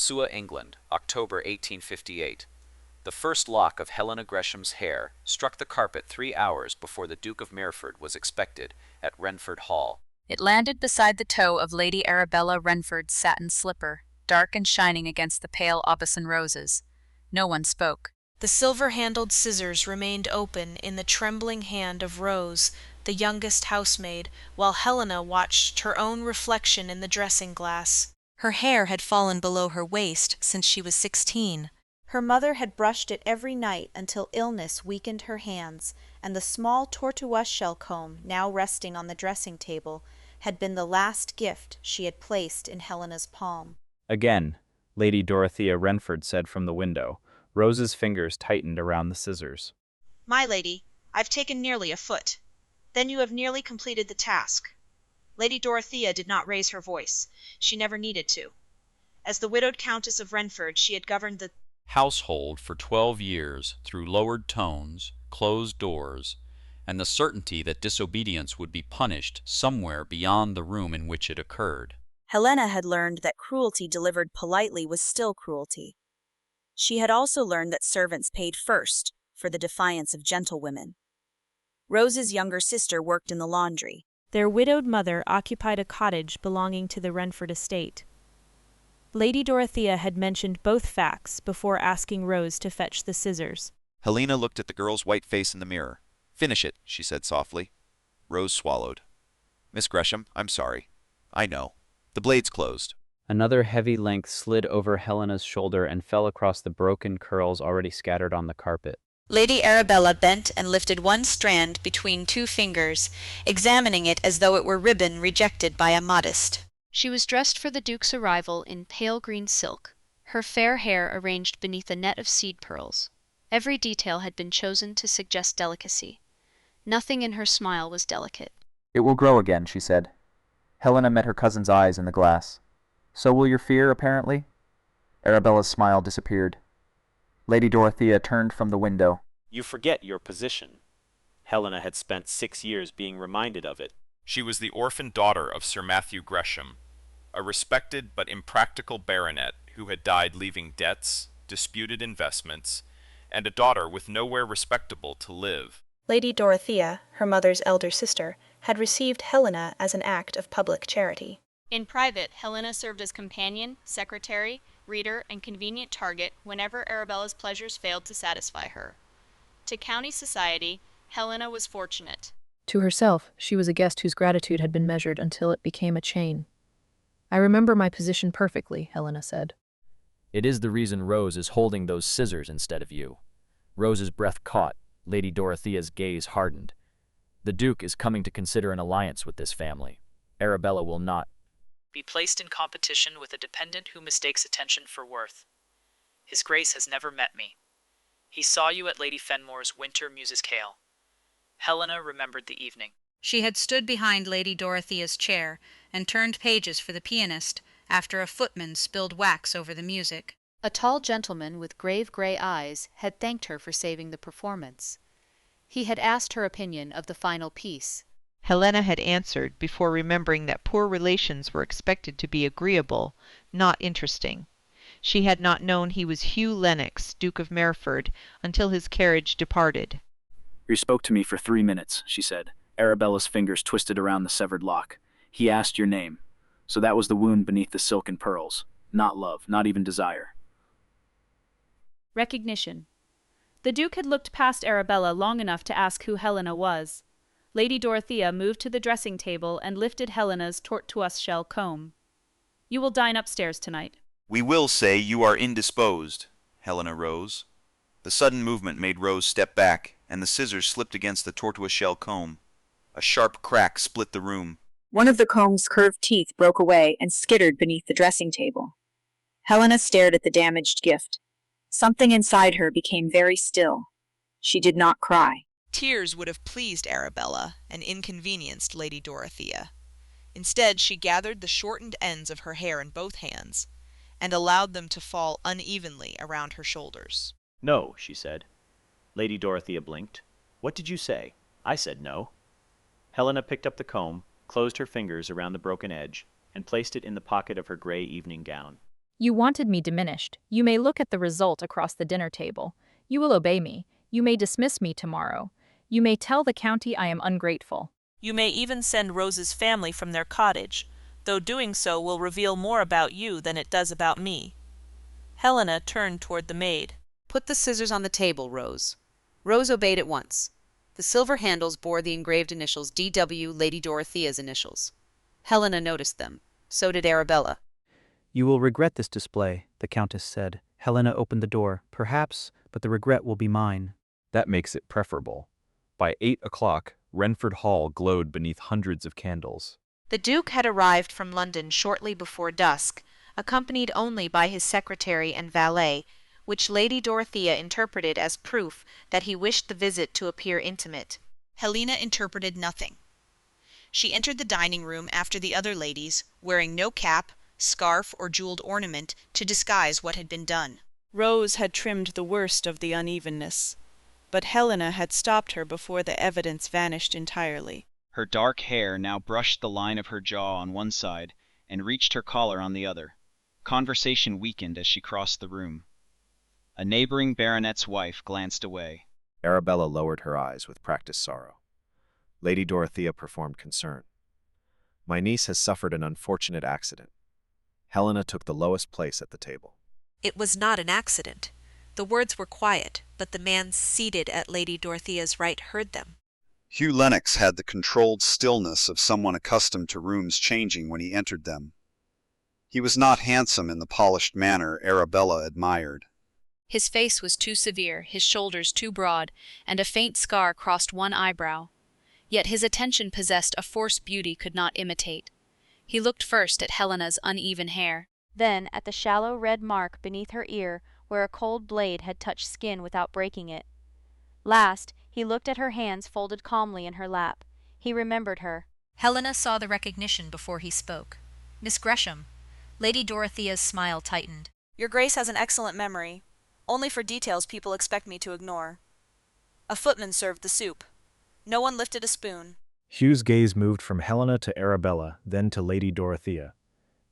Sua, England, October 1858. The first lock of Helena Gresham's hair struck the carpet 3 hours before the Duke of Mereford was expected at Wrenford Hall. It landed beside the toe of Lady Arabella Wrenford's satin slipper, dark and shining against the pale Aubusson roses. No one spoke. The silver-handled scissors remained open in the trembling hand of Rose, the youngest housemaid, while Helena watched her own reflection in the dressing-glass. Her hair had fallen below her waist since she was 16. Her mother had brushed it every night until illness weakened her hands, and the small tortoise-shell comb, now resting on the dressing-table, had been the last gift she had placed in Helena's palm. Again, Lady Dorothea Wrenford said from the window. Rose's fingers tightened around the scissors. My lady, I've taken nearly a foot. Then you have nearly completed the task. Lady Dorothea did not raise her voice. She never needed to. As the widowed Countess of Wrenford, she had governed the household for 12 years through lowered tones, closed doors, and the certainty that disobedience would be punished somewhere beyond the room in which it occurred. Helena had learned that cruelty delivered politely was still cruelty. She had also learned that servants paid first for the defiance of gentlewomen. Rose's younger sister worked in the laundry. Their widowed mother occupied a cottage belonging to the Wrenford estate. Lady Dorothea had mentioned both facts before asking Rose to fetch the scissors. Helena looked at the girl's white face in the mirror. "Finish it," she said softly. Rose swallowed. "Miss Gresham, I'm sorry. I know. The blade's closed." Another heavy length slid over Helena's shoulder and fell across the broken curls already scattered on the carpet. Lady Arabella bent and lifted one strand between 2 fingers, examining it as though it were ribbon rejected by a modist. She was dressed for the Duke's arrival in pale green silk, her fair hair arranged beneath a net of seed pearls. Every detail had been chosen to suggest delicacy. Nothing in her smile was delicate. "It will grow again," she said. Helena met her cousin's eyes in the glass. "So will your fear, apparently?" Arabella's smile disappeared. Lady Dorothea turned from the window. "You forget your position." Helena had spent 6 years being reminded of it. She was the orphan daughter of Sir Matthew Gresham, a respected but impractical baronet who had died leaving debts, disputed investments, and a daughter with nowhere respectable to live. Lady Dorothea, her mother's elder sister, had received Helena as an act of public charity. In private, Helena served as companion, secretary, reader, and convenient target whenever Arabella's pleasures failed to satisfy her. To county society, Helena was fortunate. To herself, she was a guest whose gratitude had been measured until it became a chain. "I remember my position perfectly," Helena said. "It is the reason Rose is holding those scissors instead of you." Rose's breath caught. Lady Dorothea's gaze hardened. "The Duke is coming to consider an alliance with this family. Arabella will not be placed in competition with a dependent who mistakes attention for worth. His Grace has never met me. He saw you at Lady Fenmore's winter musicale." Helena remembered the evening. She had stood behind Lady Dorothea's chair and turned pages for the pianist after a footman spilled wax over the music. A tall gentleman with grave gray eyes had thanked her for saving the performance. He had asked her opinion of the final piece. Helena had answered before remembering that poor relations were expected to be agreeable, not interesting. She had not known he was Hugh Lennox, Duke of Mereford, until his carriage departed. "He spoke to me for 3 minutes," she said. Arabella's fingers twisted around the severed lock. "He asked your name. So that was the wound beneath the silk and pearls. Not love, not even desire." Recognition. The Duke had looked past Arabella long enough to ask who Helena was. Lady Dorothea moved to the dressing table and lifted Helena's tortoise-shell comb. "You will dine upstairs tonight." "We will say you are indisposed." Helena rose. The sudden movement made Rose step back, and the scissors slipped against the tortoise-shell comb. A sharp crack split the room. One of the comb's curved teeth broke away and skittered beneath the dressing table. Helena stared at the damaged gift. Something inside her became very still. She did not cry. Tears would have pleased Arabella and inconvenienced Lady Dorothea. Instead, she gathered the shortened ends of her hair in both hands and allowed them to fall unevenly around her shoulders. "No," she said. Lady Dorothea blinked. "What did you say?" "I said no." Helena picked up the comb, closed her fingers around the broken edge, and placed it in the pocket of her gray evening gown. You wanted me diminished. You may look at the result across the dinner table. You will obey me. You may dismiss me tomorrow. You may tell the county I am ungrateful. You may even send Rose's family from their cottage, though doing so will reveal more about you than it does about me. Helena turned toward the maid. Put the scissors on the table, Rose. Rose obeyed at once. The silver handles bore the engraved initials D.W., Lady Dorothea's initials. Helena noticed them. So did Arabella. You will regret this display, the Countess said. Helena opened the door. Perhaps, but the regret will be mine. That makes it preferable. By 8 o'clock, Wrenford Hall glowed beneath hundreds of candles. The Duke had arrived from London shortly before dusk, accompanied only by his secretary and valet, which Lady Dorothea interpreted as proof that he wished the visit to appear intimate. Helena interpreted nothing. She entered the dining room after the other ladies, wearing no cap, scarf, or jeweled ornament to disguise what had been done. Rose had trimmed the worst of the unevenness, but Helena had stopped her before the evidence vanished entirely. Her dark hair now brushed the line of her jaw on one side and reached her collar on the other. Conversation weakened as she crossed the room. A neighboring baronet's wife glanced away. Arabella lowered her eyes with practiced sorrow. Lady Dorothea performed concern. My niece has suffered an unfortunate accident. Helena took the lowest place at the table. It was not an accident. The words were quiet, but the man seated at Lady Dorothea's right heard them. Hugh Lennox had the controlled stillness of someone accustomed to rooms changing when he entered them. He was not handsome in the polished manner Arabella admired. His face was too severe, his shoulders too broad, and a faint scar crossed one eyebrow. Yet his attention possessed a force beauty could not imitate. He looked first at Helena's uneven hair, then at the shallow red mark beneath her ear where a cold blade had touched skin without breaking it. Last, he looked at her hands folded calmly in her lap. He remembered her. Helena saw the recognition before he spoke. Miss Gresham. Lady Dorothea's smile tightened. Your Grace has an excellent memory. Only for details people expect me to ignore. A footman served the soup. No one lifted a spoon. Hugh's gaze moved from Helena to Arabella, then to Lady Dorothea.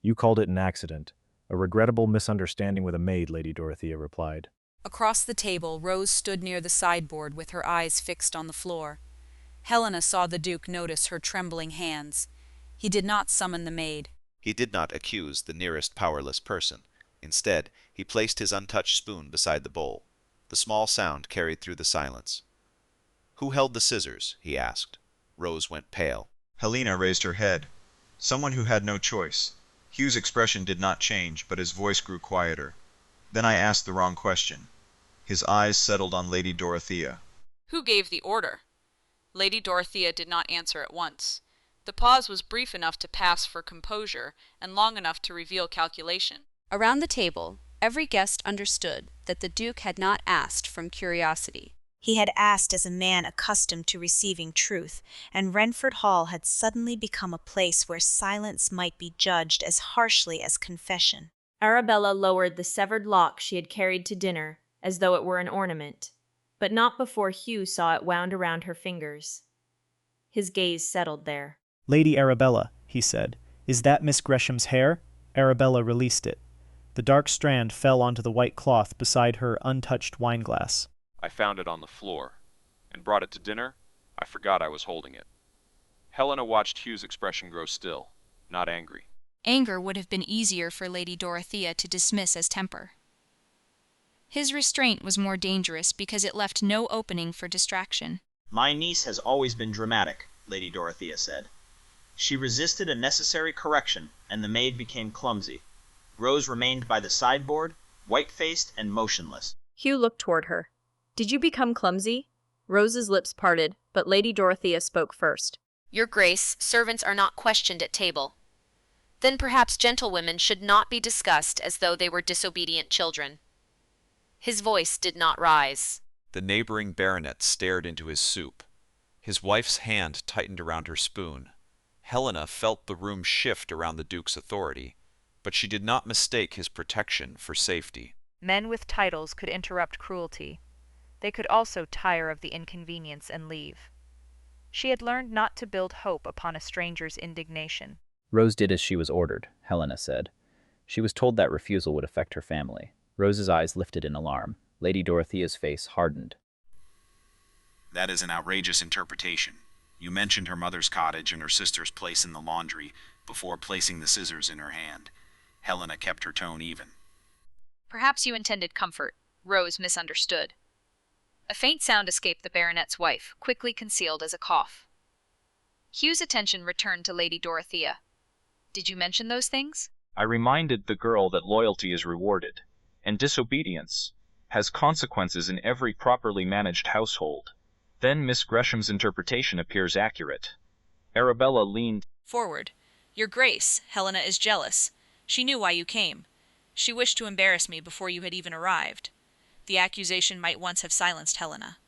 You called it an accident. A regrettable misunderstanding with a maid, Lady Dorothea replied. Across the table, Rose stood near the sideboard with her eyes fixed on the floor. Helena saw the Duke notice her trembling hands. He did not summon the maid. He did not accuse the nearest powerless person. Instead, he placed his untouched spoon beside the bowl. The small sound carried through the silence. "Who held the scissors?" he asked. Rose went pale. Helena raised her head. Someone who had no choice. Hugh's expression did not change, but his voice grew quieter. Then I asked the wrong question. His eyes settled on Lady Dorothea. Who gave the order? Lady Dorothea did not answer at once. The pause was brief enough to pass for composure, and long enough to reveal calculation. Around the table, every guest understood that the Duke had not asked from curiosity. He had asked as a man accustomed to receiving truth, and Wrenford Hall had suddenly become a place where silence might be judged as harshly as confession. Arabella lowered the severed lock she had carried to dinner, as though it were an ornament, but not before Hugh saw it wound around her fingers. His gaze settled there. Lady Arabella, he said, is that Miss Gresham's hair? Arabella released it. The dark strand fell onto the white cloth beside her untouched wineglass. I found it on the floor, and brought it to dinner. I forgot I was holding it. Helena watched Hugh's expression grow still, not angry. Anger would have been easier for Lady Dorothea to dismiss as temper. His restraint was more dangerous because it left no opening for distraction. My niece has always been dramatic, Lady Dorothea said. She resisted a necessary correction, and the maid became clumsy. Rose remained by the sideboard, white-faced and motionless. Hugh looked toward her. Did you become clumsy? Rose's lips parted, but Lady Dorothea spoke first. Your Grace, servants are not questioned at table. Then perhaps gentlewomen should not be discussed as though they were disobedient children. His voice did not rise. The neighboring baronet stared into his soup. His wife's hand tightened around her spoon. Helena felt the room shift around the Duke's authority, but she did not mistake his protection for safety. Men with titles could interrupt cruelty. They could also tire of the inconvenience and leave. She had learned not to build hope upon a stranger's indignation. Rose did as she was ordered, Helena said. She was told that refusal would affect her family. Rose's eyes lifted in alarm. Lady Dorothea's face hardened. That is an outrageous interpretation. You mentioned her mother's cottage and her sister's place in the laundry before placing the scissors in her hand. Helena kept her tone even. Perhaps you intended comfort. Rose misunderstood. A faint sound escaped the baronet's wife, quickly concealed as a cough. Hugh's attention returned to Lady Dorothea. Did you mention those things? I reminded the girl that loyalty is rewarded, and disobedience has consequences in every properly managed household. Then Miss Gresham's interpretation appears accurate. Arabella leaned forward. Your Grace, Helena is jealous. She knew why you came. She wished to embarrass me before you had even arrived. The accusation might once have silenced Helena.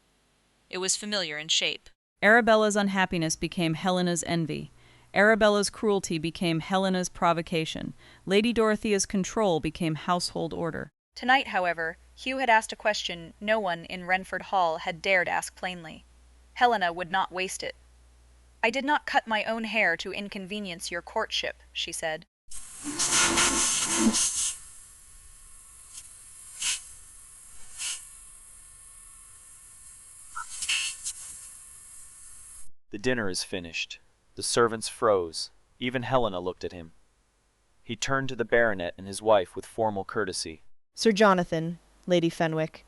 It was familiar in shape. Arabella's unhappiness became Helena's envy. Arabella's cruelty became Helena's provocation. Lady Dorothea's control became household order. Tonight, however, Hugh had asked a question no one in Wrenford Hall had dared ask plainly. Helena would not waste it. "I did not cut my own hair to inconvenience your courtship," she said. The dinner is finished. The servants froze. Even Helena looked at him. He turned to the baronet and his wife with formal courtesy. Sir Jonathan, Lady Fenwick,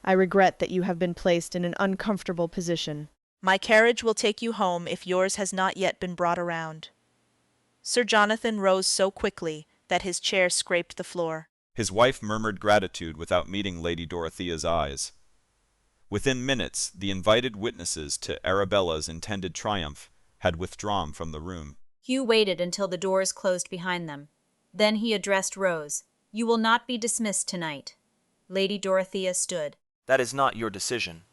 I regret that you have been placed in an uncomfortable position. My carriage will take you home if yours has not yet been brought around. Sir Jonathan rose so quickly that his chair scraped the floor. His wife murmured gratitude without meeting Lady Dorothea's eyes. Within minutes, the invited witnesses to Arabella's intended triumph had withdrawn from the room. Hugh waited until the doors closed behind them. Then he addressed Rose. "You will not be dismissed tonight." Lady Dorothea stood. "That is not your decision.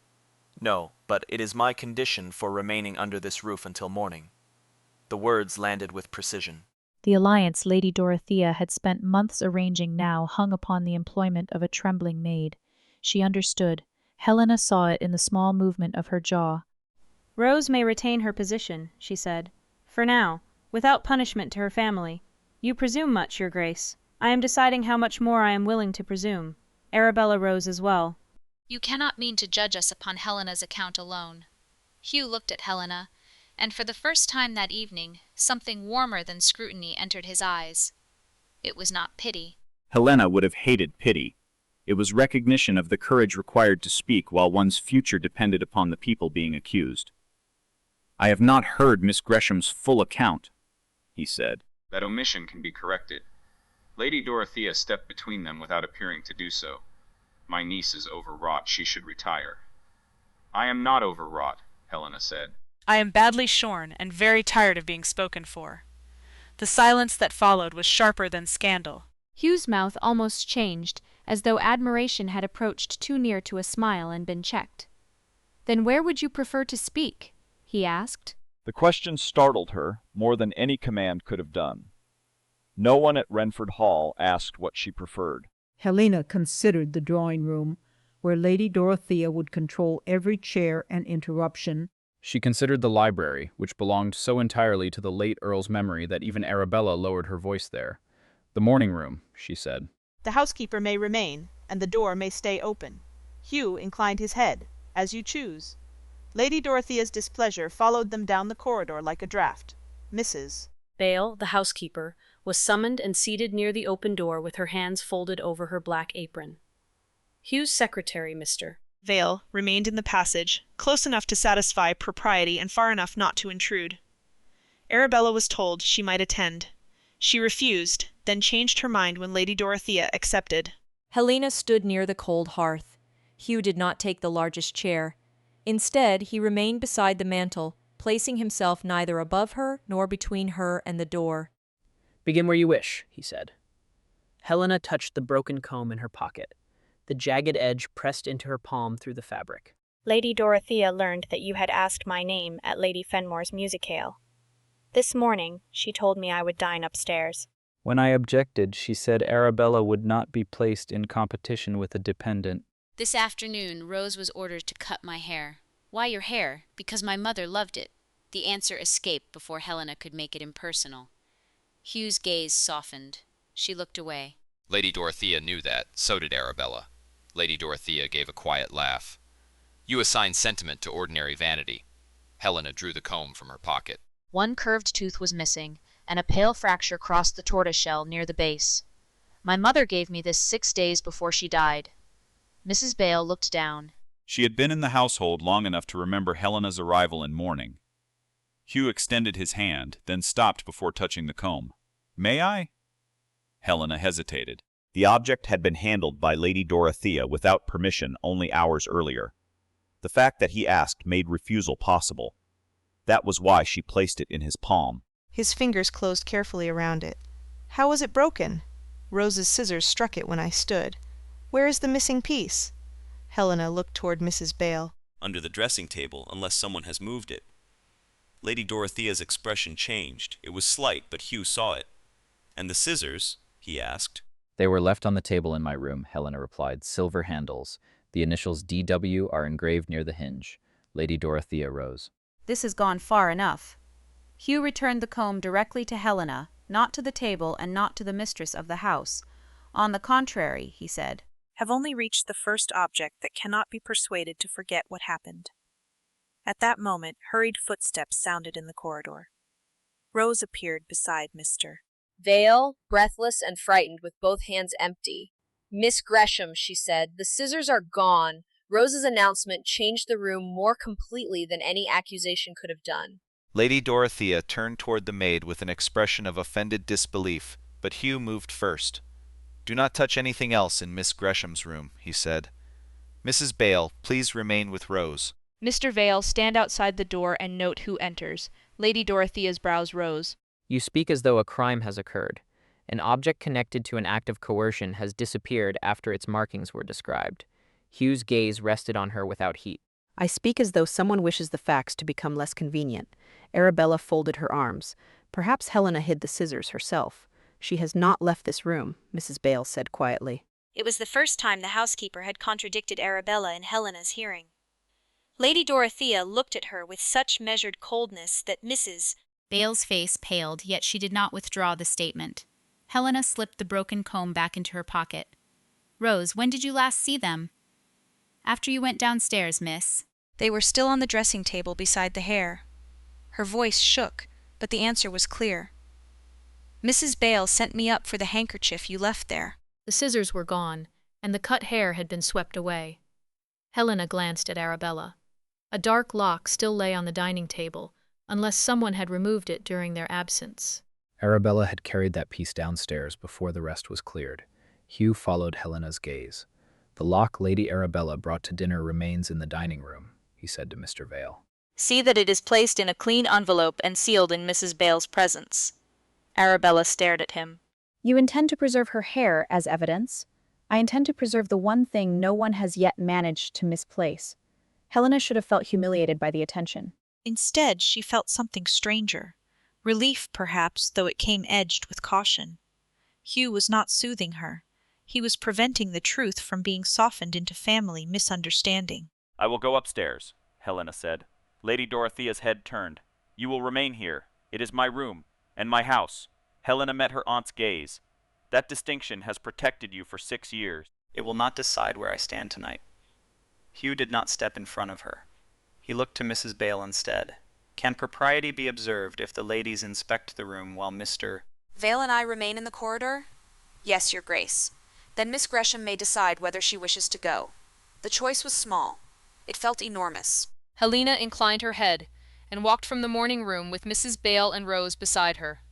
No, but it is my condition for remaining under this roof until morning." The words landed with precision. The alliance Lady Dorothea had spent months arranging now hung upon the employment of a trembling maid. She understood. Helena saw it in the small movement of her jaw. "Rose may retain her position," she said, "for now, without punishment to her family. You presume much, Your Grace. I am deciding how much more I am willing to presume. Arabella rose as well." "You cannot mean to judge us upon Helena's account alone." Hugh looked at Helena, and for the first time that evening, something warmer than scrutiny entered his eyes. It was not pity. Helena would have hated pity. It was recognition of the courage required to speak while one's future depended upon the people being accused. "I have not heard Miss Gresham's full account," he said. That omission can be corrected. Lady Dorothea stepped between them without appearing to do so. My niece is overwrought. She should retire. I am not overwrought, Helena said. I am badly shorn and very tired of being spoken for. The silence that followed was sharper than scandal. Hugh's mouth almost changed, as though admiration had approached too near to a smile and been checked. "Then where would you prefer to speak?" he asked. The question startled her more than any command could have done. No one at Wrenford Hall asked what she preferred. Helena considered the drawing-room, where Lady Dorothea would control every chair and interruption. She considered the library, which belonged so entirely to the late Earl's memory that even Arabella lowered her voice there. The morning room, she said. The housekeeper may remain, and the door may stay open. Hugh inclined his head. As you choose. Lady Dorothea's displeasure followed them down the corridor like a draught. Mrs. Bale, the housekeeper, was summoned and seated near the open door with her hands folded over her black apron. Hugh's secretary, Mr. Vale remained in the passage, close enough to satisfy propriety and far enough not to intrude. Arabella was told she might attend. She refused, then changed her mind when Lady Dorothea accepted. Helena stood near the cold hearth. Hugh did not take the largest chair. Instead, he remained beside the mantel, placing himself neither above her nor between her and the door. "Begin where you wish," he said. Helena touched the broken comb in her pocket. The jagged edge pressed into her palm through the fabric. "Lady Dorothea learned that you had asked my name at Lady Fenmore's musicale. This morning, she told me I would dine upstairs." When I objected, she said Arabella would not be placed in competition with a dependent. "This afternoon, Rose was ordered to cut my hair." "Why your hair?" "Because my mother loved it." The answer escaped before Helena could make it impersonal. Hugh's gaze softened. She looked away. Lady Dorothea knew that, so did Arabella. Lady Dorothea gave a quiet laugh. You assign sentiment to ordinary vanity. Helena drew the comb from her pocket. One curved tooth was missing, and a pale fracture crossed the tortoiseshell near the base. My mother gave me this 6 days before she died. Mrs. Bale looked down. She had been in the household long enough to remember Helena's arrival in mourning. Hugh extended his hand, then stopped before touching the comb. "May I?" Helena hesitated. The object had been handled by Lady Dorothea without permission only hours earlier. The fact that he asked made refusal possible. That was why she placed it in his palm. His fingers closed carefully around it. How was it broken? Rose's scissors struck it when I stood. Where is the missing piece? Helena looked toward Mrs. Bale. Under the dressing table, unless someone has moved it. Lady Dorothea's expression changed. It was slight, but Hugh saw it. "And the scissors?" he asked. "They were left on the table in my room," Helena replied. "Silver handles. The initials D.W. are engraved near the hinge." Lady Dorothea rose. This has gone far enough. Hugh returned the comb directly to Helena, not to the table and not to the mistress of the house. On the contrary, he said, "Have only reached the first object that cannot be persuaded to forget what happened." At that moment, hurried footsteps sounded in the corridor. Rose appeared beside Mr. Vale, breathless and frightened with both hands empty. "Miss Gresham," she said, "the scissors are gone." Rose's announcement changed the room more completely than any accusation could have done. Lady Dorothea turned toward the maid with an expression of offended disbelief, but Hugh moved first. "Do not touch anything else in Miss Gresham's room," he said. "Mrs. Bale, please remain with Rose." Mr. Vale, stand outside the door and note who enters. Lady Dorothea's brows rose. You speak as though a crime has occurred. An object connected to an act of coercion has disappeared after its markings were described. Hugh's gaze rested on her without heat. I speak as though someone wishes the facts to become less convenient. Arabella folded her arms. Perhaps Helena hid the scissors herself. She has not left this room, Mrs. Bale said quietly. It was the first time the housekeeper had contradicted Arabella in Helena's hearing. Lady Dorothea looked at her with such measured coldness that Mrs. Bale's face paled, yet she did not withdraw the statement. Helena slipped the broken comb back into her pocket. "Rose, when did you last see them?" "After you went downstairs, miss." They were still on the dressing table beside the hair. Her voice shook, but the answer was clear. "Mrs. Bale sent me up for the handkerchief you left there." The scissors were gone, and the cut hair had been swept away. Helena glanced at Arabella. A dark lock still lay on the dining table, unless someone had removed it during their absence. Arabella had carried that piece downstairs before the rest was cleared. Hugh followed Helena's gaze. "The lock Lady Arabella brought to dinner remains in the dining room," he said to Mr. Vale. "See that it is placed in a clean envelope and sealed in Mrs. Bale's presence." Arabella stared at him. You intend to preserve her hair as evidence? I intend to preserve the one thing no one has yet managed to misplace. Helena should have felt humiliated by the attention. Instead, she felt something stranger. Relief, perhaps, though it came edged with caution. Hugh was not soothing her. He was preventing the truth from being softened into family misunderstanding. "I will go upstairs," Helena said. Lady Dorothea's head turned. "You will remain here. It is my room, and my house." Helena met her aunt's gaze. "That distinction has protected you for 6 years." "It will not decide where I stand tonight." Hugh did not step in front of her. He looked to Mrs. Bale instead. "Can propriety be observed if the ladies inspect the room while Mr. Vale and I remain in the corridor? Yes, Your Grace. Then Miss Gresham may decide whether she wishes to go. The choice was small. It felt enormous." Helena inclined her head and walked from the morning room with Mrs. Bale and Rose beside her.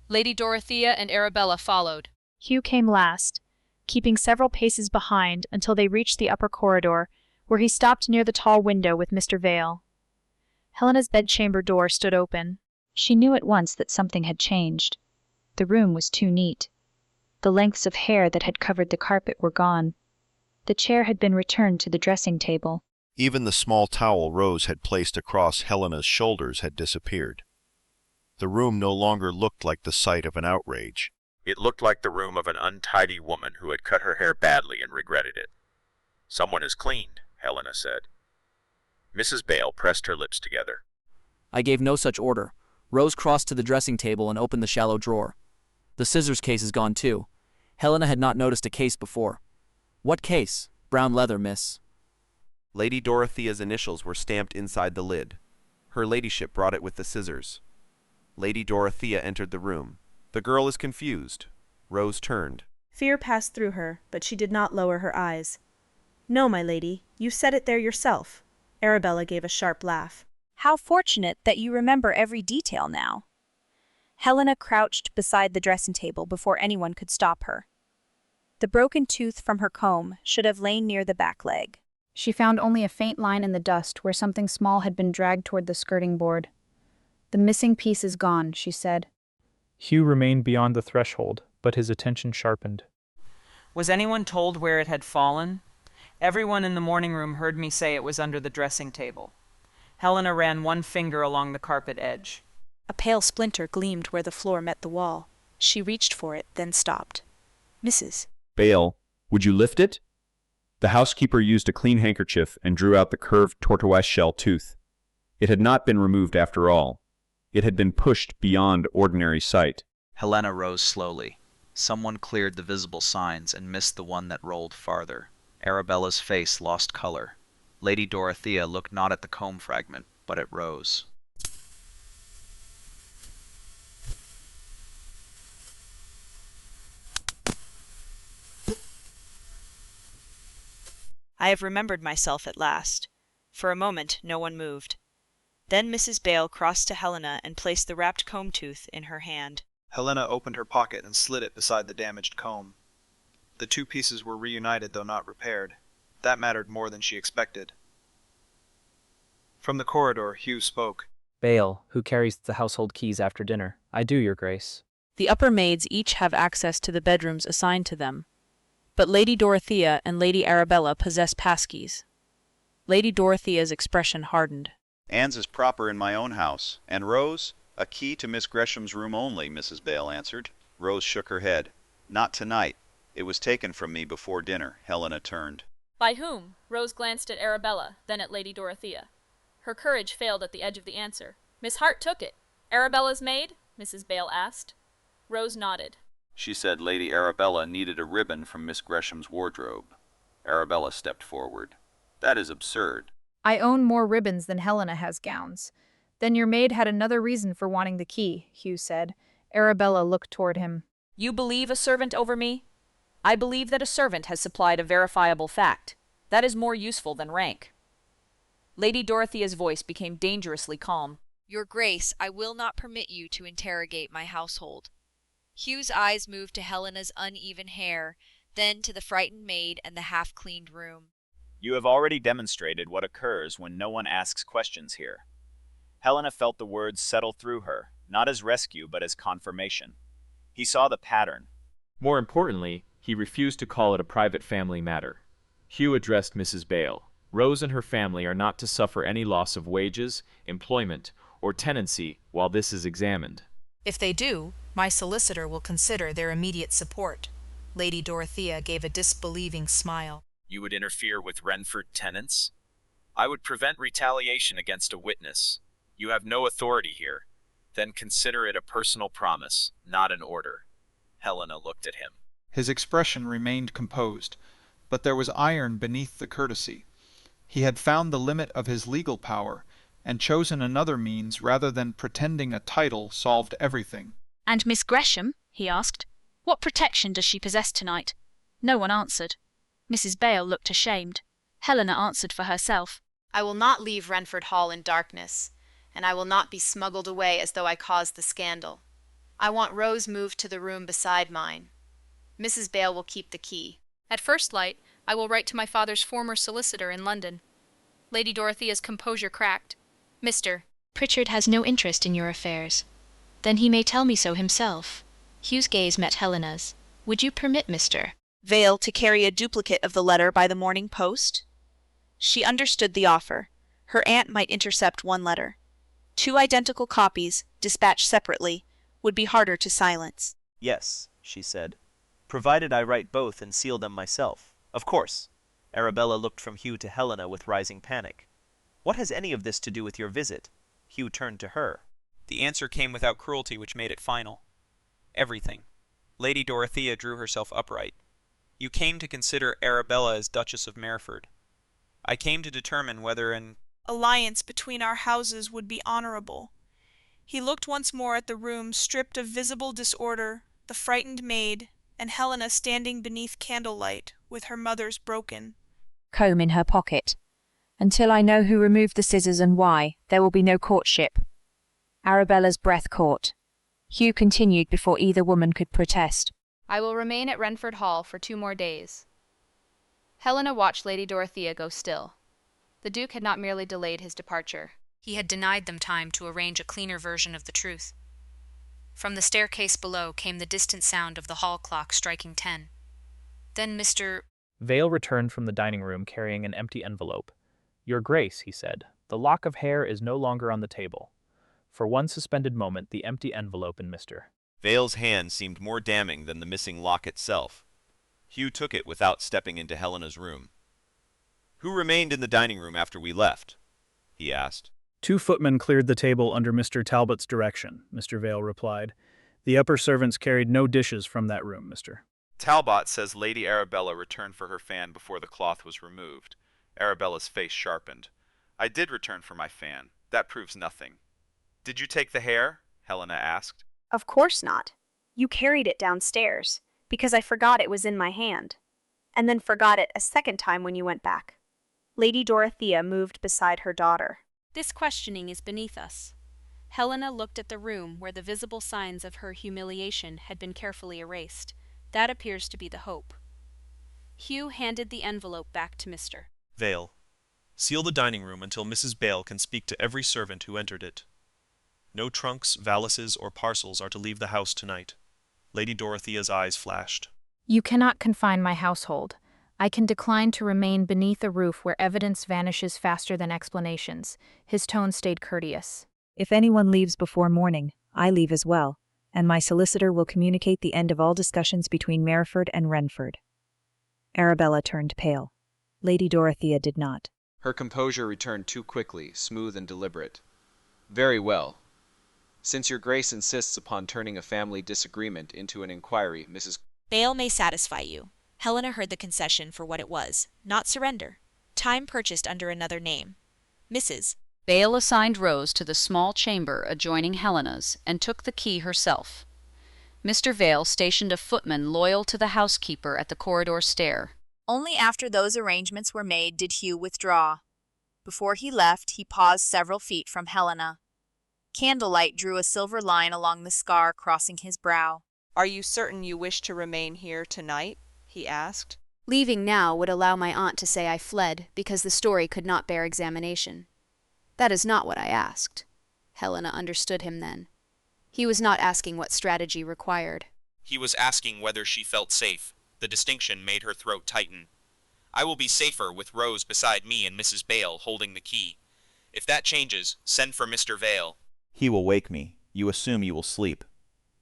Lady Dorothea and Arabella followed. Hugh came last, keeping several paces behind until they reached the upper corridor, where he stopped near the tall window with Mr. Vale. Helena's bedchamber door stood open. She knew at once that something had changed. The room was too neat. The lengths of hair that had covered the carpet were gone. The chair had been returned to the dressing table. Even the small towel Rose had placed across Helena's shoulders had disappeared. The room no longer looked like the site of an outrage. It looked like the room of an untidy woman who had cut her hair badly and regretted it. "Someone has cleaned," Helena said. Mrs. Bale pressed her lips together. "I gave no such order." Rose crossed to the dressing table and opened the shallow drawer. The The scissors case is gone too. Helena had not noticed a case before. What case? Brown leather, miss. Lady Dorothea's initials were stamped inside the lid. Her ladyship brought it with the scissors. Lady Dorothea entered the room. The girl is confused. Rose turned. Fear passed through her, but she did not lower her eyes. No, my lady, you set it there yourself. Arabella gave a sharp laugh. How fortunate that you remember every detail now. Helena crouched beside the dressing table before anyone could stop her. The broken tooth from her comb should have lain near the back leg. She found only a faint line in the dust where something small had been dragged toward the skirting board. The missing piece is gone, she said. Hugh remained beyond the threshold, but his attention sharpened. Was anyone told where it had fallen? Everyone in the morning room heard me say it was under the dressing table. Helena ran one finger along the carpet edge. A pale splinter gleamed where the floor met the wall. She reached for it, then stopped. Mrs. Bale, would you lift it? The housekeeper used a clean handkerchief and drew out the curved tortoise-shell tooth. It had not been removed after all. It had been pushed beyond ordinary sight. Helena rose slowly. Someone cleared the visible signs and missed the one that rolled farther. Arabella's face lost color. Lady Dorothea looked not at the comb fragment, but at Rose. I have remembered myself at last. For a moment no one moved. Then Mrs. Bale crossed to Helena and placed the wrapped comb tooth in her hand. Helena opened her pocket and slid it beside the damaged comb. The two pieces were reunited, though not repaired. That mattered more than she expected. From the corridor, Hugh spoke. Bale, who carries the household keys after dinner? I do, your grace. The upper maids each have access to the bedrooms assigned to them, but Lady Dorothea and Lady Arabella possess passkeys. Lady Dorothea's expression hardened. Anne's is proper in my own house. And Rose? A key to Miss Gresham's room only, Mrs. Bale answered. Rose shook her head. Not tonight. It was taken from me before dinner. Helena turned. By whom? Rose glanced at Arabella, then at Lady Dorothea. Her courage failed at the edge of the answer. Miss Hart took it. Arabella's maid? Mrs. Bale asked. Rose nodded. She said Lady Arabella needed a ribbon from Miss Gresham's wardrobe. Arabella stepped forward. That is absurd. I own more ribbons than Helena has gowns. Then your maid had another reason for wanting the key, Hugh said. Arabella looked toward him. You believe a servant over me? I believe that a servant has supplied a verifiable fact. That is more useful than rank. Lady Dorothea's voice became dangerously calm. Your Grace, I will not permit you to interrogate my household. Hugh's eyes moved to Helena's uneven hair, then to the frightened maid and the half-cleaned room. You have already demonstrated what occurs when no one asks questions here. Helena felt the words settle through her, not as rescue but as confirmation. He saw the pattern. More importantly, he refused to call it a private family matter. Hugh addressed Mrs. Bale. Rose and her family are not to suffer any loss of wages, employment, or tenancy while this is examined. If they do, my solicitor will consider their immediate support. Lady Dorothea gave a disbelieving smile. You would interfere with Wrenford tenants? I would prevent retaliation against a witness. You have no authority here. Then consider it a personal promise, not an order. Helena looked at him. His expression remained composed, but there was iron beneath the courtesy. He had found the limit of his legal power, and chosen another means rather than pretending a title solved everything. And Miss Gresham, he asked, what protection does she possess tonight? No one answered. Mrs. Bale looked ashamed. Helena answered for herself. I will not leave Wrenford Hall in darkness, and I will not be smuggled away as though I caused the scandal. I want Rose moved to the room beside mine. Mrs. Bale will keep the key. At first light, I will write to my father's former solicitor in London. Lady Dorothea's composure cracked. Mr. Pritchard has no interest in your affairs. Then he may tell me so himself. Hugh's gaze met Helena's. Would you permit Mr. Vale to carry a duplicate of the letter by the morning post? She understood the offer. Her aunt might intercept one letter. 2 identical copies, dispatched separately, would be harder to silence. Yes, she said, provided I write both and seal them myself. Of course. Arabella looked from Hugh to Helena with rising panic. What has any of this to do with your visit? Hugh turned to her. The answer came without cruelty which made it final. Everything. Lady Dorothea drew herself upright. You came to consider Arabella as Duchess of Mereford. I came to determine whether an alliance between our houses would be honorable. He looked once more at the room stripped of visible disorder, the frightened maid, and Helena standing beneath candlelight with her mother's broken comb in her pocket. Until I know who removed the scissors and why, there will be no courtship. Arabella's breath caught. Hugh continued before either woman could protest. I will remain at Wrenford Hall for 2 more days. Helena watched Lady Dorothea go still. The Duke had not merely delayed his departure. He had denied them time to arrange a cleaner version of the truth. From the staircase below came the distant sound of the hall clock striking 10. Then Mr. Vale returned from the dining room carrying an empty envelope. Your Grace, he said, the lock of hair is no longer on the table. For one suspended moment, the empty envelope in Mr. Vale's hand seemed more damning than the missing lock itself. Hugh took it without stepping into Helena's room. Who remained in the dining room after we left? He asked. 2 footmen cleared the table under Mr. Talbot's direction, Mr. Vale replied. The upper servants carried no dishes from that room, Mr. Talbot says Lady Arabella returned for her fan before the cloth was removed. Arabella's face sharpened. I did return for my fan. That proves nothing. Did you take the hair? Helena asked. Of course not. You carried it downstairs, because I forgot it was in my hand, and then forgot it a second time when you went back. Lady Dorothea moved beside her daughter. This questioning is beneath us. Helena looked at the room where the visible signs of her humiliation had been carefully erased. That appears to be the hope. Hugh handed the envelope back to Mr. Vale. Seal the dining room until Mrs. Bale can speak to every servant who entered it. No trunks, valises, or parcels are to leave the house tonight. Lady Dorothea's eyes flashed. You cannot confine my household. I can decline to remain beneath a roof where evidence vanishes faster than explanations. His tone stayed courteous. If anyone leaves before morning, I leave as well, and my solicitor will communicate the end of all discussions between Mereford and Wrenford. Arabella turned pale. Lady Dorothea did not. Her composure returned too quickly, smooth and deliberate. Very well. Since your Grace insists upon turning a family disagreement into an inquiry, Mrs. Bale may satisfy you. Helena heard the concession for what it was, not surrender. Time purchased under another name. Mrs. Bale assigned Rose to the small chamber adjoining Helena's and took the key herself. Mr. Vale stationed a footman loyal to the housekeeper at the corridor stair. Only after those arrangements were made did Hugh withdraw. Before he left, he paused several feet from Helena. Candlelight drew a silver line along the scar crossing his brow. Are you certain you wish to remain here tonight? He asked. Leaving now would allow my aunt to say I fled because the story could not bear examination. That is not what I asked. Helena understood him then. He was not asking what strategy required. He was asking whether she felt safe. The distinction made her throat tighten. I will be safer with Rose beside me and Mrs. Bale holding the key. If that changes, send for Mr. Vale. He will wake me. You assume you will sleep.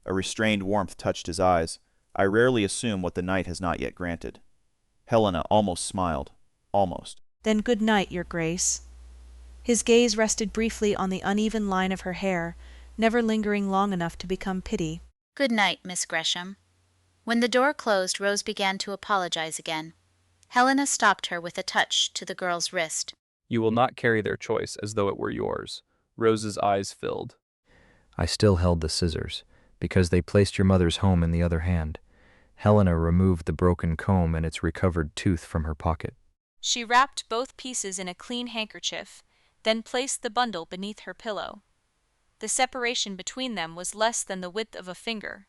A restrained warmth touched his eyes. I rarely assume what the night has not yet granted. Helena almost smiled. Almost. Then good night, Your Grace. His gaze rested briefly on the uneven line of her hair, never lingering long enough to become pity. Good night, Miss Gresham. When the door closed, Rose began to apologize again. Helena stopped her with a touch to the girl's wrist. You will not carry their choice as though it were yours. Rose's eyes filled. I still held the scissors, because they placed your mother's home in the other hand. Helena removed the broken comb and its recovered tooth from her pocket. She wrapped both pieces in a clean handkerchief, then placed the bundle beneath her pillow. The separation between them was less than the width of a finger.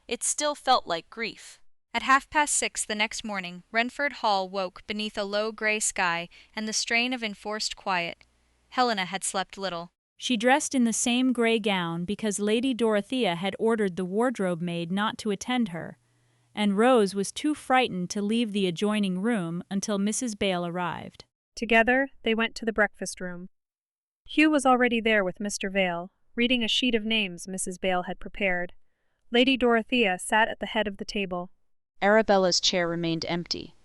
It still felt like grief. At 6:30 the next morning, Wrenford Hall woke beneath a low gray sky and the strain of enforced quiet. Helena had slept little. She dressed in the same gray gown because Lady Dorothea had ordered the wardrobe maid not to attend her, and Rose was too frightened to leave the adjoining room until Mrs. Bale arrived. Together, they went to the breakfast room. Hugh was already there with Mr. Vale, reading a sheet of names Mrs. Bale had prepared. Lady Dorothea sat at the head of the table. Arabella's chair remained empty.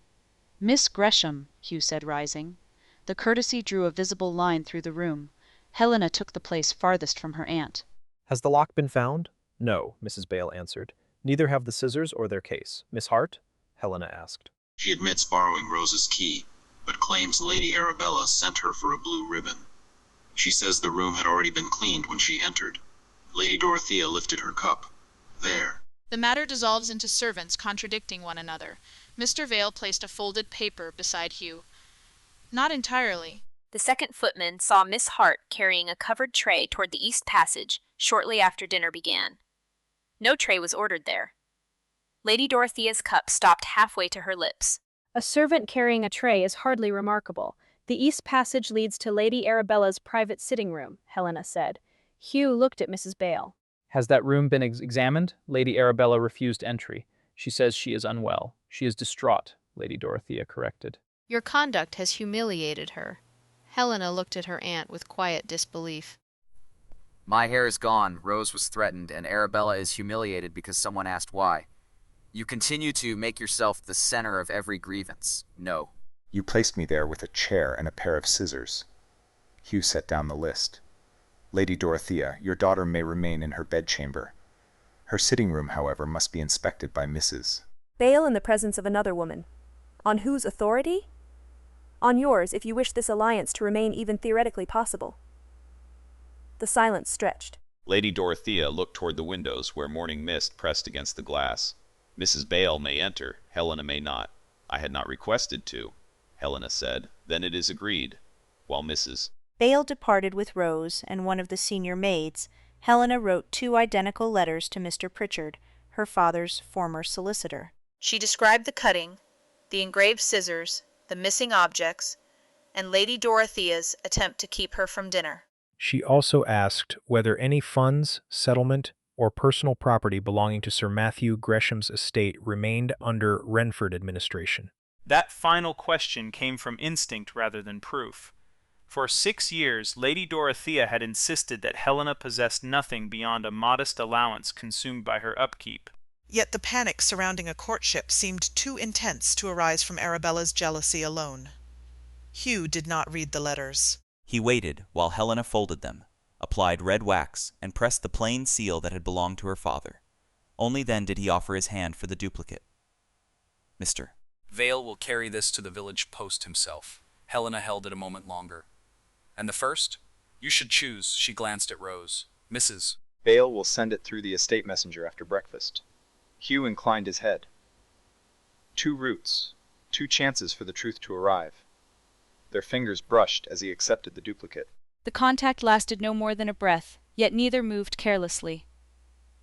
Miss Gresham, Hugh said, rising. The courtesy drew a visible line through the room. Helena took the place farthest from her aunt. Has the lock been found? No, Mrs. Bale answered. Neither have the scissors or their case. Miss Hart? Helena asked. She admits borrowing Rose's key, but claims Lady Arabella sent her for a blue ribbon. She says the room had already been cleaned when she entered. Lady Dorothea lifted her cup. There. The matter dissolves into servants contradicting one another. Mr. Vale placed a folded paper beside Hugh. Not entirely. The second footman saw Miss Hart carrying a covered tray toward the east passage shortly after dinner began. No tray was ordered there. Lady Dorothea's cup stopped halfway to her lips. A servant carrying a tray is hardly remarkable. The east passage leads to Lady Arabella's private sitting room, Helena said. Hugh looked at Mrs. Bale. Has that room been examined? Lady Arabella refused entry. She says she is unwell. She is distraught, Lady Dorothea corrected. Your conduct has humiliated her. Helena looked at her aunt with quiet disbelief. My hair is gone, Rose was threatened, and Arabella is humiliated because someone asked why. You continue to make yourself the center of every grievance. No. You placed me there with a chair and a pair of scissors. Hugh set down the list. Lady Dorothea, your daughter may remain in her bedchamber. Her sitting room, however, must be inspected by Mrs. Bale in the presence of another woman. On whose authority? On yours, if you wish this alliance to remain even theoretically possible. The silence stretched. Lady Dorothea looked toward the windows where morning mist pressed against the glass. Mrs. Bale may enter, Helena may not. I had not requested to, Helena said. Then it is agreed. While Mrs. Bale departed with Rose and one of the senior maids, Helena wrote 2 identical letters to Mr. Pritchard, her father's former solicitor. She described the cutting, the engraved scissors, the missing objects, and Lady Dorothea's attempt to keep her from dinner. She also asked whether any funds, settlement, or personal property belonging to Sir Matthew Gresham's estate remained under Wrenford administration. That final question came from instinct rather than proof. For 6 years, Lady Dorothea had insisted that Helena possessed nothing beyond a modest allowance consumed by her upkeep. Yet the panic surrounding a courtship seemed too intense to arise from Arabella's jealousy alone. Hugh did not read the letters. He waited while Helena folded them, applied red wax, and pressed the plain seal that had belonged to her father. Only then did he offer his hand for the duplicate. Mr. Vale will carry this to the village post himself. Helena held it a moment longer. And the first? You should choose, she glanced at Rose. Mrs. Vale will send it through the estate messenger after breakfast. Hugh inclined his head. 2 routes, 2 chances for the truth to arrive. Their fingers brushed as he accepted the duplicate. The contact lasted no more than a breath, yet neither moved carelessly.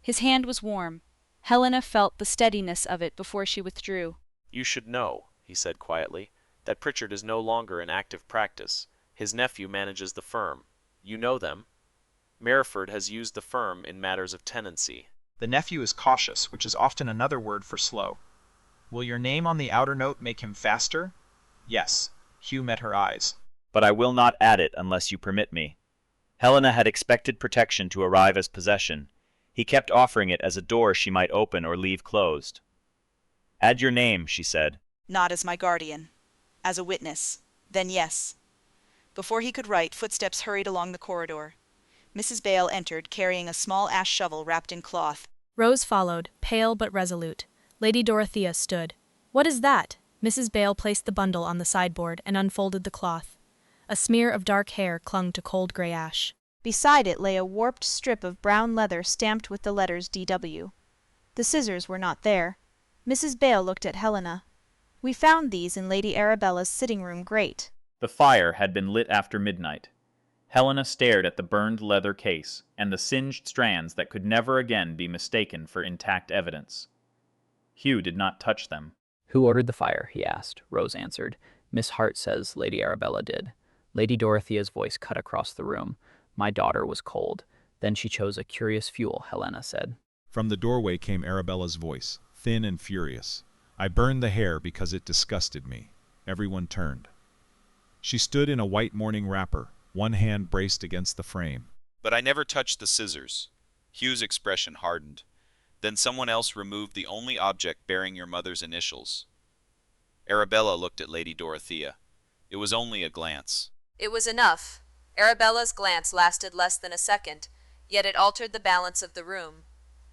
His hand was warm. Helena felt the steadiness of it before she withdrew. You should know, he said quietly, that Pritchard is no longer in active practice. His nephew manages the firm. You know them. Mereford has used the firm in matters of tenancy. The nephew is cautious, which is often another word for slow. Will your name on the outer note make him faster? Yes. Hugh met her eyes. But I will not add it unless you permit me. Helena had expected protection to arrive as possession. He kept offering it as a door she might open or leave closed. Add your name, she said. Not as my guardian. As a witness. Then yes. Before he could write, footsteps hurried along the corridor. Mrs. Bale entered, carrying a small ash shovel wrapped in cloth. Rose followed, pale but resolute. Lady Dorothea stood. What is that? Mrs. Bale placed the bundle on the sideboard and unfolded the cloth. A smear of dark hair clung to cold gray ash. Beside it lay a warped strip of brown leather stamped with the letters D.W. The scissors were not there. Mrs. Bale looked at Helena. We found these in Lady Arabella's sitting room grate. The fire had been lit after midnight. Helena stared at the burned leather case and the singed strands that could never again be mistaken for intact evidence. Hugh did not touch them. Who ordered the fire? He asked. Rose answered. Miss Hart says Lady Arabella did. Lady Dorothea's voice cut across the room. My daughter was cold. Then she chose a curious fuel, Helena said. From the doorway came Arabella's voice, thin and furious. I burned the hair because it disgusted me. Everyone turned. She stood in a white morning wrapper, one hand braced against the frame. But I never touched the scissors. Hugh's expression hardened. Then someone else removed the only object bearing your mother's initials. Arabella looked at Lady Dorothea. It was only a glance. It was enough. Arabella's glance lasted less than a second, yet it altered the balance of the room.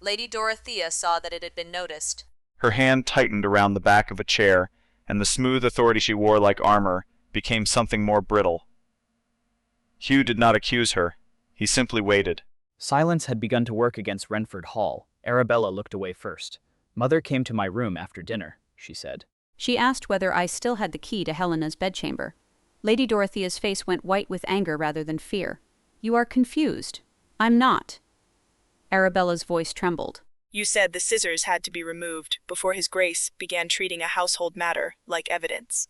Lady Dorothea saw that it had been noticed. Her hand tightened around the back of a chair, and the smooth authority she wore like armor became something more brittle. Hugh did not accuse her. He simply waited. Silence had begun to work against Wrenford Hall. Arabella looked away first. Mother came to my room after dinner, she said. She asked whether I still had the key to Helena's bedchamber. Lady Dorothea's face went white with anger rather than fear. You are confused. I'm not. Arabella's voice trembled. You said the scissors had to be removed before His Grace began treating a household matter like evidence.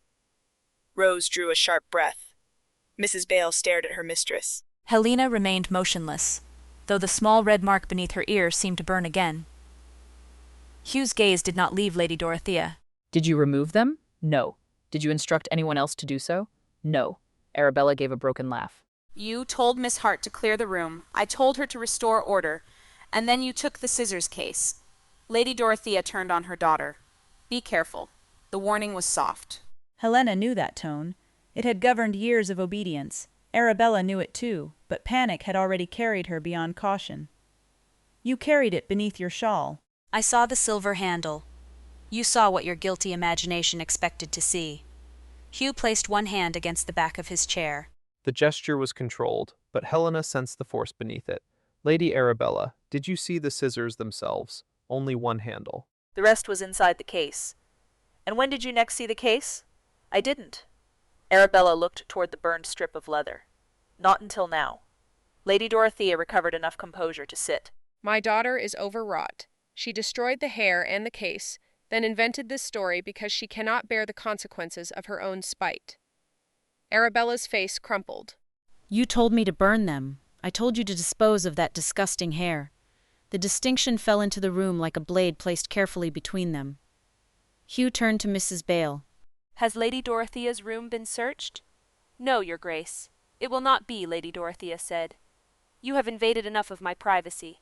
Rose drew a sharp breath. Mrs. Bale stared at her mistress. Helena remained motionless, though the small red mark beneath her ear seemed to burn again. Hugh's gaze did not leave Lady Dorothea. Did you remove them? No. Did you instruct anyone else to do so? No. Arabella gave a broken laugh. You told Miss Hart to clear the room. I told her to restore order. And then you took the scissors case. Lady Dorothea turned on her daughter. Be careful. The warning was soft. Helena knew that tone. It had governed years of obedience. Arabella knew it too, but panic had already carried her beyond caution. You carried it beneath your shawl. I saw the silver handle. You saw what your guilty imagination expected to see. Hugh placed one hand against the back of his chair. The gesture was controlled, but Helena sensed the force beneath it. Lady Arabella, did you see the scissors themselves? Only one handle. The rest was inside the case. And when did you next see the case? I didn't. Arabella looked toward the burned strip of leather. Not until now. Lady Dorothea recovered enough composure to sit. My daughter is overwrought. She destroyed the hair and the case, then invented this story because she cannot bear the consequences of her own spite. Arabella's face crumpled. You told me to burn them. I told you to dispose of that disgusting hair. The distinction fell into the room like a blade placed carefully between them. Hugh turned to Mrs. Bale. Has Lady Dorothea's room been searched? No, Your Grace. It will not be, Lady Dorothea said. You have invaded enough of my privacy.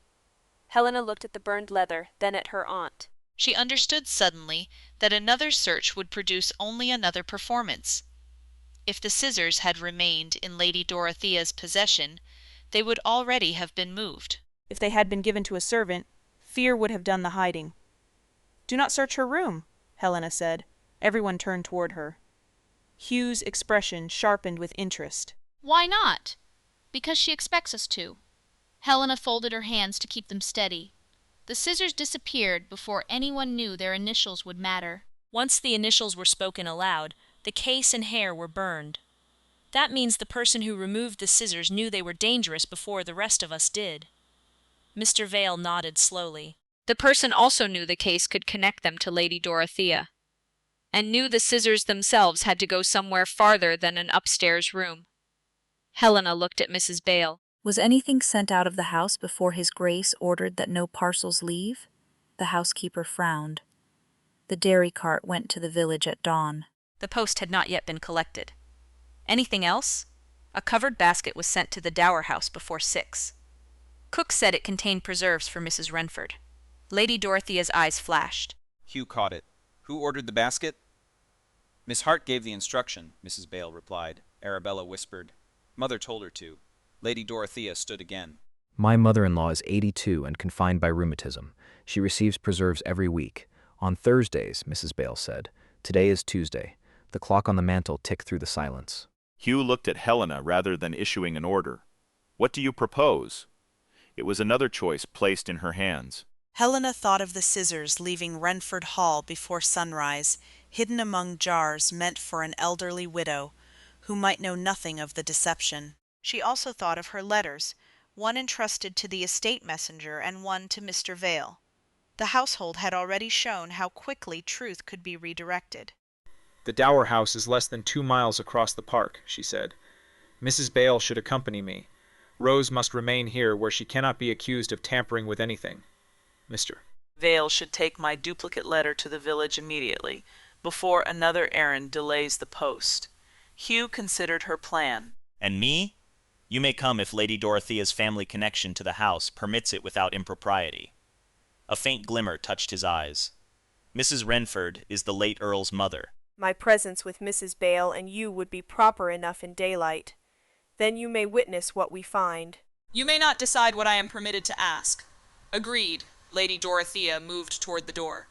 Helena looked at the burned leather, then at her aunt. She understood suddenly that another search would produce only another performance. If the scissors had remained in Lady Dorothea's possession, they would already have been moved. If they had been given to a servant, fear would have done the hiding. Do not search her room, Helena said. Everyone turned toward her. Hugh's expression sharpened with interest. Why not? Because she expects us to. Helena folded her hands to keep them steady. The scissors disappeared before anyone knew their initials would matter. Once the initials were spoken aloud, the case and hair were burned. That means the person who removed the scissors knew they were dangerous before the rest of us did. Mr. Vale nodded slowly. The person also knew the case could connect them to Lady Dorothea, and knew the scissors themselves had to go somewhere farther than an upstairs room. Helena looked at Mrs. Bale. Was anything sent out of the house before His Grace ordered that no parcels leave? The housekeeper frowned. The dairy cart went to the village at dawn. The post had not yet been collected. Anything else? A covered basket was sent to the Dower House before 6. Cook said it contained preserves for Mrs. Wrenford. Lady Dorothea's eyes flashed. Hugh caught it. Who ordered the basket? Miss Hart gave the instruction, Mrs. Bale replied. Arabella whispered. Mother told her to. Lady Dorothea stood again. My mother-in-law is 82 and confined by rheumatism. She receives preserves every week. On Thursdays, Mrs. Bale said. Today is Tuesday. The clock on the mantel ticked through the silence. Hugh looked at Helena rather than issuing an order. What do you propose? It was another choice placed in her hands. Helena thought of the scissors leaving Wrenford Hall before sunrise, hidden among jars meant for an elderly widow, who might know nothing of the deception. She also thought of her letters, one entrusted to the estate messenger and one to Mr. Vale. The household had already shown how quickly truth could be redirected. The Dower House is less than 2 miles across the park, she said. Mrs. Bale should accompany me. Rose must remain here where she cannot be accused of tampering with anything. Mr. Vale should take my duplicate letter to the village immediately, before another errand delays the post. Hugh considered her plan. And me? You may come if Lady Dorothea's family connection to the house permits it without impropriety. A faint glimmer touched his eyes. Mrs. Wrenford is the late Earl's mother. My presence with Mrs. Bale and you would be proper enough in daylight. Then you may witness what we find. You may not decide what I am permitted to ask. Agreed. Lady Dorothea moved toward the door.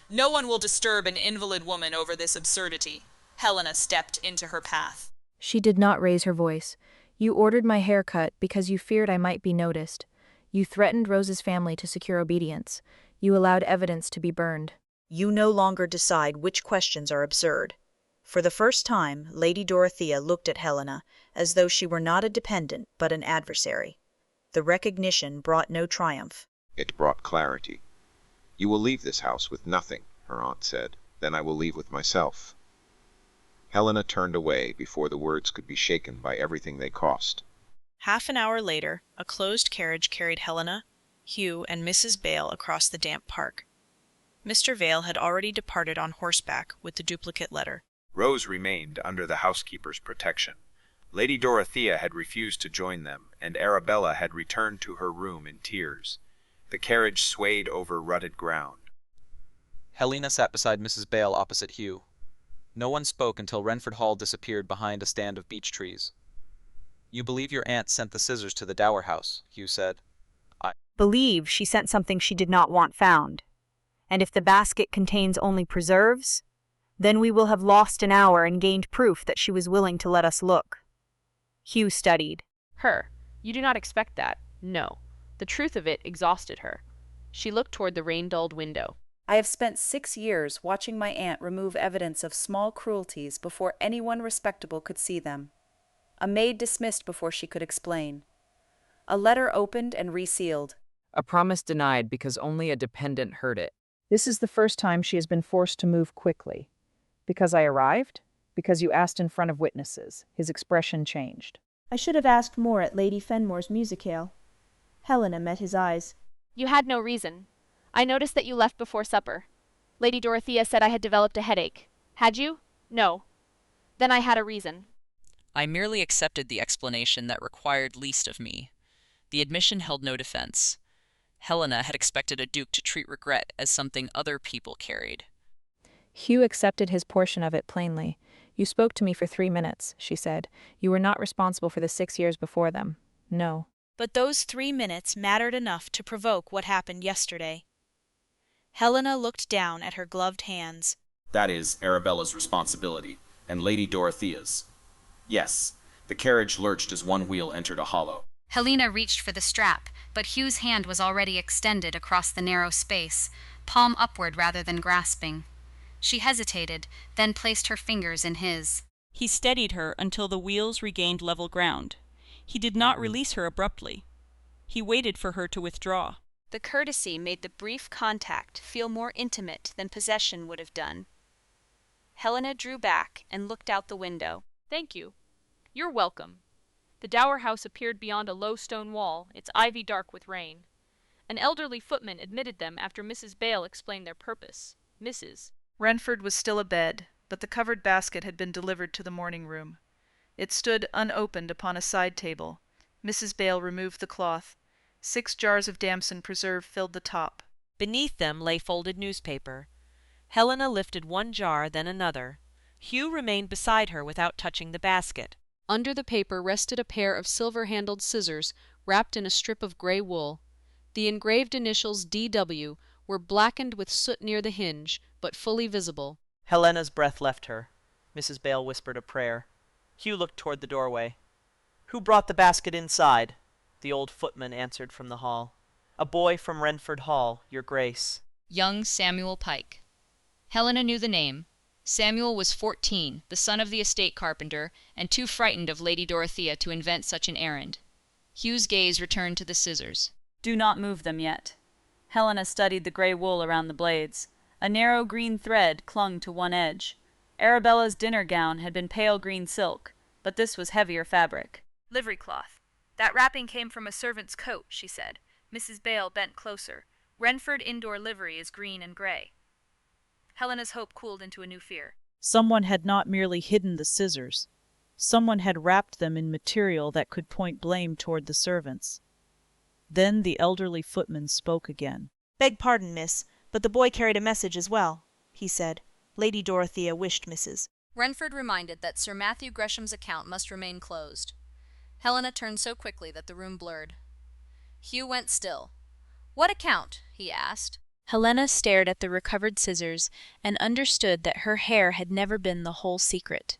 "No one will disturb an invalid woman over this absurdity." Helena stepped into her path. She did not raise her voice. You ordered my hair cut because you feared I might be noticed. You threatened Rose's family to secure obedience. You allowed evidence to be burned. You no longer decide which questions are absurd. For the first time, Lady Dorothea looked at Helena as though she were not a dependent but an adversary. The recognition brought no triumph. It brought clarity. "You will leave this house with nothing," her aunt said. "Then I will leave with myself." Helena turned away before the words could be shaken by everything they cost. Half an hour later, a closed carriage carried Helena, Hugh, and Mrs. Bale across the damp park. Mr. Vale had already departed on horseback with the duplicate letter. Rose remained under the housekeeper's protection. Lady Dorothea had refused to join them, and Arabella had returned to her room in tears. The carriage swayed over rutted ground. Helena sat beside Mrs. Bale opposite Hugh. No one spoke until Wrenford Hall disappeared behind a stand of beech trees. "You believe your aunt sent the scissors to the dower house," Hugh said. "I believe she sent something she did not want found. And if the basket contains only preserves, then we will have lost an hour and gained proof that she was willing to let us look." Hugh studied. Her. You do not expect that. No. The truth of it exhausted her. She looked toward the rain-dulled window. I have spent 6 years watching my aunt remove evidence of small cruelties before anyone respectable could see them. A maid dismissed before she could explain. A letter opened and resealed. A promise denied because only a dependent heard it. This is the first time she has been forced to move quickly. Because I arrived? Because you asked in front of witnesses. His expression changed. I should have asked more at Lady Fenmore's musicale. Helena met his eyes. You had no reason. I noticed that you left before supper. Lady Dorothea said I had developed a headache. Had you? No. Then I had a reason. I merely accepted the explanation that required least of me. The admission held no defense. Helena had expected a duke to treat regret as something other people carried. Hugh accepted his portion of it plainly. You spoke to me for 3 minutes, she said. You were not responsible for the 6 years before them. No. But those 3 minutes mattered enough to provoke what happened yesterday. Helena looked down at her gloved hands. That is Arabella's responsibility, and Lady Dorothea's. Yes, the carriage lurched as one wheel entered a hollow. Helena reached for the strap, but Hugh's hand was already extended across the narrow space, palm upward rather than grasping. She hesitated, then placed her fingers in his. He steadied her until the wheels regained level ground. He did not release her abruptly. He waited for her to withdraw. The courtesy made the brief contact feel more intimate than possession would have done. Helena drew back and looked out the window. Thank you. You're welcome. The dower house appeared beyond a low stone wall, its ivy dark with rain. An elderly footman admitted them after Mrs. Bale explained their purpose. Mrs. Wrenford was still abed, but the covered basket had been delivered to the morning room. It stood unopened upon a side table. Mrs. Bale removed the cloth. 6 jars of damson preserve filled the top. Beneath them lay folded newspaper. Helena lifted one jar, then another. Hugh remained beside her without touching the basket. Under the paper rested a pair of silver-handled scissors wrapped in a strip of gray wool. The engraved initials D.W. were blackened with soot near the hinge, but fully visible. Helena's breath left her. Mrs. Bale whispered a prayer. Hugh looked toward the doorway. "Who brought the basket inside?" The old footman answered from the hall. "A boy from Wrenford Hall, your grace." Young Samuel Pike. Helena knew the name. Samuel was 14, the son of the estate carpenter, and too frightened of Lady Dorothea to invent such an errand. Hugh's gaze returned to the scissors. Do not move them yet. Helena studied the gray wool around the blades. A narrow green thread clung to one edge. Arabella's dinner gown had been pale green silk, but this was heavier fabric. Livery cloth. That wrapping came from a servant's coat, she said. Mrs. Bale bent closer. Wrenford indoor livery is green and gray. Helena's hope cooled into a new fear. Someone had not merely hidden the scissors. Someone had wrapped them in material that could point blame toward the servants. Then the elderly footman spoke again. "Beg pardon, miss, but the boy carried a message as well," he said. Lady Dorothea wished Mrs. Wrenford reminded that Sir Matthew Gresham's account must remain closed. Helena turned so quickly that the room blurred. Hugh went still. What account? He asked. Helena stared at the recovered scissors and understood that her hair had never been the whole secret.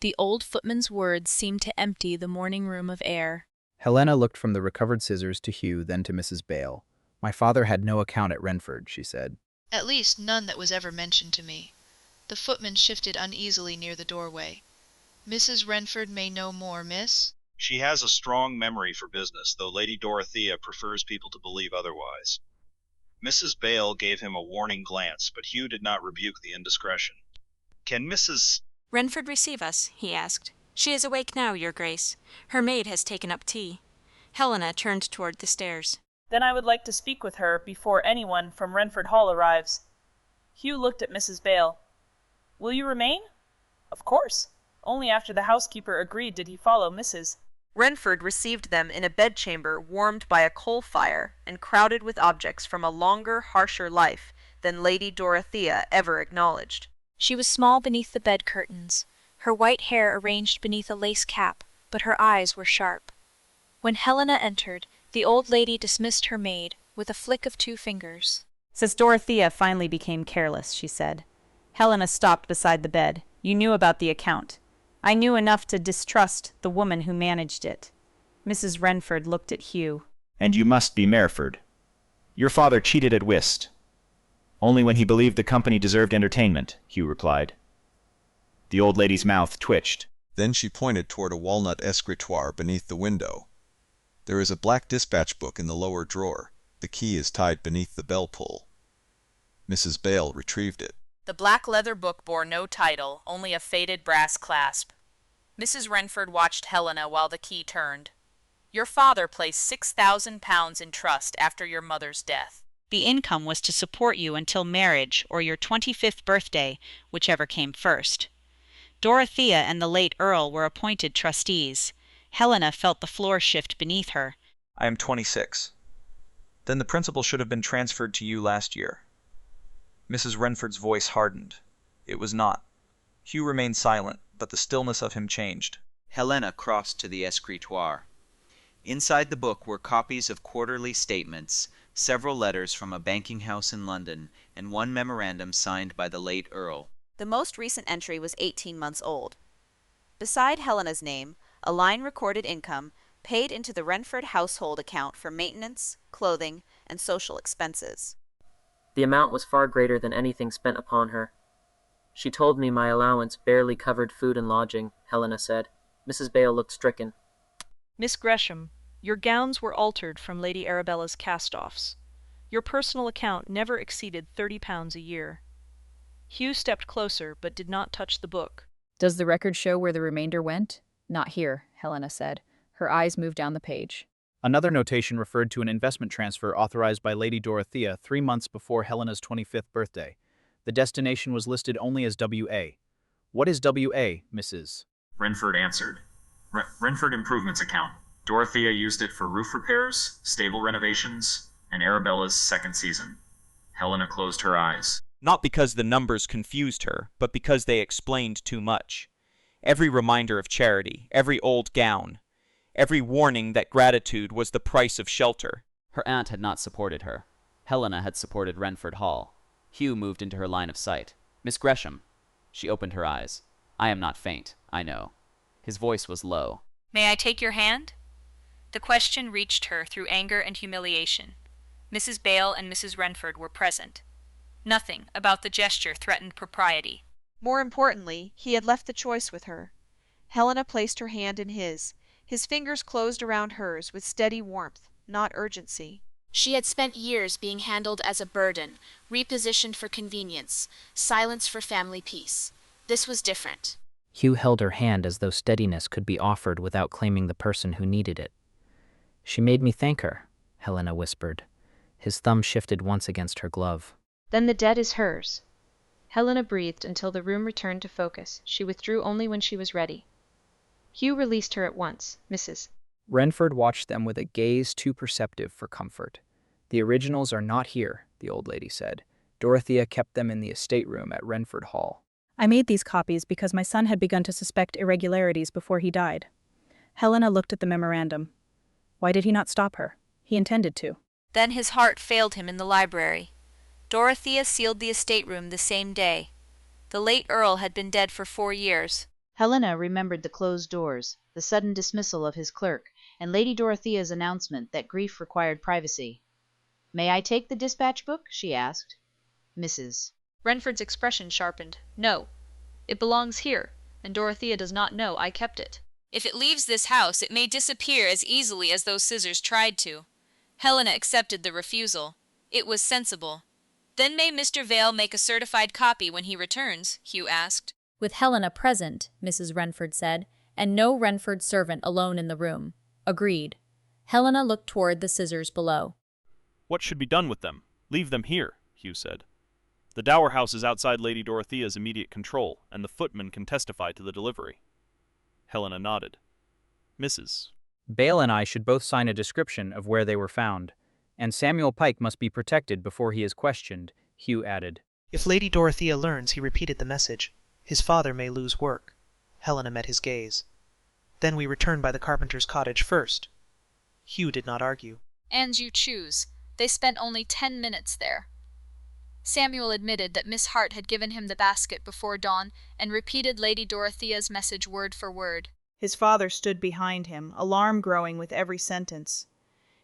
The old footman's words seemed to empty the morning room of air. Helena looked from the recovered scissors to Hugh, then to Mrs. Bale. My father had no account at Wrenford, she said. At least none that was ever mentioned to me. The footman shifted uneasily near the doorway. Mrs. Wrenford may know more, miss? She has a strong memory for business, though Lady Dorothea prefers people to believe otherwise. Mrs. Bale gave him a warning glance, but Hugh did not rebuke the indiscretion. Can Mrs. Wrenford receive us? He asked. She is awake now, your grace. Her maid has taken up tea. Helena turned toward the stairs. Then I would like to speak with her before anyone from Wrenford Hall arrives. Hugh looked at Mrs. Bale. Will you remain? Of course. Only after the housekeeper agreed did he follow Mrs. Wrenford received them in a bedchamber warmed by a coal fire and crowded with objects from a longer, harsher life than Lady Dorothea ever acknowledged. She was small beneath the bed curtains, her white hair arranged beneath a lace cap, but her eyes were sharp. When Helena entered, the old lady dismissed her maid with a flick of 2 fingers. Since Dorothea finally became careless, she said. Helena stopped beside the bed. You knew about the account. I knew enough to distrust the woman who managed it. Mrs. Wrenford looked at Hugh. And you must be Mereford. Your father cheated at whist. Only when he believed the company deserved entertainment, Hugh replied. The old lady's mouth twitched. Then she pointed toward a walnut escritoire beneath the window. There is a black dispatch book in the lower drawer. The key is tied beneath the bell pull. Mrs. Bale retrieved it. The black leather book bore no title, only a faded brass clasp. Mrs. Wrenford watched Helena while the key turned. Your father placed £6,000 in trust after your mother's death. The income was to support you until marriage or your 25th birthday, whichever came first. Dorothea and the late Earl were appointed trustees. Helena felt the floor shift beneath her. I am 26. Then the principal should have been transferred to you last year. Mrs. Wrenford's voice hardened. It was not. Hugh remained silent, but the stillness of him changed. Helena crossed to the escritoire. Inside the book were copies of quarterly statements, several letters from a banking house in London, and one memorandum signed by the late Earl. The most recent entry was 18 months old. Beside Helena's name, a line recorded income paid into the Wrenford household account for maintenance, clothing, and social expenses. The amount was far greater than anything spent upon her. She told me my allowance barely covered food and lodging, Helena said. Mrs. Bale looked stricken. Miss Gresham, your gowns were altered from Lady Arabella's cast-offs. Your personal account never exceeded £30 a year. Hugh stepped closer, but did not touch the book. Does the record show where the remainder went? Not here, Helena said. Her eyes moved down the page. Another notation referred to an investment transfer authorized by Lady Dorothea 3 months before Helena's 25th birthday. The destination was listed only as W.A. What is W.A., Mrs.? Wrenford answered. Wrenford Improvements account. Dorothea used it for roof repairs, stable renovations, and Arabella's second season. Helena closed her eyes. Not because the numbers confused her, but because they explained too much. Every reminder of charity, every old gown, every warning that gratitude was the price of shelter. Her aunt had not supported her. Helena had supported Wrenford Hall. Hugh moved into her line of sight. Miss Gresham. She opened her eyes. I am not faint, I know. His voice was low. May I take your hand? The question reached her through anger and humiliation. Mrs. Bale and Mrs. Wrenford were present. Nothing about the gesture threatened propriety. More importantly, he had left the choice with her. Helena placed her hand in his. His fingers closed around hers with steady warmth, not urgency. She had spent years being handled as a burden, repositioned for convenience, silence for family peace. This was different. Hugh held her hand as though steadiness could be offered without claiming the person who needed it. She made me thank her, Helena whispered. His thumb shifted once against her glove. Then the debt is hers. Helena breathed until the room returned to focus. She withdrew only when she was ready. Hugh released her at once. Mrs. Wrenford watched them with a gaze too perceptive for comfort. The originals are not here, the old lady said. Dorothea kept them in the estate room at Wrenford Hall. I made these copies because my son had begun to suspect irregularities before he died. Helena looked at the memorandum. Why did he not stop her? He intended to. Then his heart failed him in the library. Dorothea sealed the estate room the same day. The late Earl had been dead for 4 years. Helena remembered the closed doors, the sudden dismissal of his clerk, and Lady Dorothea's announcement that grief required privacy. "May I take the dispatch book?" she asked. Mrs. Wrenford's expression sharpened. "No. It belongs here, and Dorothea does not know I kept it." If it leaves this house, it may disappear as easily as those scissors tried to. Helena accepted the refusal. It was sensible. Then may Mr. Vale make a certified copy when he returns? Hugh asked. With Helena present, Mrs. Wrenford said, and no Wrenford servant alone in the room. Agreed. Helena looked toward the scissors below. What should be done with them? Leave them here, Hugh said. The dower house is outside Lady Dorothea's immediate control, and the footman can testify to the delivery. Helena nodded. Mrs. Bale and I should both sign a description of where they were found, and Samuel Pike must be protected before he is questioned, Hugh added. If Lady Dorothea learns he repeated the message, his father may lose work. Helena met his gaze. Then we return by the carpenter's cottage first. Hugh did not argue. "And you choose. They spent only 10 minutes there." Samuel admitted that Miss Hart had given him the basket before dawn and repeated Lady Dorothea's message word for word. His father stood behind him, alarm growing with every sentence.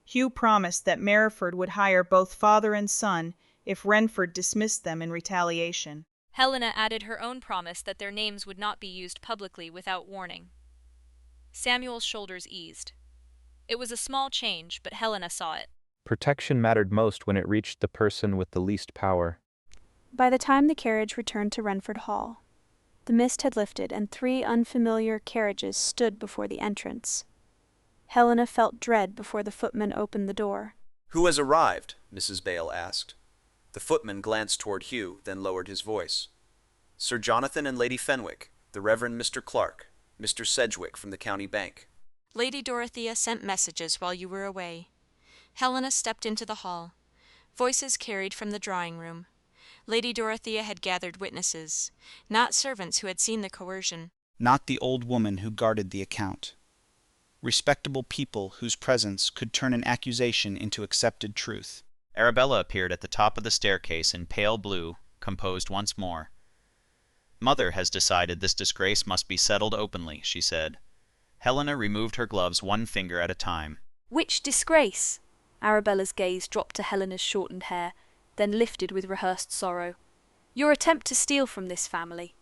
Hugh promised that Mereford would hire both father and son if Wrenford dismissed them in retaliation. Helena added her own promise that their names would not be used publicly without warning. Samuel's shoulders eased. It was a small change, but Helena saw it. Protection mattered most when it reached the person with the least power. By the time the carriage returned to Wrenford Hall, the mist had lifted and 3 unfamiliar carriages stood before the entrance. Helena felt dread before the footman opened the door. "Who has arrived?" Mrs. Bale asked. The footman glanced toward Hugh, then lowered his voice. "Sir Jonathan and Lady Fenwick, the Reverend Mr. Clark, Mr. Sedgwick from the county bank." Lady Dorothea sent messages while you were away. Helena stepped into the hall. Voices carried from the drawing room. Lady Dorothea had gathered witnesses, not servants who had seen the coercion. Not the old woman who guarded the account. Respectable people whose presence could turn an accusation into accepted truth. Arabella appeared at the top of the staircase in pale blue, composed once more. "Mother has decided this disgrace must be settled openly," she said. Helena removed her gloves one finger at a time. Which disgrace? Arabella's gaze dropped to Helena's shortened hair, then lifted with rehearsed sorrow. Your attempt to steal from this family.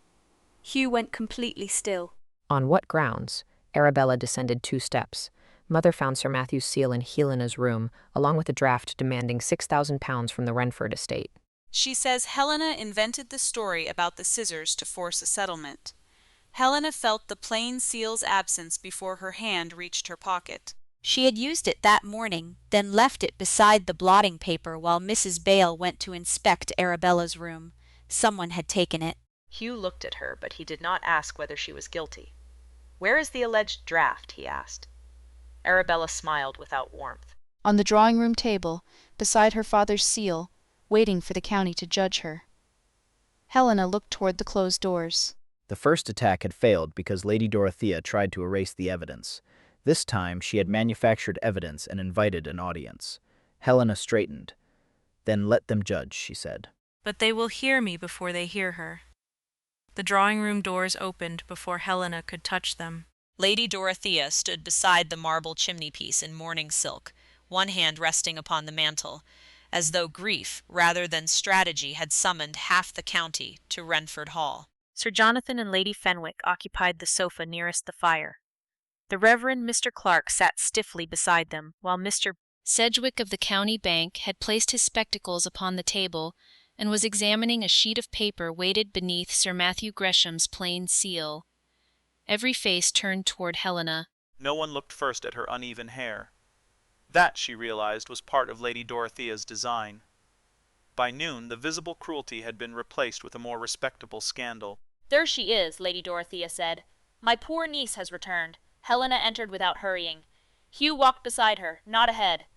Hugh went completely still. On what grounds? Arabella descended 2 steps. Mother found Sir Matthew's seal in Helena's room, along with a draft demanding £6,000 from the Wrenford estate. She says Helena invented the story about the scissors to force a settlement. Helena felt the plain seal's absence before her hand reached her pocket. She had used it that morning, then left it beside the blotting paper while Mrs. Bale went to inspect Arabella's room. Someone had taken it. Hugh looked at her, but he did not ask whether she was guilty. "Where is the alleged draft?" he asked. Arabella smiled without warmth. "On the drawing-room table, beside her father's seal, waiting for the county to judge her." Helena looked toward the closed doors. The first attack had failed because Lady Dorothea tried to erase the evidence. This time she had manufactured evidence and invited an audience. Helena straightened. "Then let them judge," she said. But they will hear me before they hear her. The drawing-room doors opened before Helena could touch them. Lady Dorothea stood beside the marble chimney-piece in mourning silk, one hand resting upon the mantel, as though grief rather than strategy had summoned half the county to Wrenford Hall. Sir Jonathan and Lady Fenwick occupied the sofa nearest the fire. The Reverend Mr. Clark sat stiffly beside them, while Mr. Sedgwick of the county bank had placed his spectacles upon the table and was examining a sheet of paper weighted beneath Sir Matthew Gresham's plain seal. Every face turned toward Helena. No one looked first at her uneven hair. That, she realized, was part of Lady Dorothea's design. By noon, the visible cruelty had been replaced with a more respectable scandal. "There she is," Lady Dorothea said. "My poor niece has returned." Helena entered without hurrying. Hugh walked beside her, not ahead.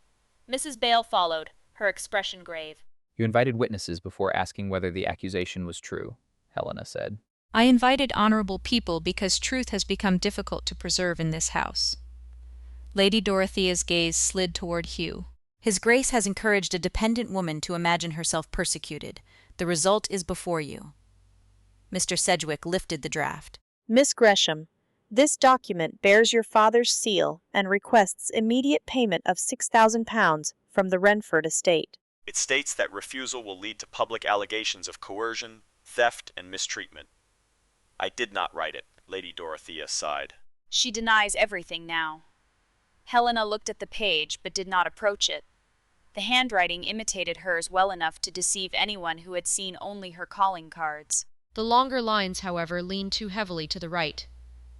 Mrs. Bale followed, her expression grave. "You invited witnesses before asking whether the accusation was true," Helena said. "I invited honorable people because truth has become difficult to preserve in this house." Lady Dorothea's gaze slid toward Hugh. His Grace has encouraged a dependent woman to imagine herself persecuted. The result is before you. Mr. Sedgwick lifted the draft. Miss Gresham, this document bears your father's seal and requests immediate payment of £6,000 from the Wrenford estate. It states that refusal will lead to public allegations of coercion, theft, and mistreatment. I did not write it, Lady Dorothea sighed. She denies everything now. Helena looked at the page, but did not approach it. The handwriting imitated hers well enough to deceive anyone who had seen only her calling cards. The longer lines, however, leaned too heavily to the right.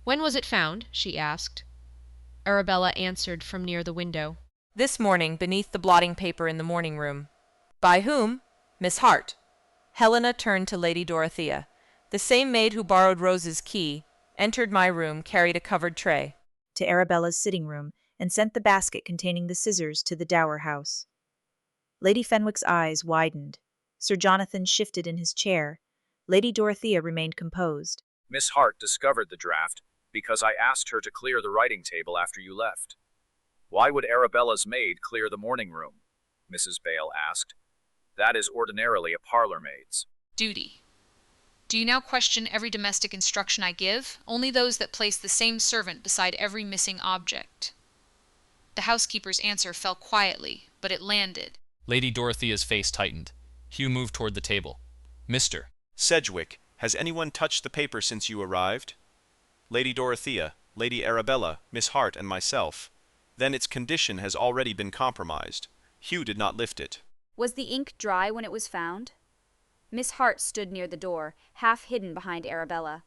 "When was it found?" she asked. Arabella answered from near the window. "This morning, beneath the blotting paper in the morning room." "By whom?" "Miss Hart." Helena turned to Lady Dorothea. "The same maid who borrowed Rose's key, entered my room, carried a covered tray." To Arabella's sitting room, and sent the basket containing the scissors to the dower house. Lady Fenwick's eyes widened. Sir Jonathan shifted in his chair. Lady Dorothea remained composed. Miss Hart discovered the draft because I asked her to clear the writing table after you left. Why would Arabella's maid clear the morning room? Mrs. Bale asked. That is ordinarily a parlor maid's duty. Do you now question every domestic instruction I give? Only those that place the same servant beside every missing object. The housekeeper's answer fell quietly, but it landed. Lady Dorothea's face tightened. Hugh moved toward the table. "Mr. Sedgwick, has anyone touched the paper since you arrived?" "Lady Dorothea, Lady Arabella, Miss Hart, and myself." "Then its condition has already been compromised." Hugh did not lift it. Was the ink dry when it was found? Miss Hart stood near the door, half hidden behind Arabella.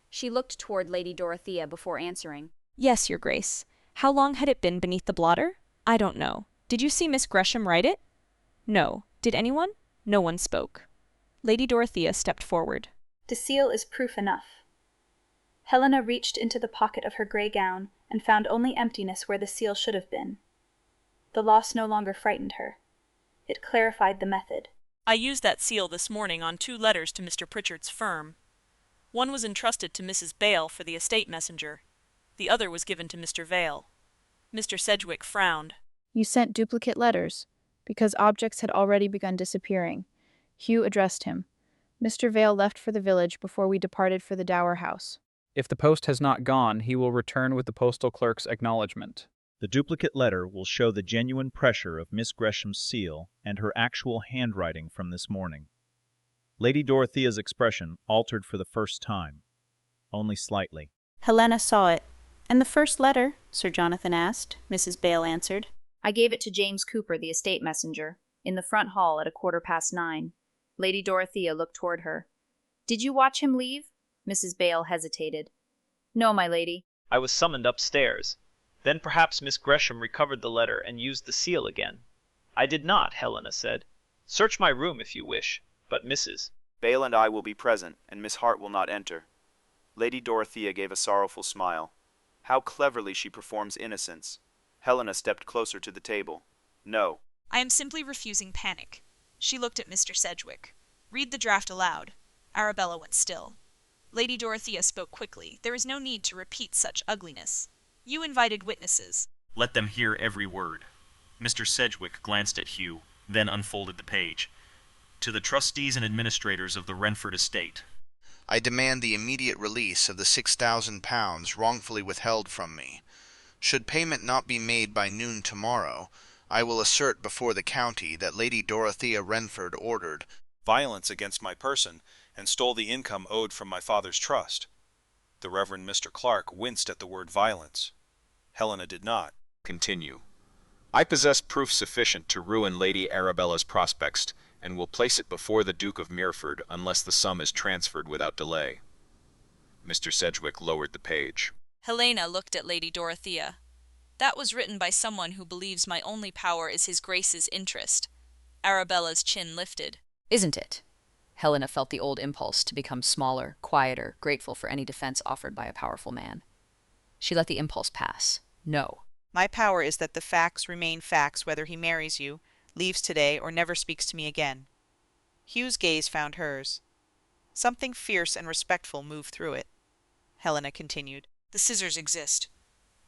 She looked toward Lady Dorothea before answering. "Yes, Your Grace. How long had it been beneath the blotter? I don't know. Did you see Miss Gresham write it?" "No. Did anyone?" No one spoke. Lady Dorothea stepped forward. The seal is proof enough. Helena reached into the pocket of her gray gown and found only emptiness where the seal should have been. The loss no longer frightened her. It clarified the method. "I used that seal this morning on 2 letters to Mr. Pritchard's firm. One was entrusted to Mrs. Bale for the estate messenger. The other was given to Mr. Vale." Mr. Sedgwick frowned. You sent duplicate letters, because objects had already begun disappearing. Hugh addressed him. Mr. Vale left for the village before we departed for the dower house. If the post has not gone, he will return with the postal clerk's acknowledgement. The duplicate letter will show the genuine pressure of Miss Gresham's seal and her actual handwriting from this morning. Lady Dorothea's expression altered for the first time, only slightly. Helena saw it. "And the first letter?" Sir Jonathan asked. Mrs. Bale answered. I gave it to James Cooper, the estate messenger, in the front hall at 9:15. Lady Dorothea looked toward her. Did you watch him leave? Mrs. Bale hesitated. No, my lady. I was summoned upstairs. Then perhaps Miss Gresham recovered the letter and used the seal again. I did not, Helena said. Search my room if you wish, but Mrs. Bale and I will be present, and Miss Hart will not enter. Lady Dorothea gave a sorrowful smile. How cleverly she performs innocence. Helena stepped closer to the table. No. "I am simply refusing panic." She looked at Mr. Sedgwick. "Read the draft aloud." Arabella went still. Lady Dorothea spoke quickly. "There is no need to repeat such ugliness. You invited witnesses." "Let them hear every word." Mr. Sedgwick glanced at Hugh, then unfolded the page. "To the trustees and administrators of the Wrenford estate. I demand the immediate release of the £6,000 wrongfully withheld from me. Should payment not be made by noon tomorrow, I will assert before the county that Lady Dorothea Wrenford ordered violence against my person and stole the income owed from my father's trust." The Reverend Mr. Clark winced at the word violence. Helena did not. Continue. "I possess proof sufficient to ruin Lady Arabella's prospects, and will place it before the Duke of Mereford unless the sum is transferred without delay." Mr. Sedgwick lowered the page. Helena looked at Lady Dorothea. "That was written by someone who believes my only power is his Grace's interest." Arabella's chin lifted. Isn't it? Helena felt the old impulse to become smaller, quieter, grateful for any defense offered by a powerful man. She let the impulse pass. No. "My power is that the facts remain facts whether he marries you, leaves today, or never speaks to me again." Hugh's gaze found hers. Something fierce and respectful moved through it. Helena continued. "The scissors exist.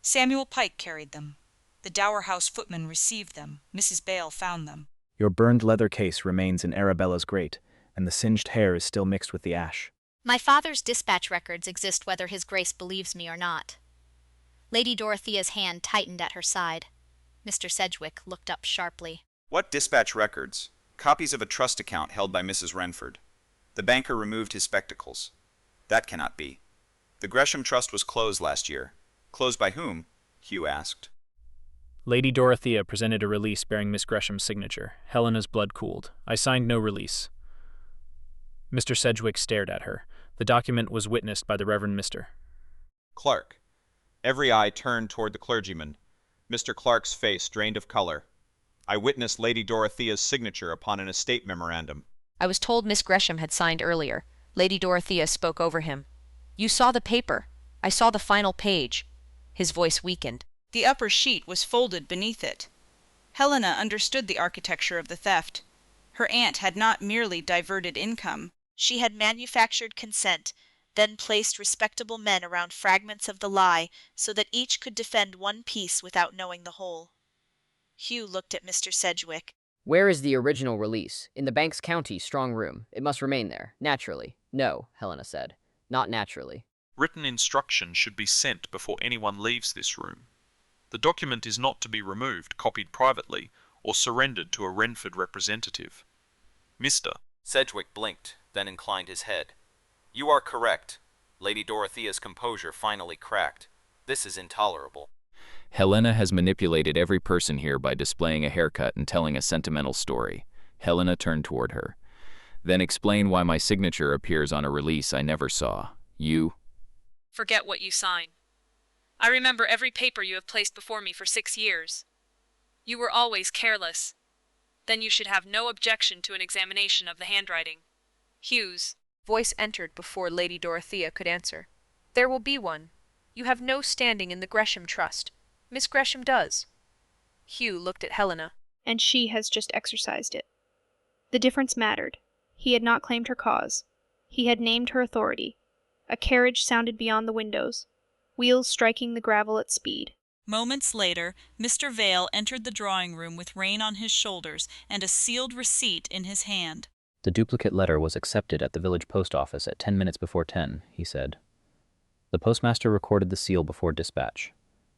Samuel Pike carried them. The Dower House footman received them. Mrs. Bale found them. Your burned leather case remains in Arabella's grate, and the singed hair is still mixed with the ash. My father's dispatch records exist whether his grace believes me or not. Lady Dorothea's hand tightened at her side. Mr. Sedgwick looked up sharply. What dispatch records? Copies of a trust account held by Mrs. Wrenford. The banker removed his spectacles. That cannot be. The Gresham Trust was closed last year. Closed by whom? Hugh asked. Lady Dorothea presented a release bearing Miss Gresham's signature. Helena's blood cooled. I signed no release. Mr. Sedgwick stared at her. The document was witnessed by the Reverend Mr. Clark. Every eye turned toward the clergyman. Mr. Clark's face drained of color. I witnessed Lady Dorothea's signature upon an estate memorandum. I was told Miss Gresham had signed earlier. Lady Dorothea spoke over him. You saw the paper. I saw the final page. His voice weakened. The upper sheet was folded beneath it. Helena understood the architecture of the theft. Her aunt had not merely diverted income. She had manufactured consent, then placed respectable men around fragments of the lie so that each could defend one piece without knowing the whole. Hugh looked at Mr. Sedgwick. Where is the original release? In the Banks County strong room. It must remain there. Naturally. No, Helena said. Not naturally. Written instructions should be sent before anyone leaves this room. The document is not to be removed, copied privately, or surrendered to a Wrenford representative. Mr. Sedgwick blinked, then inclined his head. You are correct. Lady Dorothea's composure finally cracked. This is intolerable. Helena has manipulated every person here by displaying a haircut and telling a sentimental story. Helena turned toward her. Then explain why my signature appears on a release I never saw. You? Forget what you sign. I remember every paper you have placed before me for 6 years. You were always careless. Then you should have no objection to an examination of the handwriting. Hugh's voice entered before Lady Dorothea could answer. There will be one. You have no standing in the Gresham Trust. Miss Gresham does. Hugh looked at Helena. And she has just exercised it. The difference mattered. He had not claimed her cause. He had named her authority. A carriage sounded beyond the windows, wheels striking the gravel at speed. Moments later, Mr. Vale entered the drawing room with Rain on his shoulders and a sealed receipt in his hand. The duplicate letter was accepted at the village post office at 10 minutes before 10, he said. The postmaster recorded the seal before dispatch.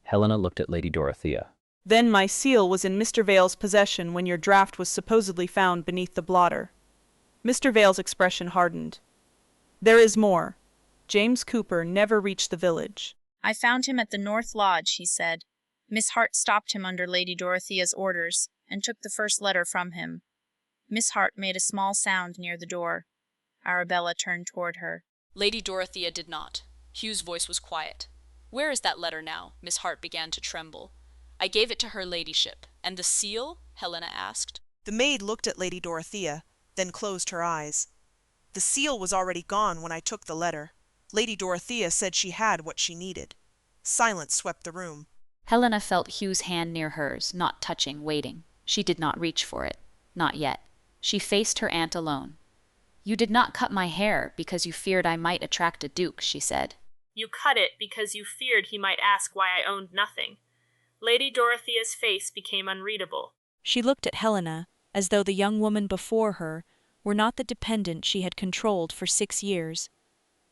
Helena looked at Lady Dorothea. Then my seal was in Mr. Vale's possession when your draft was supposedly found beneath the blotter. Mr. Vale's expression hardened. There is more. James Cooper never reached the village. I found him at the North Lodge, he said. Miss Hart stopped him under Lady Dorothea's orders and took the first letter from him. Miss Hart made a small sound near the door. Arabella turned toward her. Lady Dorothea did not. Hugh's voice was quiet. Where is that letter now? Miss Hart began to tremble. I gave it to her ladyship. And the seal? Helena asked. The maid looked at Lady Dorothea, then closed her eyes. The seal was already gone when I took the letter. Lady Dorothea said she had what she needed. Silence swept the room. Helena felt Hugh's hand near hers, not touching, waiting. She did not reach for it. Not yet. She faced her aunt alone. You did not cut my hair because you feared I might attract a duke, she said. You cut it because you feared he might ask why I owned nothing. Lady Dorothea's face became unreadable. She looked at Helena, as though the young woman before her were not the dependent she had controlled for 6 years,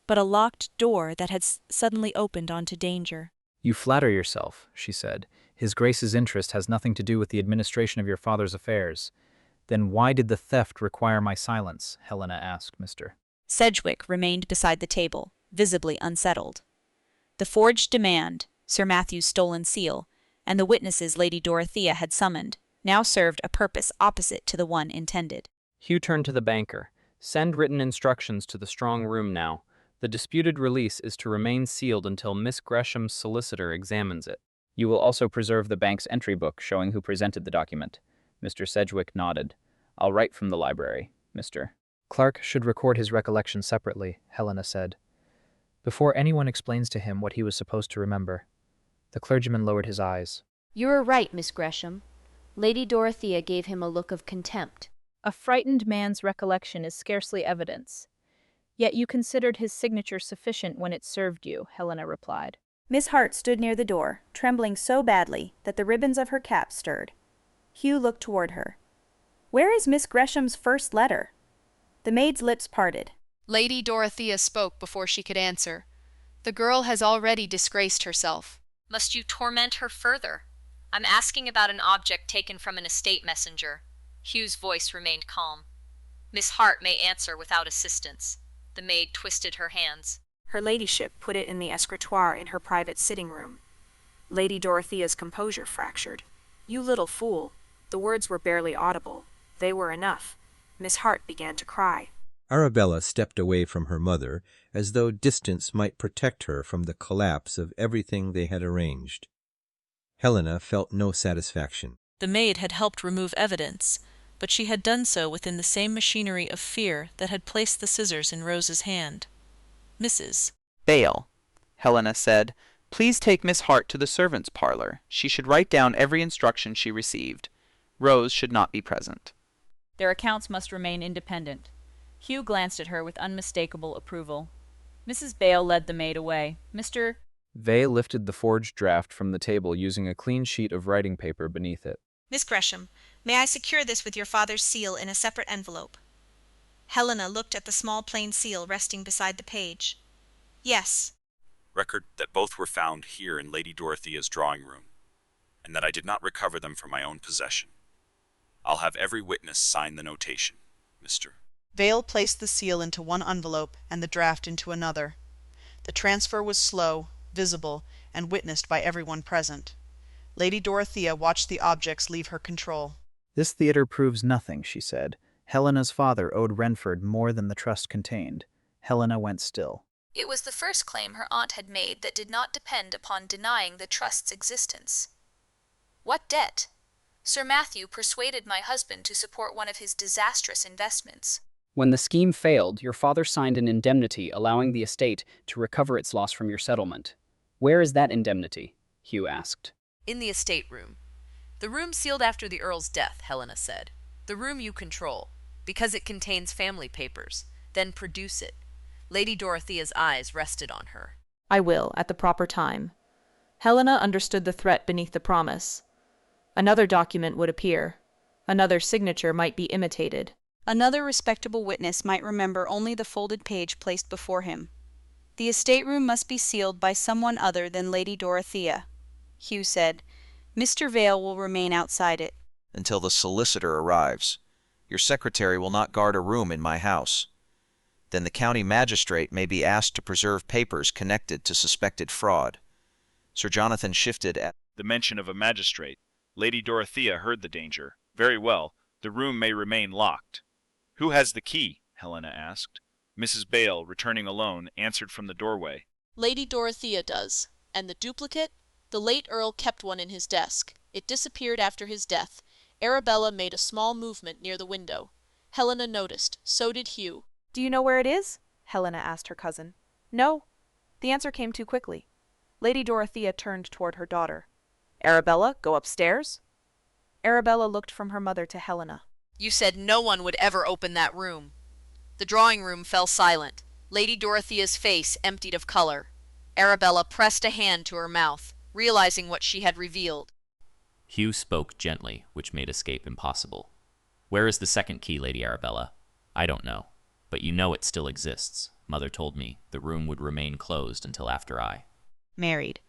but a locked door that had suddenly opened onto danger. You flatter yourself, she said. His Grace's interest has nothing to do with the administration of your father's affairs. Then why did the theft require my silence? Helena asked Mr. Sedgwick remained beside the table, visibly unsettled. The forged demand, Sir Matthew's stolen seal, and the witnesses Lady Dorothea had summoned, now served a purpose opposite to the one intended. Hugh turned to the banker. Send written instructions to the strong room now. The disputed release is to remain sealed until Miss Gresham's solicitor examines it. You will also preserve the bank's entry book showing who presented the document. Mr. Sedgwick nodded. I'll write from the library, Mr. Clark should record his recollection separately, Helena said, before anyone explains to him what he was supposed to remember. The clergyman lowered his eyes. You are right, Miss Gresham. Lady Dorothea gave him a look of contempt. A frightened man's recollection is scarcely evidence. Yet you considered his signature sufficient when it served you, Helena replied. Miss Hart stood near the door, trembling so badly that the ribbons of her cap stirred. Hugh looked toward her. "Where is Miss Gresham's first letter?" The maid's lips parted. Lady Dorothea spoke before she could answer. "The girl has already disgraced herself." "Must you torment her further? I'm asking about an object taken from an estate messenger." Hugh's voice remained calm. "Miss Hart may answer without assistance." The maid twisted her hands. Her ladyship put it in the escritoire in her private sitting room. Lady Dorothea's composure fractured. "You little fool." The words were barely audible. They were enough. Miss Hart began to cry. Arabella stepped away from her mother, as though distance might protect her from the collapse of everything they had arranged. Helena felt no satisfaction. The maid had helped remove evidence, but she had done so within the same machinery of fear that had placed the scissors in Rose's hand. Mrs. Bale, Helena said, "please take Miss Hart to the servants' parlor. She should write down every instruction she received. Rose should not be present." Their accounts must remain independent. Hugh glanced at her with unmistakable approval. Mrs. Bale led the maid away. Mr. Vale lifted the forged draft from the table using a clean sheet of writing paper beneath it. Miss Gresham, may I secure this with your father's seal in a separate envelope? Helena looked at the small plain seal resting beside the page. Yes. Record that both were found here in Lady Dorothea's drawing room, and that I did not recover them from my own possession. I'll have every witness sign the notation, Mr. Vale placed the seal into one envelope and the draft into another. The transfer was slow, visible, and witnessed by everyone present. Lady Dorothea watched the objects leave her control. "This theater proves nothing," she said. Helena's father owed Wrenford more than the trust contained. Helena went still. It was the first claim her aunt had made that did not depend upon denying the trust's existence. What debt? Sir Matthew persuaded my husband to support one of his disastrous investments. When the scheme failed, your father signed an indemnity allowing the estate to recover its loss from your settlement. Where is that indemnity? Hugh asked. In the estate room. The room sealed after the Earl's death, Helena said. The room you control, because it contains family papers. Then produce it. Lady Dorothea's eyes rested on her. "I will, at the proper time." Helena understood the threat beneath the promise. Another document would appear. Another signature might be imitated. Another respectable witness might remember only the folded page placed before him. The estate room must be sealed by someone other than Lady Dorothea. Hugh said, "Mr. Vale will remain outside it." "Until the solicitor arrives. Your secretary will not guard a room in my house. Then the county magistrate may be asked to preserve papers connected to suspected fraud." Sir Jonathan shifted at the mention of a magistrate. Lady Dorothea heard the danger. "Very well, the room may remain locked." "Who has the key?" Helena asked. Mrs. Bale, returning alone, answered from the doorway. "Lady Dorothea does. And the duplicate? The late Earl kept one in his desk. It disappeared after his death. Arabella made a small movement near the window. Helena noticed. So did Hugh." "Do you know where it is?" Helena asked her cousin. "No." The answer came too quickly. Lady Dorothea turned toward her daughter. "Arabella, go upstairs." Arabella looked from her mother to Helena. "You said no one would ever open that room." The drawing room fell silent. Lady Dorothea's face emptied of color. Arabella pressed a hand to her mouth, realizing what she had revealed. Hugh spoke gently, which made escape impossible. "Where is the second key, Lady Arabella?" "I don't know, but you know it still exists. Mother told me the room would remain closed until after I." Married.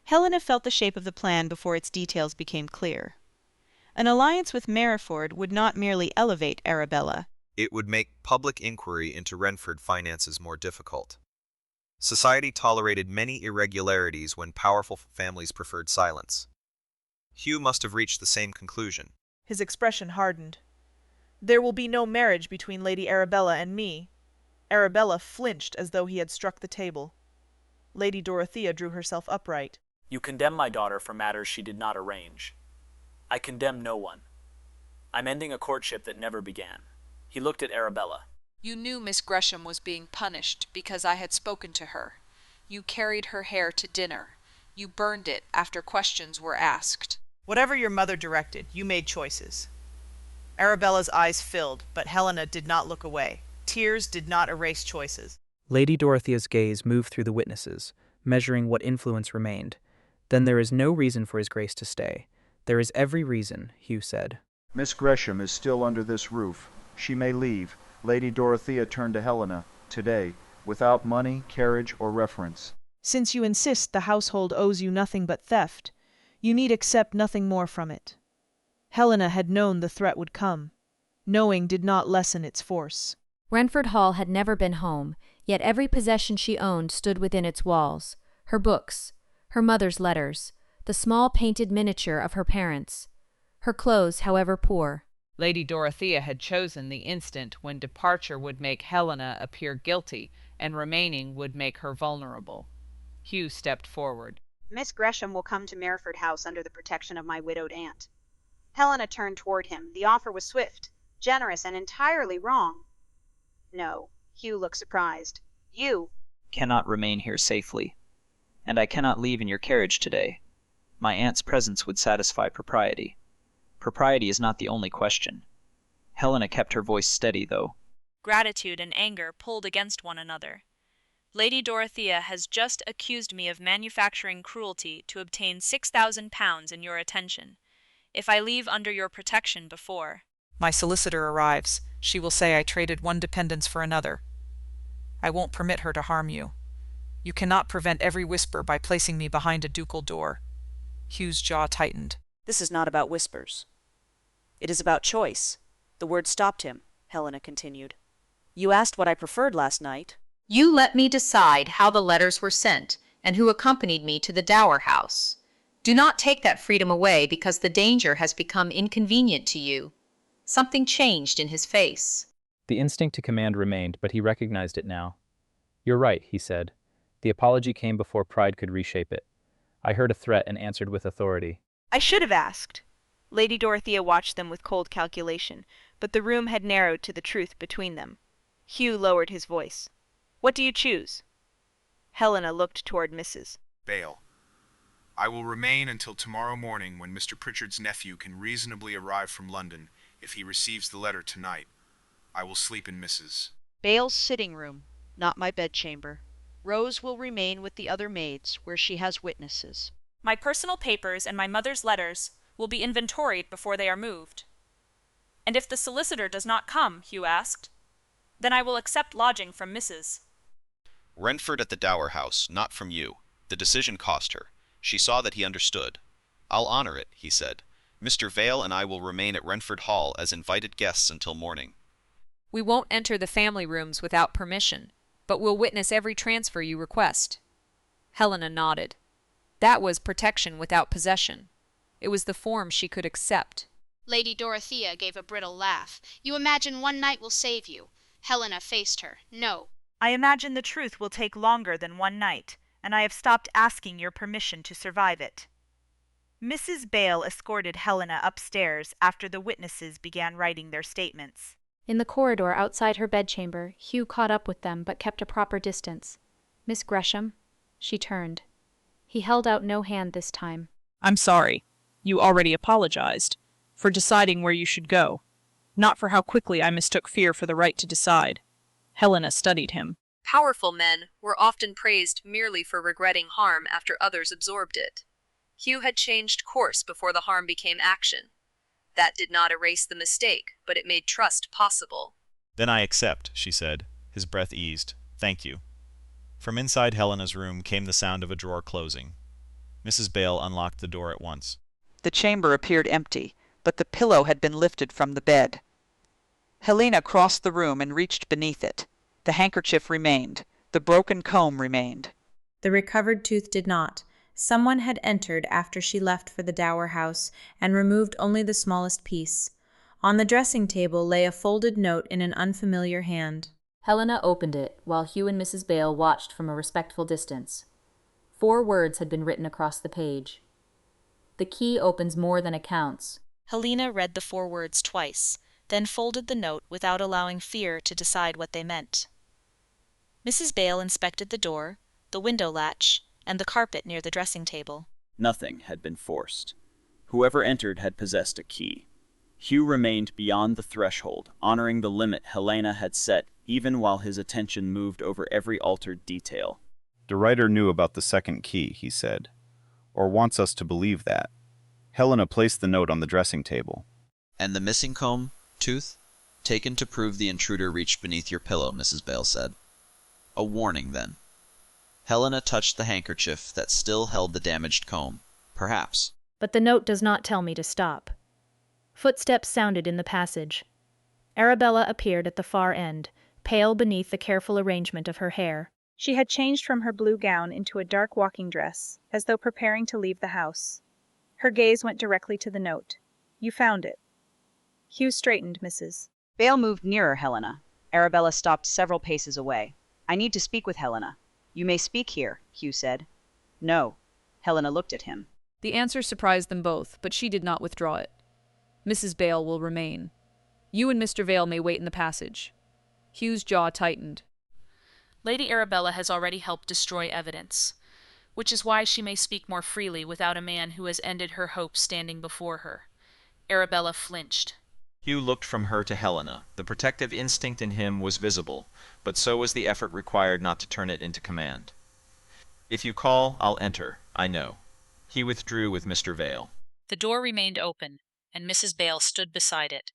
Helena felt the shape of the plan before its details became clear. An alliance with Mereford would not merely elevate Arabella. It would make public inquiry into Wrenford finances more difficult. Society tolerated many irregularities when powerful families preferred silence. Hugh must have reached the same conclusion. His expression hardened. "There will be no marriage between Lady Arabella and me." Arabella flinched as though he had struck the table. Lady Dorothea drew herself upright. "You condemn my daughter for matters she did not arrange. I condemn no one. I'm ending a courtship that never began." He looked at Arabella. You knew Miss Gresham was being punished because I had spoken to her. You carried her hair to dinner. You burned it after questions were asked. Whatever your mother directed, you made choices. Arabella's eyes filled, but Helena did not look away. Tears did not erase choices. Lady Dorothea's gaze moved through the witnesses. measuring what influence remained. Then there is no reason for his grace to stay. There is every reason, Hugh said. Miss Gresham is still under this roof. She may leave. Lady Dorothea turned to Helena, today, without money, carriage, or reference. Since you insist the household owes you nothing but theft, you need accept nothing more from it. Helena had known the threat would come. Knowing did not lessen its force. Wrenford Hall had never been home, yet every possession she owned stood within its walls. Her books, her mother's letters, the small painted miniature of her parents, her clothes, however poor. Lady Dorothea had chosen the instant when departure would make Helena appear guilty and remaining would make her vulnerable. Hugh stepped forward. Miss Gresham will come to Mereford House under the protection of my widowed aunt. Helena turned toward him. The offer was swift, generous, and entirely wrong. No, Hugh looked surprised. You cannot remain here safely, and I cannot leave in your carriage today. My aunt's presence would satisfy propriety. Propriety is not the only question. Helena kept her voice steady, though. Gratitude and anger pulled against one another. Lady Dorothea has just accused me of manufacturing cruelty to obtain £6,000 in your attention. If I leave under your protection before... My solicitor arrives. She will say I traded one dependence for another. I won't permit her to harm you. You cannot prevent every whisper by placing me behind a ducal door. Hugh's jaw tightened. This is not about whispers. It is about choice. The word stopped him, Helena continued. You asked what I preferred last night. You let me decide how the letters were sent and who accompanied me to the Dower House. Do not take that freedom away because the danger has become inconvenient to you. Something changed in his face. The instinct to command remained, but he recognized it now. You're right, he said. The apology came before pride could reshape it. I heard a threat and answered with authority. I should have asked. Lady Dorothea watched them with cold calculation, but the room had narrowed to the truth between them. Hugh lowered his voice. What do you choose? Helena looked toward Mrs. Bail. I will remain until tomorrow morning when Mr. Pritchard's nephew can reasonably arrive from London if he receives the letter tonight. I will sleep in Mrs. Bale's sitting room, not my bedchamber. Rose will remain with the other maids, where she has witnesses. My personal papers and my mother's letters will be inventoried before they are moved. And if the solicitor does not come, Hugh asked, then I will accept lodging from Mrs. Wrenford at the Dower House, not from you. The decision cost her. She saw that he understood. I'll honor it, he said. Mr. Vale and I will remain at Wrenford Hall as invited guests until morning. We won't enter the family rooms without permission, but we'll witness every transfer you request. Helena nodded. That was protection without possession. It was the form she could accept. Lady Dorothea gave a brittle laugh. You imagine one night will save you. Helena faced her. No. I imagine the truth will take longer than one night, and I have stopped asking your permission to survive it. Mrs. Bale escorted Helena upstairs after the witnesses began writing their statements. In the corridor outside her bedchamber, Hugh caught up with them but kept a proper distance. Miss Gresham, she turned. He held out no hand this time. I'm sorry. You already apologized for deciding where you should go, not for how quickly I mistook fear for the right to decide. Helena studied him. Powerful men were often praised merely for regretting harm after others absorbed it. Hugh had changed course before the harm became action. That did not erase the mistake, but it made trust possible. Then I accept, she said. His breath eased. Thank you. From inside Helena's room came the sound of a drawer closing. Mrs. Bale unlocked the door at once. The chamber appeared empty, but the pillow had been lifted from the bed. Helena crossed the room and reached beneath it. The handkerchief remained. The broken comb remained. The recovered tooth did not. Someone had entered after she left for the Dower House and removed only the smallest piece. On the dressing table lay a folded note in an unfamiliar hand. Helena opened it, while Hugh and Mrs. Bale watched from a respectful distance. 4 words had been written across the page. The key opens more than accounts. Helena read the 4 words twice, then folded the note without allowing fear to decide what they meant. Mrs. Bale inspected the door, the window latch, and the carpet near the dressing table. Nothing had been forced. Whoever entered had possessed a key. Hugh remained beyond the threshold, honoring the limit Helena had set even while his attention moved over every altered detail. The writer knew about the second key, he said, or wants us to believe that. Helena placed the note on the dressing table. And the missing comb, tooth, taken to prove the intruder reached beneath your pillow, Mrs. Bale said. A warning, then. Helena touched the handkerchief that still held the damaged comb. Perhaps. But the note does not tell me to stop. Footsteps sounded in the passage. Arabella appeared at the far end, pale beneath the careful arrangement of her hair. She had changed from her blue gown into a dark walking dress, as though preparing to leave the house. Her gaze went directly to the note. You found it. Hugh straightened, Mrs. Bale moved nearer Helena. Arabella stopped several paces away. I need to speak with Helena. You may speak here, Hugh said. No. Helena looked at him. The answer surprised them both, but she did not withdraw it. Mrs. Bale will remain. You and Mr. Vale may wait in the passage. Hugh's jaw tightened. Lady Arabella has already helped destroy evidence, which is why she may speak more freely without a man who has ended her hopes standing before her. Arabella flinched. Hugh looked from her to Helena. The protective instinct in him was visible, but so was the effort required not to turn it into command. If you call, I'll enter, I know. He withdrew with Mr. Vale. The door remained open, and Mrs. Bale stood beside it.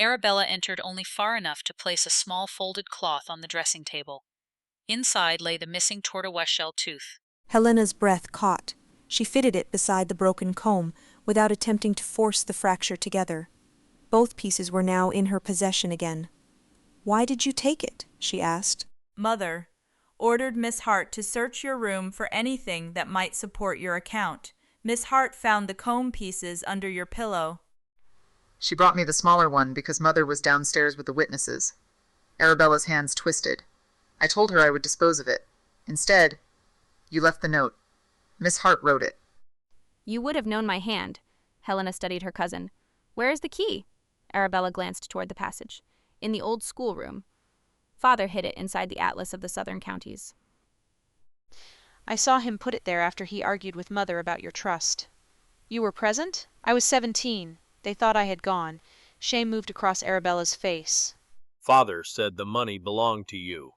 Arabella entered only far enough to place a small folded cloth on the dressing table. Inside lay the missing tortoiseshell tooth. Helena's breath caught. She fitted it beside the broken comb, without attempting to force the fracture together. Both pieces were now in her possession again. "Why did you take it?" she asked. "Mother ordered Miss Hart to search your room for anything that might support your account. Miss Hart found the comb pieces under your pillow." "She brought me the smaller one because Mother was downstairs with the witnesses." Arabella's hands twisted. "I told her I would dispose of it. Instead, you left the note. Miss Hart wrote it." "You would have known my hand." Helena studied her cousin. "Where is the key?" Arabella glanced toward the passage. "In the old schoolroom. Father hid it inside the atlas of the southern counties." "I saw him put it there after he argued with Mother about your trust. You were present? I was 17. They thought I had gone." Shame moved across Arabella's face. "Father said the money belonged to you.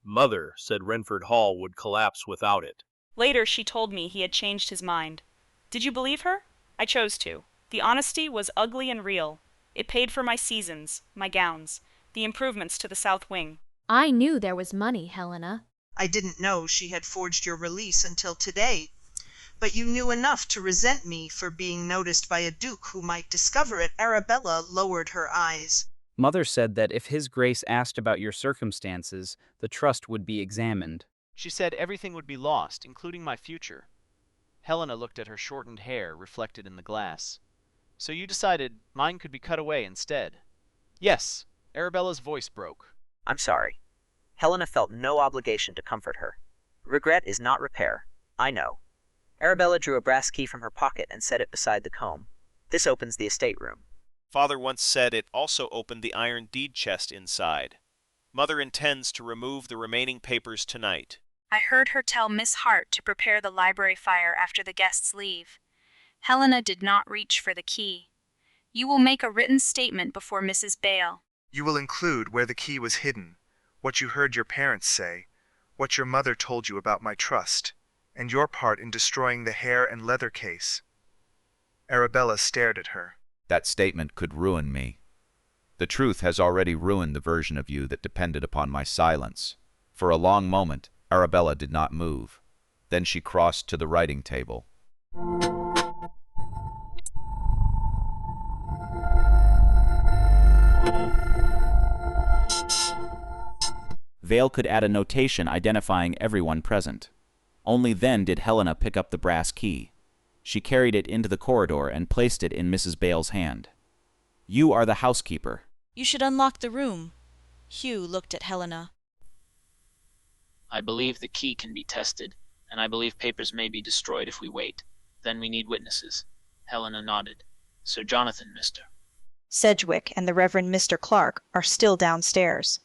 Mother said Wrenford Hall would collapse without it." Later she told me he had changed his mind. Did you believe her? I chose to. The honesty was ugly and real. It paid for my seasons, my gowns, the improvements to the south wing. "I knew there was money, Helena." I didn't know she had forged your release until today. But you knew enough to resent me for being noticed by a duke who might discover it." Arabella lowered her eyes. Mother said that if His Grace asked about your circumstances, the trust would be examined. She said everything would be lost, including my future. Helena looked at her shortened hair reflected in the glass. "So you decided mine could be cut away instead." "Yes." Arabella's voice broke. "I'm sorry." Helena felt no obligation to comfort her. Regret is not repair. I know. Arabella drew a brass key from her pocket and set it beside the comb. "This opens the estate room." Father once said it also opened the iron deed chest inside. Mother intends to remove the remaining papers tonight. I heard her tell Miss Hart to prepare the library fire after the guests leave. Helena did not reach for the key. You will make a written statement before Mrs. Bale. You will include where the key was hidden, what you heard your parents say, what your mother told you about my trust, and your part in destroying the hair and leather case. Arabella stared at her. That statement could ruin me. The truth has already ruined the version of you that depended upon my silence. For a long moment, Arabella did not move. Then she crossed to the writing table. Vale could add a notation identifying everyone present. Only then did Helena pick up the brass key. She carried it into the corridor and placed it in Mrs. Bale's hand. "You are the housekeeper." "You should unlock the room." Hugh looked at Helena. "I believe the key can be tested, and I believe papers may be destroyed if we wait. Then we need witnesses." Helena nodded. "Sir Jonathan, mister." Sedgwick and the Reverend Mr. Clark are still downstairs.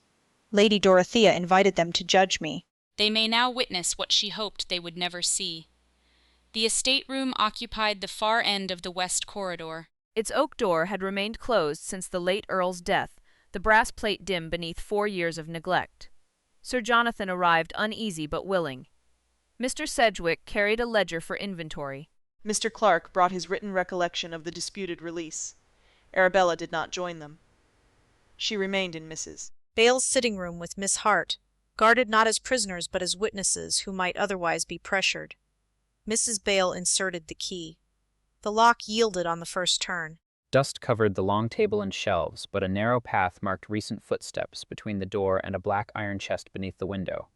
Lady Dorothea invited them to judge me. They may now witness what she hoped they would never see. The estate room occupied the far end of the west corridor. Its oak door had remained closed since the late Earl's death, the brass plate dim beneath 4 years of neglect. Sir Jonathan arrived uneasy but willing. Mr. Sedgwick carried a ledger for inventory. Mr. Clark brought his written recollection of the disputed release. Arabella did not join them. She remained in Mrs. Bale's sitting room with Miss Hart, guarded not as prisoners but as witnesses who might otherwise be pressured. Mrs. Bale inserted the key. The lock yielded on the first turn. Dust covered the long table and shelves, but a narrow path marked recent footsteps between the door and a black iron chest beneath the window.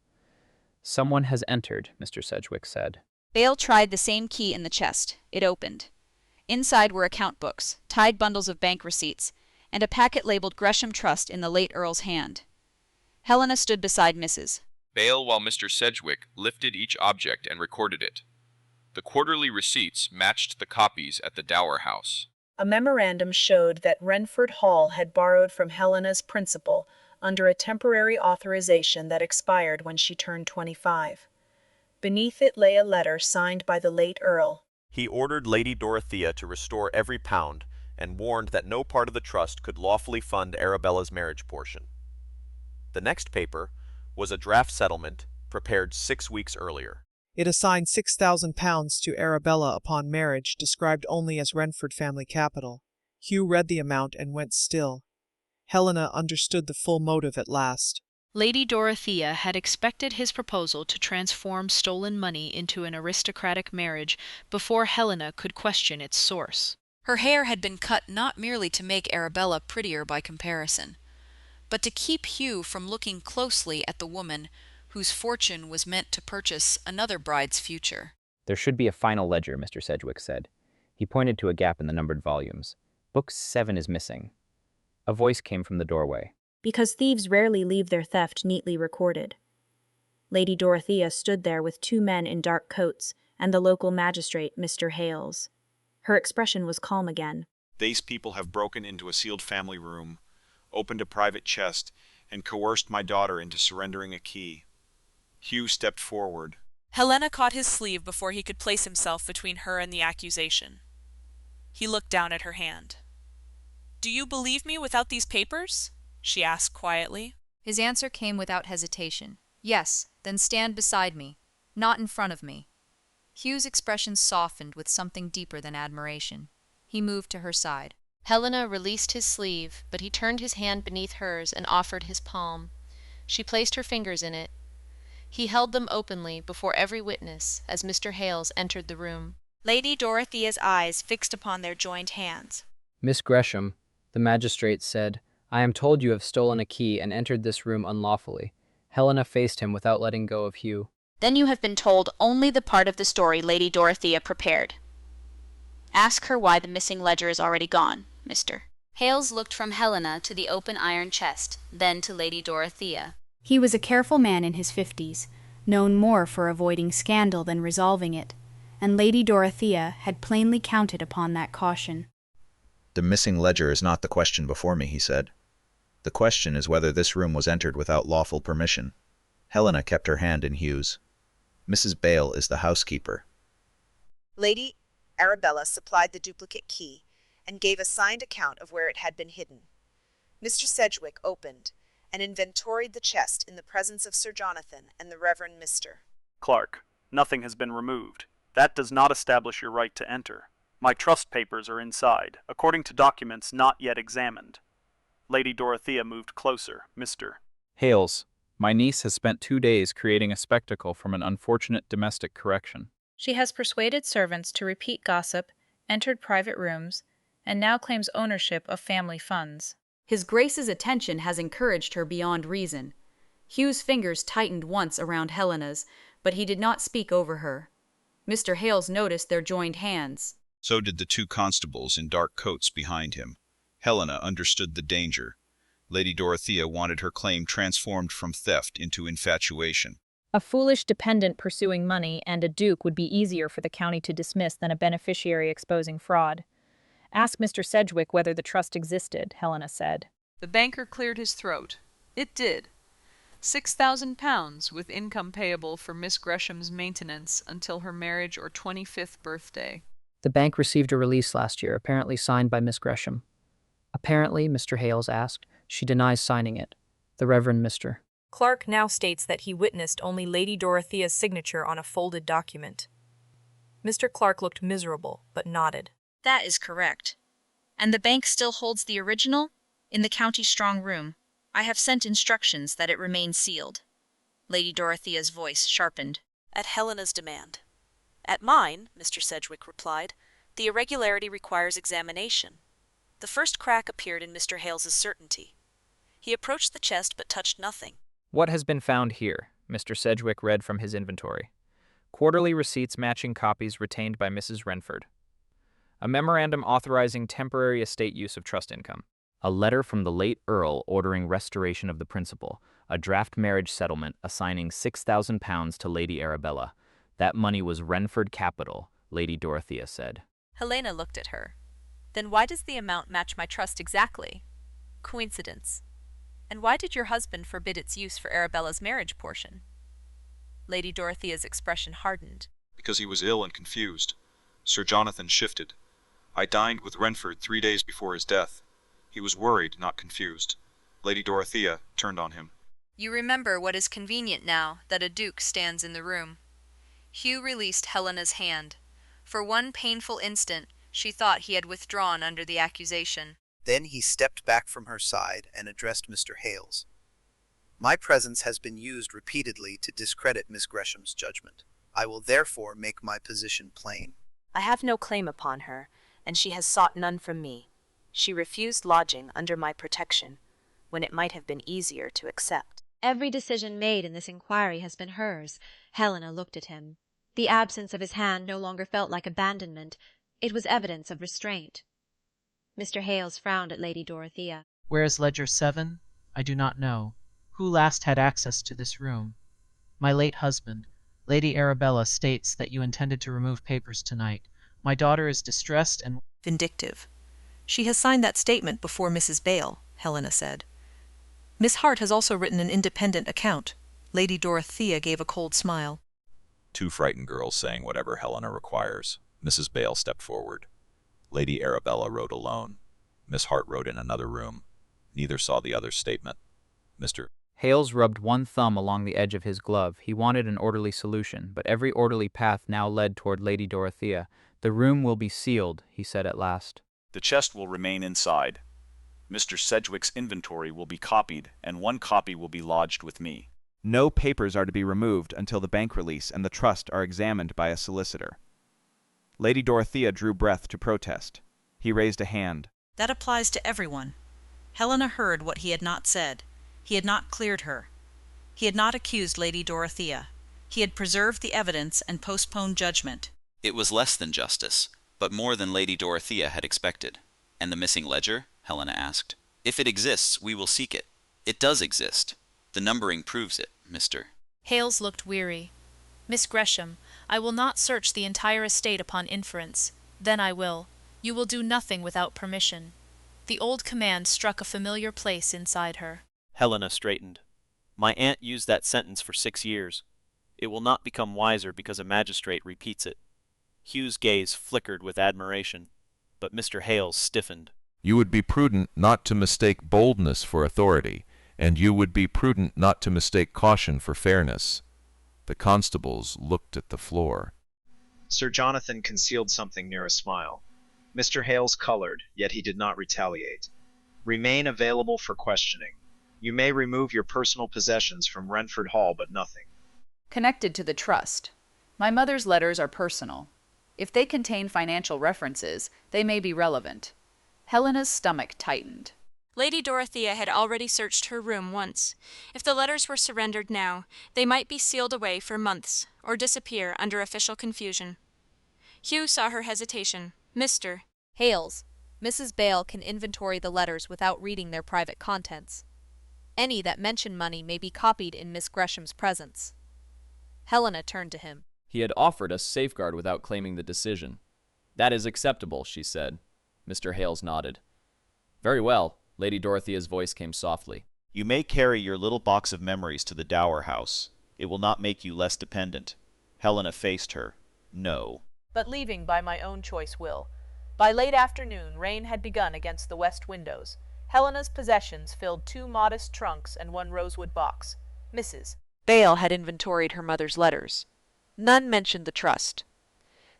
Someone has entered, Mr. Sedgwick said. Bale tried the same key in the chest. It opened. Inside were account books, tied bundles of bank receipts, and a packet labeled Gresham Trust in the late Earl's hand. Helena stood beside Mrs. Bale, while Mr. Sedgwick lifted each object and recorded it. The quarterly receipts matched the copies at the Dower House. A memorandum showed that Wrenford Hall had borrowed from Helena's principal under a temporary authorization that expired when she turned 25. Beneath it lay a letter signed by the late Earl. He ordered Lady Dorothea to restore every pound and warned that no part of the trust could lawfully fund Arabella's marriage portion. The next paper was a draft settlement prepared 6 weeks earlier. It assigned £6,000 to Arabella upon marriage, described only as Wrenford family capital. Hugh read the amount and went still. Helena understood the full motive at last. Lady Dorothea had expected his proposal to transform stolen money into an aristocratic marriage before Helena could question its source. Her hair had been cut not merely to make Arabella prettier by comparison, but to keep Hugh from looking closely at the woman whose fortune was meant to purchase another bride's future. There should be a final ledger, Mr. Sedgwick said. He pointed to a gap in the numbered volumes. Book 7 is missing. A voice came from the doorway. Because thieves rarely leave their theft neatly recorded. Lady Dorothea stood there with 2 men in dark coats and the local magistrate, Mr. Hales. Her expression was calm again. These people have broken into a sealed family room, opened a private chest, and coerced my daughter into surrendering a key. Hugh stepped forward. Helena caught his sleeve before he could place himself between her and the accusation. He looked down at her hand. "Do you believe me without these papers?" she asked quietly. His answer came without hesitation. Yes, then stand beside me, not in front of me. Hugh's expression softened with something deeper than admiration. He moved to her side. Helena released his sleeve, but he turned his hand beneath hers and offered his palm. She placed her fingers in it. He held them openly before every witness as Mr. Hales entered the room. Lady Dorothea's eyes fixed upon their joined hands. Miss Gresham, the magistrate said, I am told you have stolen a key and entered this room unlawfully. Helena faced him without letting go of Hugh. Then you have been told only the part of the story Lady Dorothea prepared. Ask her why the missing ledger is already gone, mister. Hales looked from Helena to the open iron chest, then to Lady Dorothea. He was a careful man in his 50s, known more for avoiding scandal than resolving it, and Lady Dorothea had plainly counted upon that caution. The missing ledger is not the question before me, he said. The question is whether this room was entered without lawful permission. Helena kept her hand in Hugh's. Mrs. Bale is the housekeeper. Lady Arabella supplied the duplicate key and gave a signed account of where it had been hidden. Mr. Sedgwick opened and inventoried the chest in the presence of Sir Jonathan and the Reverend Mr. Clark, nothing has been removed. That does not establish your right to enter. My trust papers are inside, according to documents not yet examined. Lady Dorothea moved closer. Mr. Hales, my niece has spent 2 days creating a spectacle from an unfortunate domestic correction. She has persuaded servants to repeat gossip, entered private rooms, and now claims ownership of family funds. His Grace's attention has encouraged her beyond reason. Hugh's fingers tightened once around Helena's, but he did not speak over her. Mr. Hales noticed their joined hands. So did the 2 constables in dark coats behind him. Helena understood the danger. Lady Dorothea wanted her claim transformed from theft into infatuation. A foolish dependent pursuing money and a duke would be easier for the county to dismiss than a beneficiary exposing fraud. Ask Mr. Sedgwick whether the trust existed, Helena said. The banker cleared his throat. It did. £6,000 with income payable for Miss Gresham's maintenance until her marriage or 25th birthday. The bank received a release last year, apparently signed by Miss Gresham. Apparently, Mr. Hales asked. She denies signing it. The Reverend Mr. Clark now states that he witnessed only Lady Dorothea's signature on a folded document. Mr. Clark looked miserable, but nodded. That is correct. And the bank still holds the original? In the county strong room. I have sent instructions that it remain sealed. Lady Dorothea's voice sharpened. At Helena's demand. At mine, Mr. Sedgwick replied, the irregularity requires examination. The first crack appeared in Mr. Hales's certainty. He approached the chest but touched nothing. What has been found here? Mr. Sedgwick read from his inventory. Quarterly receipts matching copies retained by Mrs. Wrenford. A memorandum authorizing temporary estate use of trust income. A letter from the late Earl ordering restoration of the principal. A draft marriage settlement assigning £6,000 to Lady Arabella. That money was Wrenford capital, Lady Dorothea said. Helena looked at her. Then why does the amount match my trust exactly? Coincidence. And why did your husband forbid its use for Arabella's marriage portion? Lady Dorothea's expression hardened. Because he was ill and confused. Sir Jonathan shifted. I dined with Wrenford 3 days before his death. He was worried, not confused. Lady Dorothea turned on him. You remember what is convenient now that a duke stands in the room. Hugh released Helena's hand. For one painful instant, she thought he had withdrawn under the accusation. Then he stepped back from her side and addressed Mr. Hales. My presence has been used repeatedly to discredit Miss Gresham's judgment. I will therefore make my position plain. I have no claim upon her, and she has sought none from me. She refused lodging under my protection, when it might have been easier to accept. Every decision made in this inquiry has been hers. Helena looked at him. The absence of his hand no longer felt like abandonment. It was evidence of restraint. Mr. Hales frowned at Lady Dorothea. Where is Ledger 7? I do not know. Who last had access to this room? My late husband. Lady Arabella states that you intended to remove papers tonight. My daughter is distressed and vindictive. She has signed that statement before Mrs. Bale, Helena said. Miss Hart has also written an independent account. Lady Dorothea gave a cold smile. Two frightened girls saying whatever Helena requires. Mrs. Bale stepped forward. Lady Arabella wrote alone. Miss Hart wrote in another room. Neither saw the other's statement. Mr. Hales rubbed one thumb along the edge of his glove. He wanted an orderly solution, but every orderly path now led toward Lady Dorothea. The room will be sealed, he said at last. The chest will remain inside. Mr. Sedgwick's inventory will be copied, and one copy will be lodged with me. No papers are to be removed until the bank release and the trust are examined by a solicitor. Lady Dorothea drew breath to protest. He raised a hand. That applies to everyone. Helena heard what he had not said. He had not cleared her. He had not accused Lady Dorothea. He had preserved the evidence and postponed judgment. It was less than justice, but more than Lady Dorothea had expected. And the missing ledger? Helena asked. If it exists, we will seek it. It does exist. The numbering proves it, Mr. Hales looked weary. Miss Gresham, I will not search the entire estate upon inference. Then I will. You will do nothing without permission. The old command struck a familiar place inside her. Helena straightened. My aunt used that sentence for 6 years. It will not become wiser because a magistrate repeats it. Hugh's gaze flickered with admiration, but Mr. Hales stiffened. You would be prudent not to mistake boldness for authority, and you would be prudent not to mistake caution for fairness. The constables looked at the floor. Sir Jonathan concealed something near a smile. Mr. Hales colored, yet he did not retaliate. Remain available for questioning. You may remove your personal possessions from Wrenford Hall, but nothing. Connected to the trust. My mother's letters are personal. If they contain financial references, they may be relevant. Helena's stomach tightened. Lady Dorothea had already searched her room once. If the letters were surrendered now, they might be sealed away for months, or disappear under official confusion. Hugh saw her hesitation. Mr. Hales, Mrs. Bale can inventory the letters without reading their private contents. Any that mention money may be copied in Miss Gresham's presence. Helena turned to him. He had offered us safeguard without claiming the decision. That is acceptable, she said. Mr. Hales nodded. Very well. Lady Dorothea's voice came softly. You may carry your little box of memories to the dower house. It will not make you less dependent. Helena faced her. No. But leaving by my own choice will. By late afternoon, rain had begun against the west windows. Helena's possessions filled 2 modest trunks and 1 rosewood box. Mrs. Bale had inventoried her mother's letters. None mentioned the trust.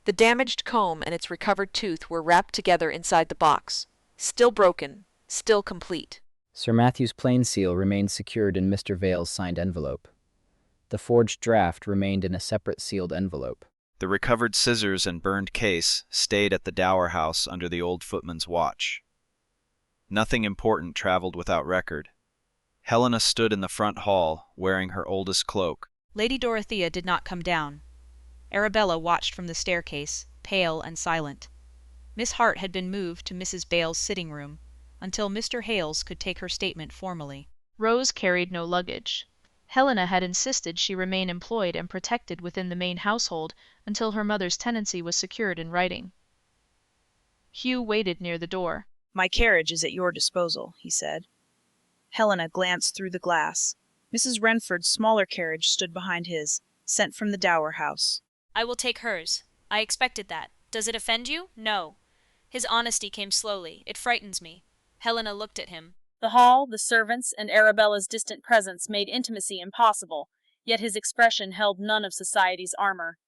The damaged comb and its recovered tooth were wrapped together inside the box, still broken, still complete. Sir Matthew's plain seal remained secured in Mr. Vale's signed envelope. The forged draft remained in a separate sealed envelope. The recovered scissors and burned case stayed at the Dower House under the old footman's watch. Nothing important traveled without record. Helena stood in the front hall, wearing her oldest cloak. Lady Dorothea did not come down. Arabella watched from the staircase, pale and silent. Miss Hart had been moved to Mrs. Bale's sitting room, until Mr. Hales could take her statement formally. Rose carried no luggage. Helena had insisted she remain employed and protected within the main household until her mother's tenancy was secured in writing. Hugh waited near the door. "My carriage is at your disposal," he said. Helena glanced through the glass. Mrs. Wrenford's smaller carriage stood behind his, sent from the Dower House. "I will take hers. I expected that. Does it offend you? No." His honesty came slowly. It frightens me. Helena looked at him. The hall, the servants, and Arabella's distant presence made intimacy impossible, yet his expression held none of society's armor.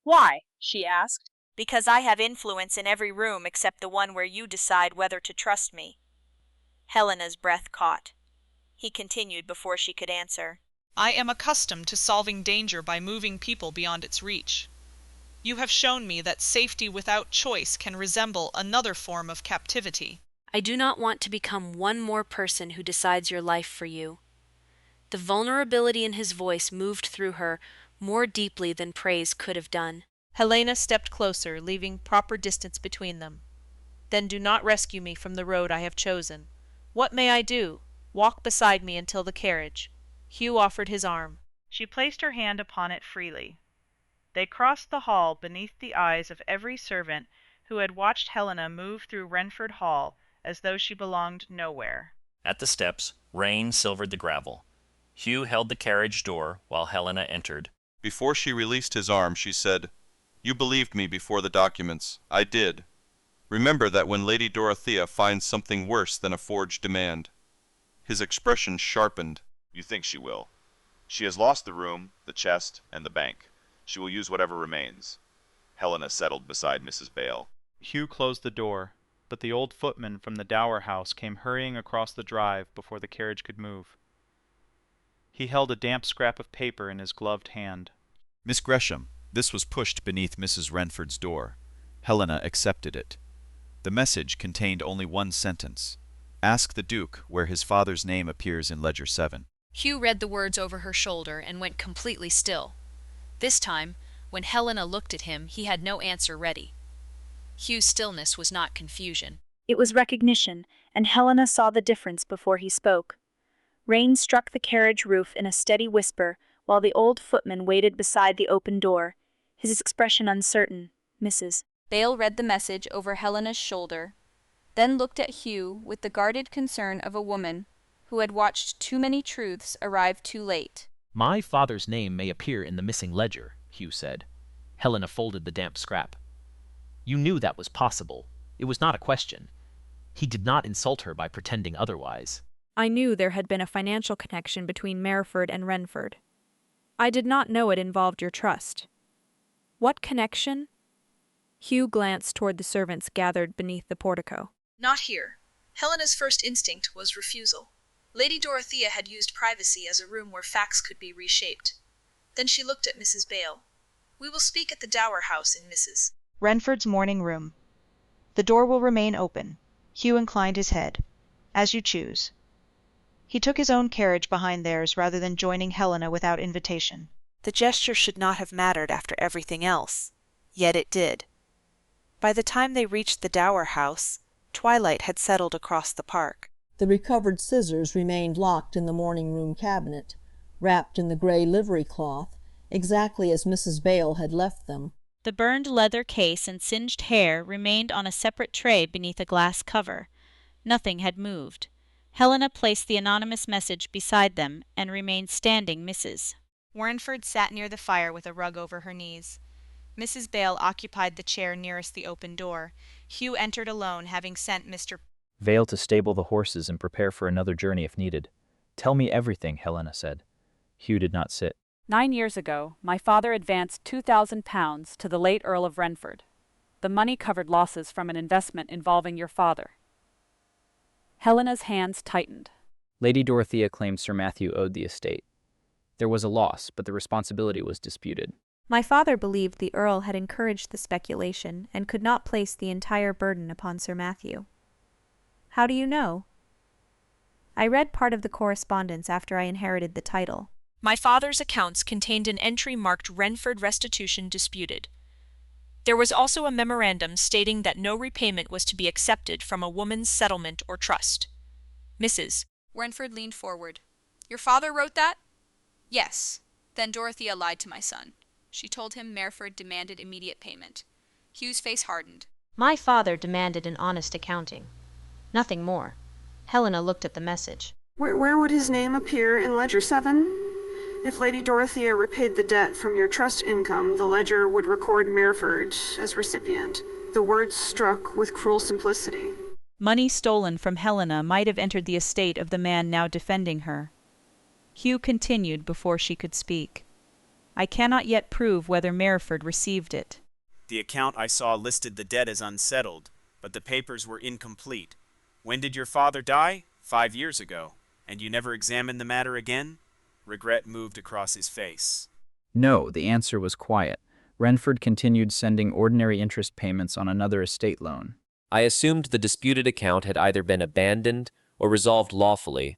"Why?" she asked. "Because I have influence in every room except the one where you decide whether to trust me." Helena's breath caught. He continued before she could answer. "I am accustomed to solving danger by moving people beyond its reach. You have shown me that safety without choice can resemble another form of captivity." "I do not want to become one more person who decides your life for you." The vulnerability in his voice moved through her more deeply than praise could have done. Helena stepped closer, leaving proper distance between them. "Then do not rescue me from the road I have chosen. What may I do? Walk beside me until the carriage." Hugh offered his arm. She placed her hand upon it freely. They crossed the hall beneath the eyes of every servant who had watched Helena move through Wrenford Hall as though she belonged nowhere. At the steps, rain silvered the gravel. Hugh held the carriage door while Helena entered. Before she released his arm, she said, "You believed me before the documents. I did. Remember that when Lady Dorothea finds something worse than a forged demand." His expression sharpened. "You think she will. She has lost the room, the chest, and the bank. She will use whatever remains." Helena settled beside Mrs. Bale. Hugh closed the door, but the old footman from the Dower House came hurrying across the drive before the carriage could move. He held a damp scrap of paper in his gloved hand. "Miss Gresham, this was pushed beneath Mrs. Wrenford's door." Helena accepted it. The message contained only one sentence. "Ask the Duke where his father's name appears in Ledger 7. Hugh read the words over her shoulder and went completely still. This time, when Helena looked at him, he had no answer ready. Hugh's stillness was not confusion. It was recognition, and Helena saw the difference before he spoke. Rain struck the carriage roof in a steady whisper, while the old footman waited beside the open door, his expression uncertain. Mrs. Bale read the message over Helena's shoulder, then looked at Hugh with the guarded concern of a woman who had watched too many truths arrive too late. "My father's name may appear in the missing ledger," Hugh said. Helena folded the damp scrap. "You knew that was possible. It was not a question. He did not insult her by pretending otherwise." I knew there had been a financial connection between Mereford and Wrenford. I did not know it involved your trust. What connection? Hugh glanced toward the servants gathered beneath the portico. "Not here." Helena's first instinct was refusal. Lady Dorothea had used privacy as a room where facts could be reshaped. Then she looked at Mrs. Bale. "We will speak at the Dower House in Mrs. Wrenford's morning room. The door will remain open." Hugh inclined his head. "As you choose." He took his own carriage behind theirs rather than joining Helena without invitation. The gesture should not have mattered after everything else, yet it did. By the time they reached the Dower House, twilight had settled across the park. The recovered scissors remained locked in the morning-room cabinet, wrapped in the grey livery cloth, exactly as Mrs. Bale had left them. The burned leather case and singed hair remained on a separate tray beneath a glass cover. Nothing had moved. Helena placed the anonymous message beside them and remained standing Mrs. Wrenford sat near the fire with a rug over her knees. Mrs. Bale occupied the chair nearest the open door. Hugh entered alone, having sent Mr. Vale to stable the horses and prepare for another journey if needed. "Tell me everything," Helena said. Hugh did not sit. 9 years ago, my father advanced £2,000 to the late Earl of Wrenford. The money covered losses from an investment involving your father. Helena's hands tightened. Lady Dorothea claimed Sir Matthew owed the estate. There was a loss, but the responsibility was disputed. My father believed the Earl had encouraged the speculation and could not place the entire burden upon Sir Matthew. How do you know? I read part of the correspondence after I inherited the title. My father's accounts contained an entry marked Wrenford restitution disputed. There was also a memorandum stating that no repayment was to be accepted from a woman's settlement or trust. Mrs. Wrenford leaned forward. Your father wrote that? Yes. Then Dorothea lied to my son. She told him Mereford demanded immediate payment. Hugh's face hardened. My father demanded an honest accounting. Nothing more. Helena looked at the message. Where would his name appear in Ledger 7? If Lady Dorothea repaid the debt from your trust income, the ledger would record Mereford as recipient. The words struck with cruel simplicity. Money stolen from Helena might have entered the estate of the man now defending her. Hugh continued before she could speak. I cannot yet prove whether Mereford received it. The account I saw listed the debt as unsettled, but the papers were incomplete. When did your father die? 5 years ago. And you never examined the matter again? Regret moved across his face. No, the answer was quiet. Wrenford continued sending ordinary interest payments on another estate loan. I assumed the disputed account had either been abandoned or resolved lawfully.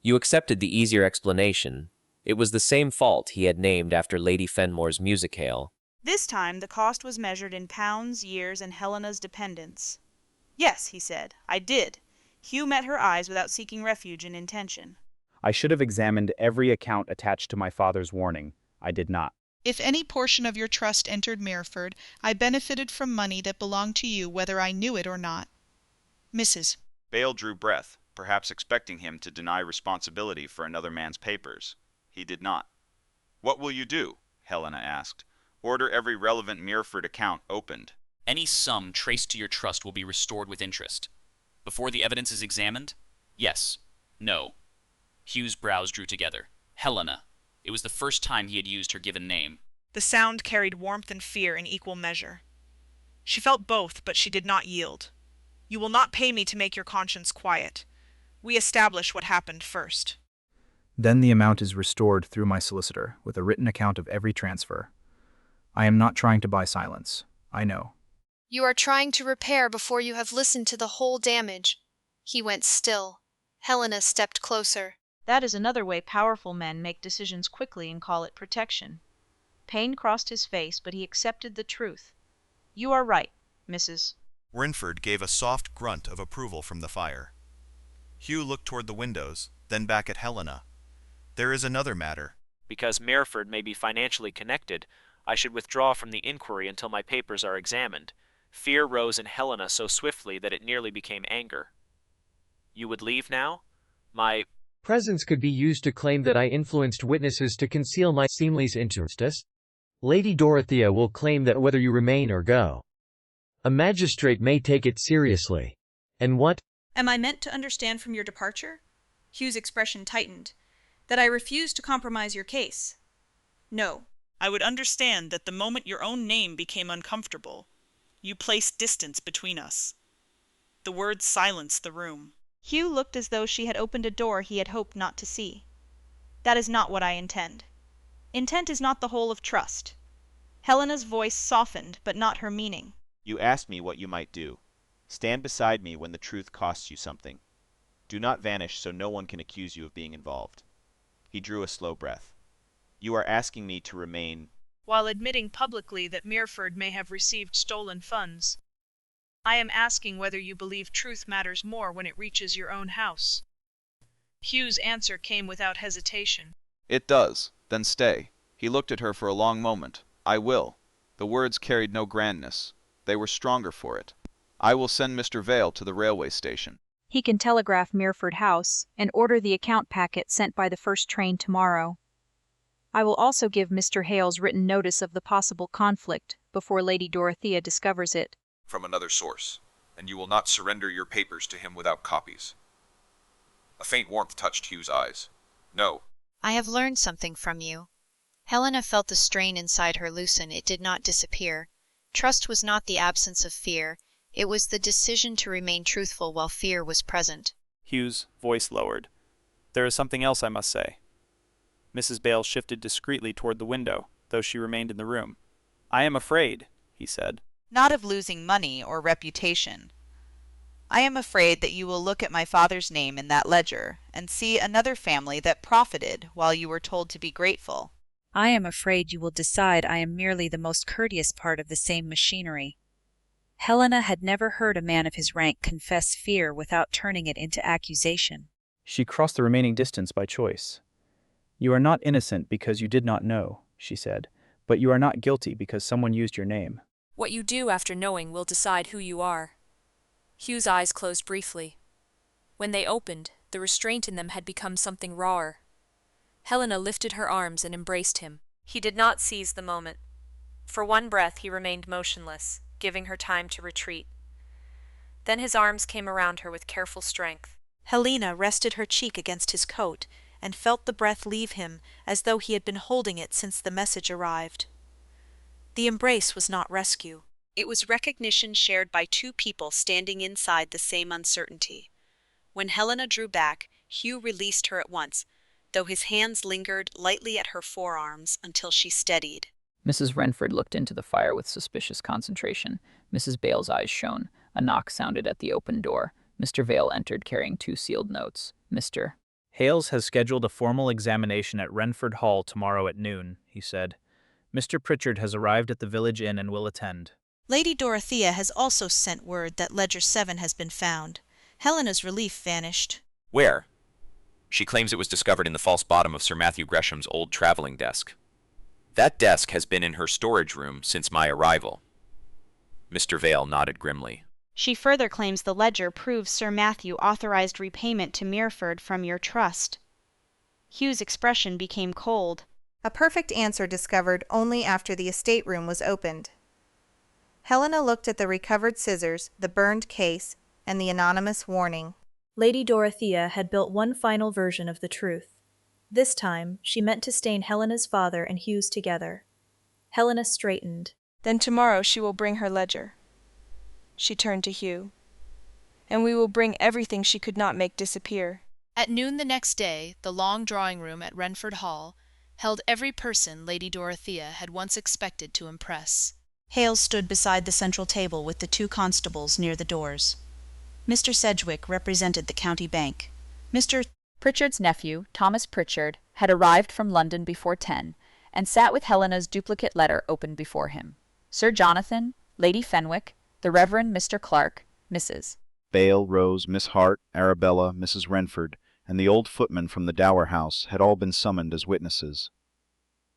You accepted the easier explanation. It was the same fault he had named after Lady Fenmore's musicale. This time the cost was measured in pounds, years, and Helena's dependence. Yes, he said, I did. Hugh met her eyes without seeking refuge in intention. I should have examined every account attached to my father's warning. I did not. If any portion of your trust entered Mereford, I benefited from money that belonged to you whether I knew it or not. Mrs. Bale drew breath, perhaps expecting him to deny responsibility for another man's papers. He did not. What will you do? Helena asked. Order every relevant Mereford account opened. Any sum traced to your trust will be restored with interest. Before the evidence is examined? Yes. No. Hugh's brows drew together. Helena. It was the first time he had used her given name. The sound carried warmth and fear in equal measure. She felt both, but she did not yield. You will not pay me to make your conscience quiet. We establish what happened first. Then the amount is restored through my solicitor, with a written account of every transfer. I am not trying to buy silence. I know. You are trying to repair before you have listened to the whole damage. He went still. Helena stepped closer. That is another way powerful men make decisions quickly and call it protection. Pain crossed his face, but he accepted the truth. You are right, Mrs. Wrenford gave a soft grunt of approval from the fire. Hugh looked toward the windows, then back at Helena. There is another matter. Because Mereford may be financially connected, I should withdraw from the inquiry until my papers are examined. Fear rose in Helena so swiftly that it nearly became anger. You would leave now? My presence could be used to claim that I influenced witnesses to conceal my seemly's interests. Lady Dorothea will claim that whether you remain or go, a magistrate may take it seriously. And what? Am I meant to understand from your departure? Hugh's expression tightened. That I refuse to compromise your case? No. I would understand that the moment your own name became uncomfortable, you placed distance between us. The words silenced the room. Hugh looked as though she had opened a door he had hoped not to see. That is not what I intend. Intent is not the whole of trust. Helena's voice softened, but not her meaning. You asked me what you might do. Stand beside me when the truth costs you something. Do not vanish so no one can accuse you of being involved. He drew a slow breath. You are asking me to remain, while admitting publicly that Mereford may have received stolen funds. I am asking whether you believe truth matters more when it reaches your own house. Hugh's answer came without hesitation. It does. Then stay. He looked at her for a long moment. I will. The words carried no grandness. They were stronger for it. I will send Mr. Vale to the railway station. He can telegraph Mereford House and order the account packet sent by the first train tomorrow. I will also give Mr. Hales written notice of the possible conflict before Lady Dorothea discovers it. From another source, and you will not surrender your papers to him without copies. A faint warmth touched Hugh's eyes. No, I have learned something from you. Helena felt the strain inside her loosen. It did not disappear. Trust was not the absence of fear. It was the decision to remain truthful while fear was present. Hugh's voice lowered. There is something else I must say. Mrs. Bale shifted discreetly toward the window, though she remained in the room. I am afraid, he said. Not of losing money or reputation. I am afraid that you will look at my father's name in that ledger and see another family that profited while you were told to be grateful. I am afraid you will decide I am merely the most courteous part of the same machinery. Helena had never heard a man of his rank confess fear without turning it into accusation. She crossed the remaining distance by choice. You are not innocent because you did not know, she said, but you are not guilty because someone used your name. What you do after knowing will decide who you are. Hugh's eyes closed briefly. When they opened, the restraint in them had become something rawer. Helena lifted her arms and embraced him. He did not seize the moment. For one breath he remained motionless, giving her time to retreat. Then his arms came around her with careful strength. Helena rested her cheek against his coat and felt the breath leave him as though he had been holding it since the message arrived. The embrace was not rescue. It was recognition shared by two people standing inside the same uncertainty. When Helena drew back, Hugh released her at once, though his hands lingered lightly at her forearms until she steadied. Mrs. Wrenford looked into the fire with suspicious concentration. Mrs. Bale's eyes shone. A knock sounded at the open door. Mr. Vale entered carrying 2 sealed notes. Mr. Hales has scheduled a formal examination at Wrenford Hall tomorrow at noon, he said. Mr. Pritchard has arrived at the village inn and will attend. Lady Dorothea has also sent word that Ledger 7 has been found. Helena's relief vanished. Where? She claims it was discovered in the false bottom of Sir Matthew Gresham's old traveling desk. That desk has been in her storage room since my arrival. Mr. Vale nodded grimly. She further claims the ledger proves Sir Matthew authorized repayment to Mereford from your trust. Hugh's expression became cold. A perfect answer discovered only after the estate room was opened. Helena looked at the recovered scissors, the burned case, and the anonymous warning. Lady Dorothea had built one final version of the truth. This time, she meant to stain Helena's father and Hugh's together. Helena straightened. Then tomorrow she will bring her ledger. She turned to Hugh. And we will bring everything she could not make disappear. At noon the next day, the long drawing-room at Wrenford Hall held every person Lady Dorothea had once expected to impress. Hales stood beside the central table with the 2 constables near the doors. Mr. Sedgwick represented the county bank. Mr. Pritchard's nephew, Thomas Pritchard, had arrived from London before 10 and sat with Helena's duplicate letter open before him. Sir Jonathan, Lady Fenwick, the Reverend Mr. Clark, Mrs. Bale, Rose, Miss Hart, Arabella, Mrs. Wrenford, and the old footman from the Dower House had all been summoned as witnesses.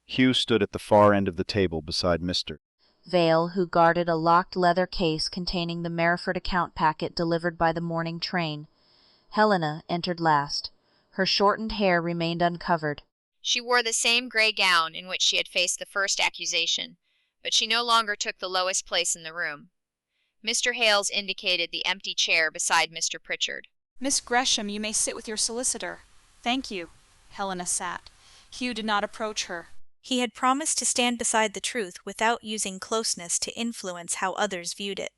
Hugh stood at the far end of the table beside Mr. Vale, who guarded a locked leather case containing the Mereford account packet delivered by the morning train. Helena entered last. Her shortened hair remained uncovered. She wore the same gray gown in which she had faced the first accusation, but she no longer took the lowest place in the room. Mr. Hales indicated the empty chair beside Mr. Pritchard. Miss Gresham, you may sit with your solicitor. Thank you. Helena sat. Hugh did not approach her. He had promised to stand beside the truth without using closeness to influence how others viewed it.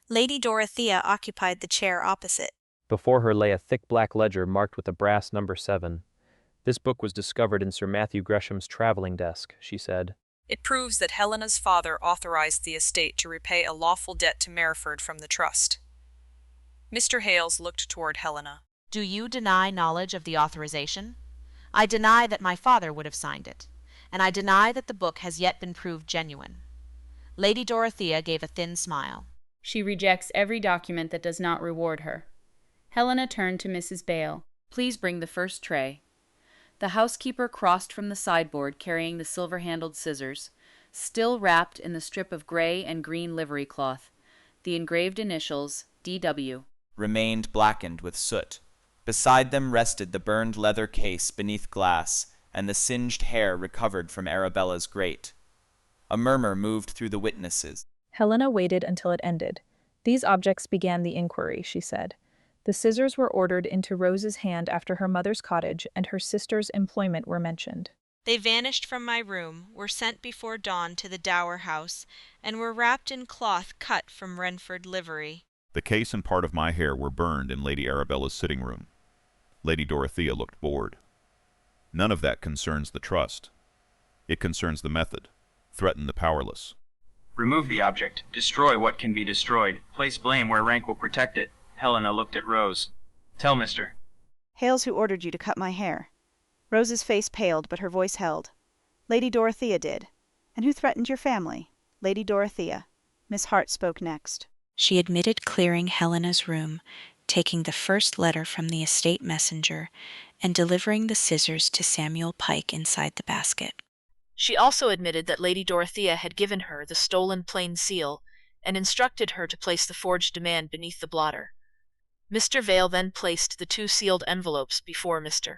Lady Dorothea occupied the chair opposite. Before her lay a thick black ledger marked with a brass number 7. This book was discovered in Sir Matthew Gresham's traveling desk, she said. It proves that Helena's father authorized the estate to repay a lawful debt to Mereford from the trust. Mr. Hales looked toward Helena. Do you deny knowledge of the authorization? I deny that my father would have signed it, and I deny that the book has yet been proved genuine. Lady Dorothea gave a thin smile. She rejects every document that does not reward her. Helena turned to Mrs. Bale. Please bring the first tray. The housekeeper crossed from the sideboard carrying the silver-handled scissors, still wrapped in the strip of gray and green livery cloth. The engraved initials, D.W., remained blackened with soot. Beside them rested the burned leather case beneath glass and the singed hair recovered from Arabella's grate. A murmur moved through the witnesses. Helena waited until it ended. These objects began the inquiry, she said. The scissors were ordered into Rose's hand after her mother's cottage and her sister's employment were mentioned. They vanished from my room, were sent before dawn to the dower house, and were wrapped in cloth cut from Wrenford livery. The case and part of my hair were burned in Lady Arabella's sitting room. Lady Dorothea looked bored. None of that concerns the trust. It concerns the method. Threaten the powerless. Remove the object. Destroy what can be destroyed. Place blame where rank will protect it. Helena looked at Rose. Tell Mr. Hales who ordered you to cut my hair. Rose's face paled, but her voice held. Lady Dorothea did. And who threatened your family? Lady Dorothea. Miss Hart spoke next. She admitted clearing Helena's room, taking the first letter from the estate messenger, and delivering the scissors to Samuel Pike inside the basket. She also admitted that Lady Dorothea had given her the stolen plain seal, and instructed her to place the forged demand beneath the blotter. Mr. Vale then placed the 2 sealed envelopes before Mr.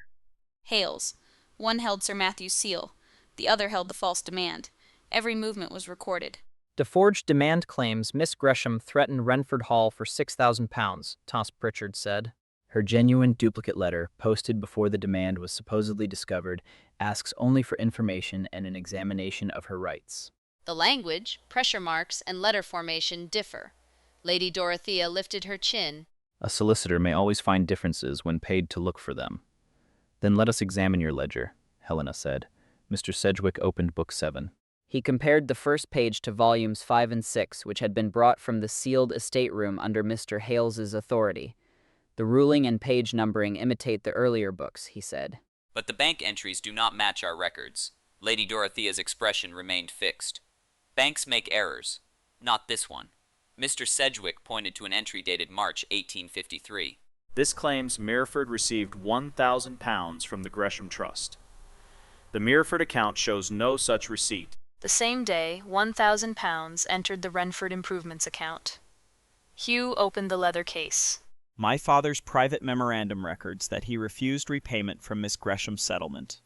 Hales. One held Sir Matthew's seal. The other held the false demand. Every movement was recorded. The forged demand claims Miss Gresham threatened Wrenford Hall for £6,000, Thomas Pritchard said. Her genuine duplicate letter, posted before the demand was supposedly discovered, asks only for information and an examination of her rights. The language, pressure marks, and letter formation differ. Lady Dorothea lifted her chin. A solicitor may always find differences when paid to look for them. Then let us examine your ledger, Helena said. Mr. Sedgwick opened Book 7. He compared the first page to volumes 5 and 6, which had been brought from the sealed estate room under Mr. Hales's authority. The ruling and page numbering imitate the earlier books, he said. But the bank entries do not match our records. Lady Dorothea's expression remained fixed. Banks make errors. Not this one. Mr. Sedgwick pointed to an entry dated March 1853. This claims Mereford received £1,000 from the Gresham Trust. The Mereford account shows no such receipt. The same day, £1,000 entered the Wrenford Improvements account. Hugh opened the leather case. My father's private memorandum records that he refused repayment from Miss Gresham's settlement.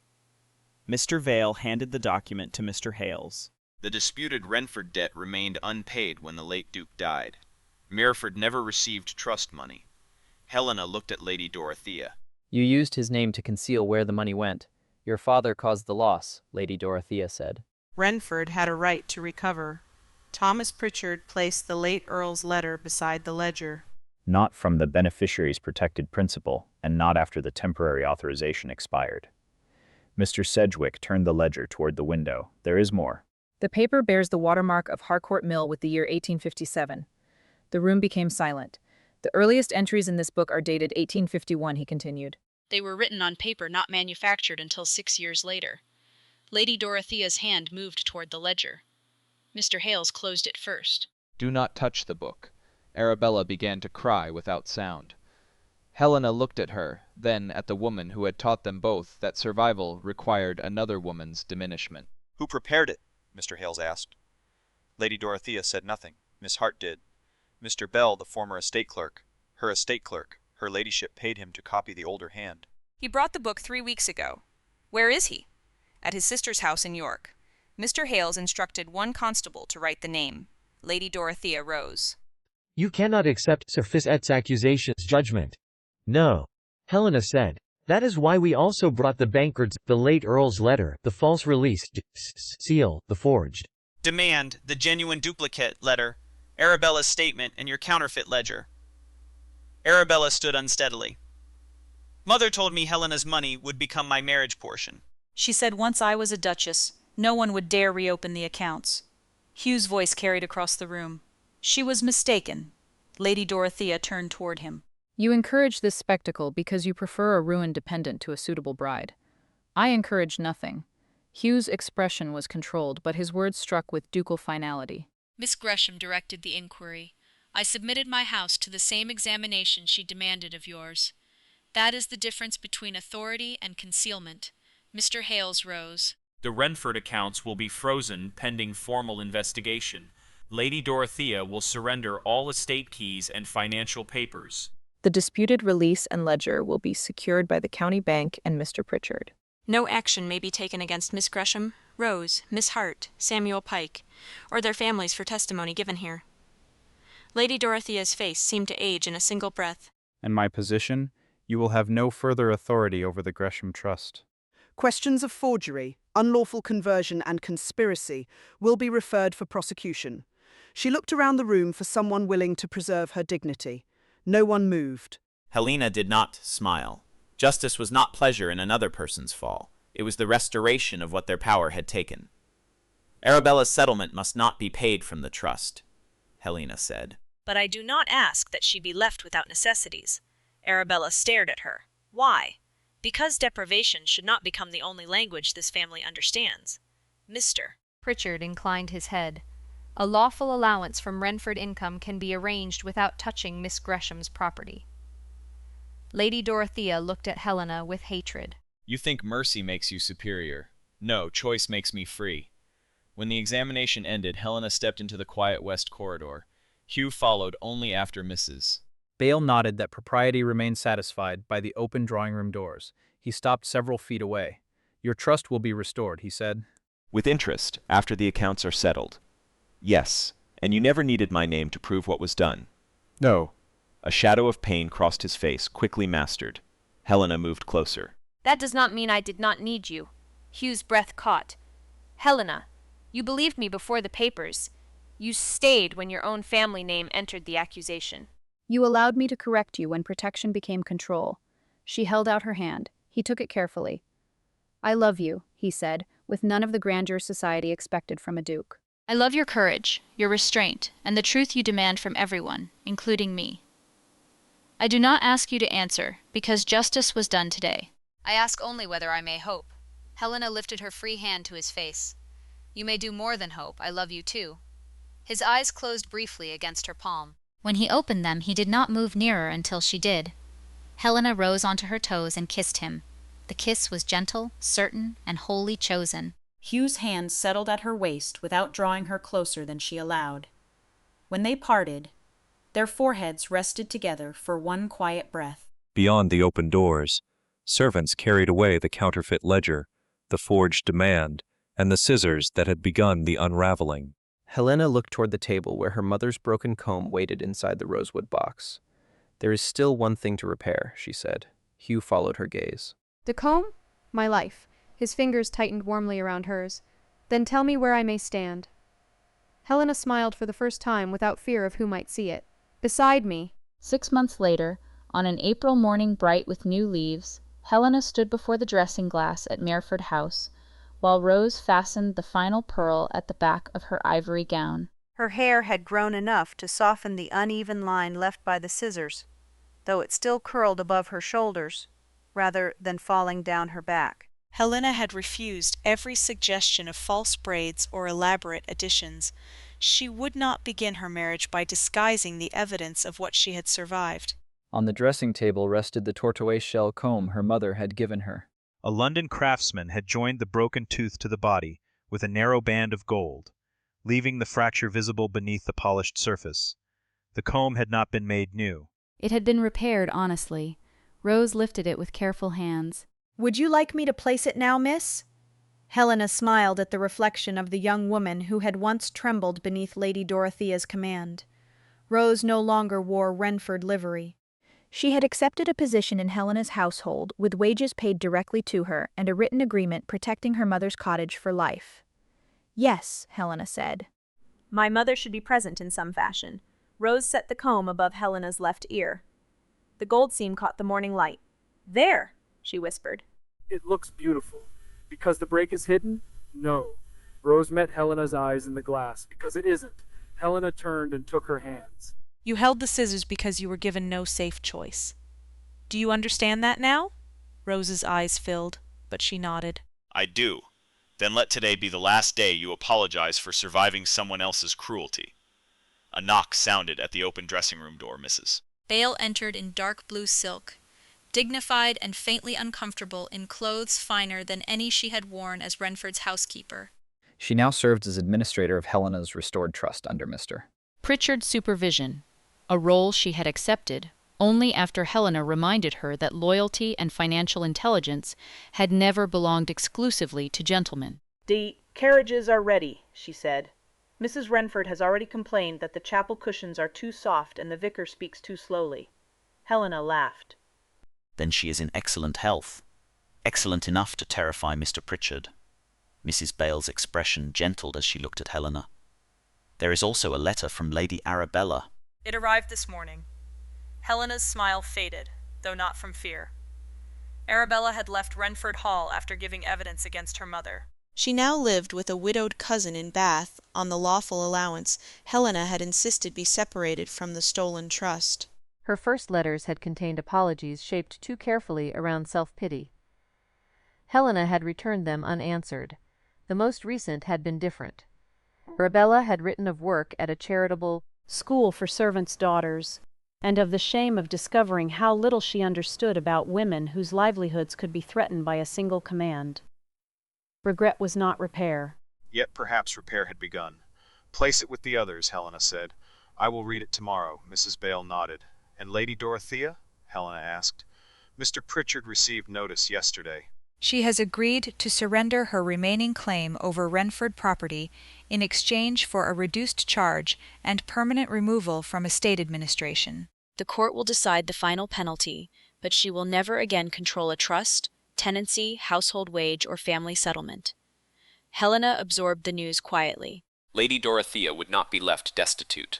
Mr. Vale handed the document to Mr. Hales. The disputed Wrenford debt remained unpaid when the late Duke died. Mereford never received trust money. Helena looked at Lady Dorothea. You used his name to conceal where the money went. Your father caused the loss, Lady Dorothea said. Wrenford had a right to recover. Thomas Pritchard placed the late Earl's letter beside the ledger. Not from the beneficiary's protected principal, and not after the temporary authorization expired. Mr. Sedgwick turned the ledger toward the window. There is more. The paper bears the watermark of Harcourt Mill with the year 1857. The room became silent. The earliest entries in this book are dated 1851, he continued. They were written on paper not manufactured until 6 years later. Lady Dorothea's hand moved toward the ledger. Mr. Hales closed it first. Do not touch the book. Arabella began to cry without sound. Helena looked at her, then at the woman who had taught them both that survival required another woman's diminishment. Who prepared it? Mr. Hales asked. Lady Dorothea said nothing. Miss Hart did. Mr. Bell, the former estate clerk, her ladyship paid him to copy the older hand. He brought the book 3 weeks ago. Where is he? At his sister's house in York. Mr. Hales instructed one constable to write the name. Lady Dorothea rose. You cannot accept Sir Fizet's accusations judgment. No. Helena said. That is why we also brought the bankards, the late Earl's letter, the false release, seal, the forged. Demand, the genuine duplicate letter, Arabella's statement, and your counterfeit ledger. Arabella stood unsteadily. Mother told me Helena's money would become my marriage portion. She said once I was a duchess, no one would dare reopen the accounts. Hugh's voice carried across the room. She was mistaken. Lady Dorothea turned toward him. You encourage this spectacle because you prefer a ruined dependent to a suitable bride. I encourage nothing. Hugh's expression was controlled, but his words struck with ducal finality. Miss Gresham directed the inquiry. I submitted my house to the same examination she demanded of yours. That is the difference between authority and concealment. Mr. Hales rose. The Wrenford accounts will be frozen pending formal investigation. Lady Dorothea will surrender all estate keys and financial papers. The disputed release and ledger will be secured by the county bank and Mr. Pritchard. No action may be taken against Miss Gresham, Rose, Miss Hart, Samuel Pike, or their families for testimony given here. Lady Dorothea's face seemed to age in a single breath. and my position, you will have no further authority over the Gresham Trust. Questions of forgery, unlawful conversion, and conspiracy will be referred for prosecution. She looked around the room for someone willing to preserve her dignity. No one moved. Helena did not smile. Justice was not pleasure in another person's fall. It was the restoration of what their power had taken. Arabella's settlement must not be paid from the trust, Helena said. But I do not ask that she be left without necessities. Arabella stared at her. Why? Because deprivation should not become the only language this family understands. Mr. Pritchard inclined his head. A lawful allowance from Wrenford income can be arranged without touching Miss Gresham's property. Lady Dorothea looked at Helena with hatred. You think mercy makes you superior. No, choice makes me free. When the examination ended, Helena stepped into the quiet west corridor. Hugh followed only after Mrs. Bale nodded that propriety remained satisfied by the open drawing-room doors. He stopped several feet away. Your trust will be restored, he said. With interest, after the accounts are settled. Yes, and you never needed my name to prove what was done. No. A shadow of pain crossed his face, quickly mastered. Helena moved closer. That does not mean I did not need you. Hugh's breath caught. Helena, you believed me before the papers. You stayed when your own family name entered the accusation. You allowed me to correct you when protection became control. She held out her hand. He took it carefully. I love you, he said, with none of the grandeur society expected from a duke. I love your courage, your restraint, and the truth you demand from everyone, including me. I do not ask you to answer, because justice was done today. I ask only whether I may hope. Helena lifted her free hand to his face. You may do more than hope. I love you too. His eyes closed briefly against her palm. When he opened them, he did not move nearer until she did. Helena rose onto her toes and kissed him. The kiss was gentle, certain, and wholly chosen. Hugh's hand settled at her waist without drawing her closer than she allowed. When they parted, their foreheads rested together for one quiet breath. Beyond the open doors, servants carried away the counterfeit ledger, the forged demand, and the scissors that had begun the unraveling. Helena looked toward the table where her mother's broken comb waited inside the rosewood box. There is still one thing to repair, she said. Hugh followed her gaze. The comb? My life. His fingers tightened warmly around hers. Then tell me where I may stand. Helena smiled for the first time without fear of who might see it. Beside me. 6 months later, on an April morning bright with new leaves, Helena stood before the dressing-glass at Mereford House, while Rose fastened the final pearl at the back of her ivory gown. Her hair had grown enough to soften the uneven line left by the scissors, though it still curled above her shoulders, rather than falling down her back. Helena had refused every suggestion of false braids or elaborate additions. She would not begin her marriage by disguising the evidence of what she had survived. On the dressing table rested the tortoise-shell comb her mother had given her. A London craftsman had joined the broken tooth to the body with a narrow band of gold, leaving the fracture visible beneath the polished surface. The comb had not been made new. It had been repaired honestly. Rose lifted it with careful hands. Would you like me to place it now, miss? Helena smiled at the reflection of the young woman who had once trembled beneath Lady Dorothea's command. Rose no longer wore Wrenford livery. She had accepted a position in Helena's household with wages paid directly to her and a written agreement protecting her mother's cottage for life. Yes, Helena said. My mother should be present in some fashion. Rose set the comb above Helena's left ear. The gold seam caught the morning light. There, she whispered. It looks beautiful. Because the break is hidden? No. Rose met Helena's eyes in the glass. Because it isn't. Helena turned and took her hands. You held the scissors because you were given no safe choice. Do you understand that now? Rose's eyes filled, but she nodded. I do. Then let today be the last day you apologize for surviving someone else's cruelty. A knock sounded at the open dressing-room door, Mrs. Bale entered in dark blue silk, dignified and faintly uncomfortable in clothes finer than any she had worn as Wrenford's housekeeper. She now served as administrator of Helena's restored trust under Mr. Pritchard's supervision, a role she had accepted only after Helena reminded her that loyalty and financial intelligence had never belonged exclusively to gentlemen. The carriages are ready, she said. Mrs. Wrenford has already complained that the chapel cushions are too soft and the vicar speaks too slowly. Helena laughed. Then she is in excellent health. Excellent enough to terrify Mr. Pritchard. Mrs. Bale's expression gentled as she looked at Helena. There is also a letter from Lady Arabella. It arrived this morning. Helena's smile faded, though not from fear. Arabella had left Wrenford Hall after giving evidence against her mother. She now lived with a widowed cousin in Bath on the lawful allowance Helena had insisted be separated from the stolen trust. Her first letters had contained apologies shaped too carefully around self-pity. Helena had returned them unanswered. The most recent had been different. Arabella had written of work at a charitable school for servants' daughters, and of the shame of discovering how little she understood about women whose livelihoods could be threatened by a single command. Regret was not repair. Yet perhaps repair had begun. Place it with the others, Helena said. I will read it tomorrow. Mrs. Bale nodded. And Lady Dorothea? Helena asked. Mr. Pritchard received notice yesterday. She has agreed to surrender her remaining claim over Wrenford property in exchange for a reduced charge and permanent removal from estate administration. The court will decide the final penalty, but she will never again control a trust, tenancy, household wage, or family settlement. Helena absorbed the news quietly. Lady Dorothea would not be left destitute.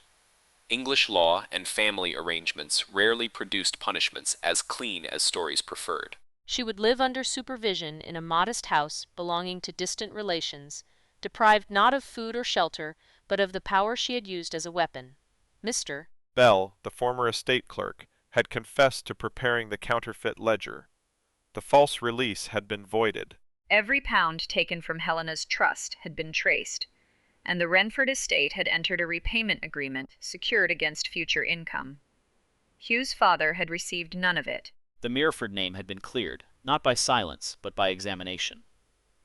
English law and family arrangements rarely produced punishments as clean as stories preferred. She would live under supervision in a modest house belonging to distant relations, deprived not of food or shelter, but of the power she had used as a weapon. Mr. Bell, the former estate clerk, had confessed to preparing the counterfeit ledger. The false release had been voided. Every pound taken from Helena's trust had been traced, and the Wrenford estate had entered a repayment agreement secured against future income. Hugh's father had received none of it. The Mereford name had been cleared, not by silence, but by examination.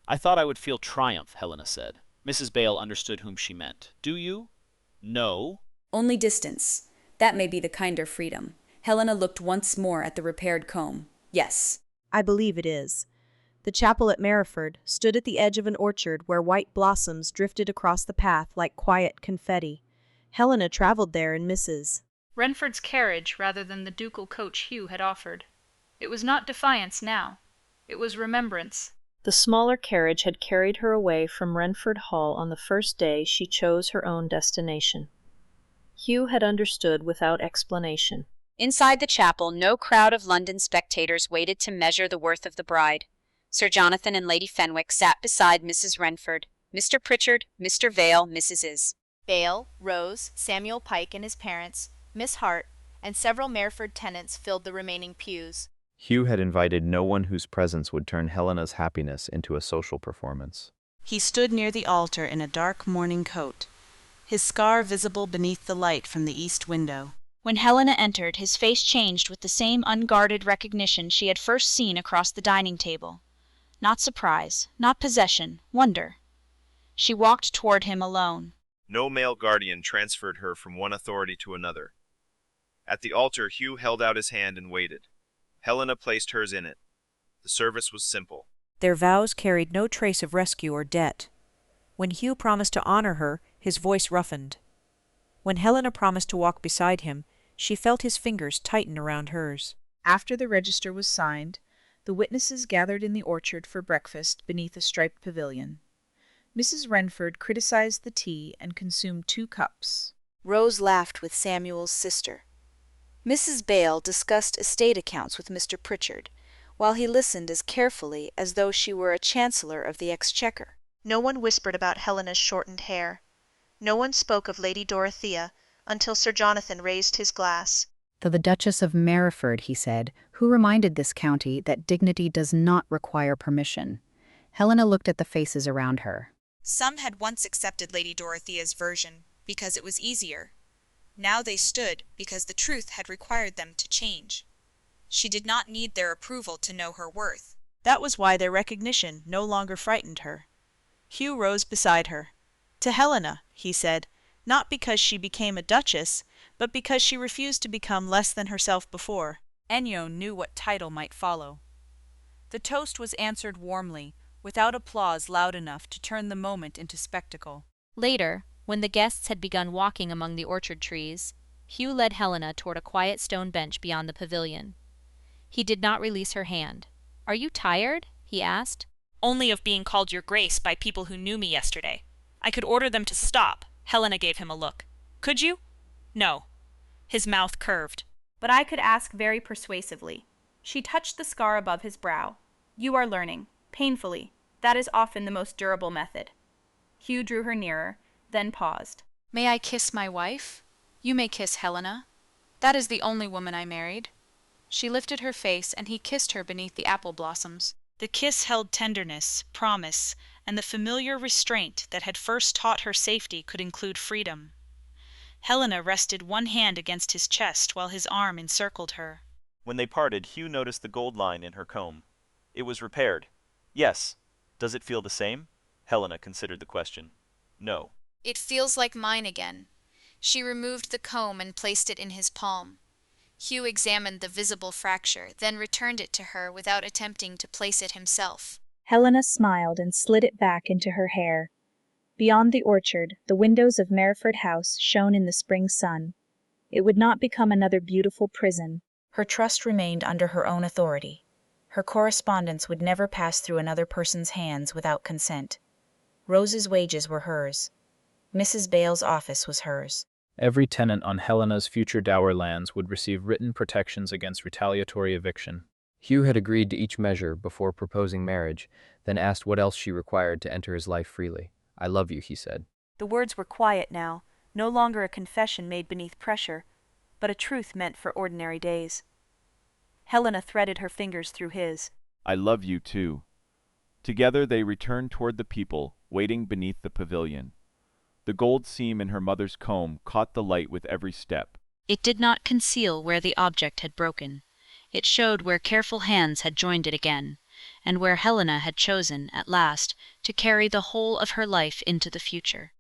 I thought I would feel triumph, Helena said. Mrs. Bale understood whom she meant. Do you? No. Only distance. That may be the kinder freedom. Helena looked once more at the repaired comb. Yes. I believe it is. The chapel at Mereford stood at the edge of an orchard where white blossoms drifted across the path like quiet confetti. Helena traveled there in Mrs. Wrenford's carriage rather than the ducal coach Hugh had offered. It was not defiance now. It was remembrance. The smaller carriage had carried her away from Wrenford Hall on the first day she chose her own destination. Hugh had understood without explanation. Inside the chapel, no crowd of London spectators waited to measure the worth of the bride. Sir Jonathan and Lady Fenwick sat beside Mrs. Wrenford, Mr. Pritchard, Mr. Vale, Mrs. Bale, Rose, Samuel Pike and his parents, Miss Hart, and several Mereford tenants filled the remaining pews. Hugh had invited no one whose presence would turn Helena's happiness into a social performance. He stood near the altar in a dark mourning coat, his scar visible beneath the light from the east window. When Helena entered, his face changed with the same unguarded recognition she had first seen across the dining table. Not surprise, not possession, wonder. She walked toward him alone. No male guardian transferred her from one authority to another. At the altar, Hugh held out his hand and waited. Helena placed hers in it. The service was simple. Their vows carried no trace of rescue or debt. When Hugh promised to honor her, his voice roughened. When Helena promised to walk beside him, she felt his fingers tighten around hers. After the register was signed, the witnesses gathered in the orchard for breakfast beneath a striped pavilion. Mrs. Wrenford criticized the tea and consumed 2 cups. Rose laughed with Samuel's sister. Mrs. Bale discussed estate accounts with Mr. Pritchard, while he listened as carefully as though she were a chancellor of the exchequer. No one whispered about Helena's shortened hair. No one spoke of Lady Dorothea until Sir Jonathan raised his glass. The Duchess of Mereford, he said, who reminded this county that dignity does not require permission. Helena looked at the faces around her. Some had once accepted Lady Dorothea's version because it was easier. Now they stood because the truth had required them to change. She did not need their approval to know her worth. That was why their recognition no longer frightened her. Hugh rose beside her. To Helena, he said, not because she became a duchess, but because she refused to become less than herself before. Ennio knew what title might follow. The toast was answered warmly, without applause loud enough to turn the moment into spectacle. Later, when the guests had begun walking among the orchard trees, Hugh led Helena toward a quiet stone bench beyond the pavilion. He did not release her hand. "Are you tired?" he asked. "Only of being called Your Grace by people who knew me yesterday. I could order them to stop." Helena gave him a look. "Could you?" "No." His mouth curved. "But I could ask very persuasively." She touched the scar above his brow. "You are learning. Painfully. That is often the most durable method." Hugh drew her nearer, then paused. "May I kiss my wife? You may kiss Helena. That is the only woman I married." She lifted her face, and he kissed her beneath the apple blossoms. The kiss held tenderness, promise, and the familiar restraint that had first taught her safety could include freedom. Helena rested one hand against his chest while his arm encircled her. When they parted, Hugh noticed the gold line in her comb. It was repaired. Yes. Does it feel the same? Helena considered the question. No. "It feels like mine again." She removed the comb and placed it in his palm. Hugh examined the visible fracture, then returned it to her without attempting to place it himself. Helena smiled and slid it back into her hair. Beyond the orchard, the windows of Mereford House shone in the spring sun. It would not become another beautiful prison. Her trust remained under her own authority. Her correspondence would never pass through another person's hands without consent. Rose's wages were hers. Mrs. Bale's office was hers. Every tenant on Helena's future dower lands would receive written protections against retaliatory eviction. Hugh had agreed to each measure before proposing marriage, then asked what else she required to enter his life freely. "I love you," he said. The words were quiet now, no longer a confession made beneath pressure, but a truth meant for ordinary days. Helena threaded her fingers through his. "I love you too." Together they returned toward the people, waiting beneath the pavilion. The gold seam in her mother's comb caught the light with every step. It did not conceal where the object had broken. It showed where careful hands had joined it again, and where Helena had chosen, at last, to carry the whole of her life into the future.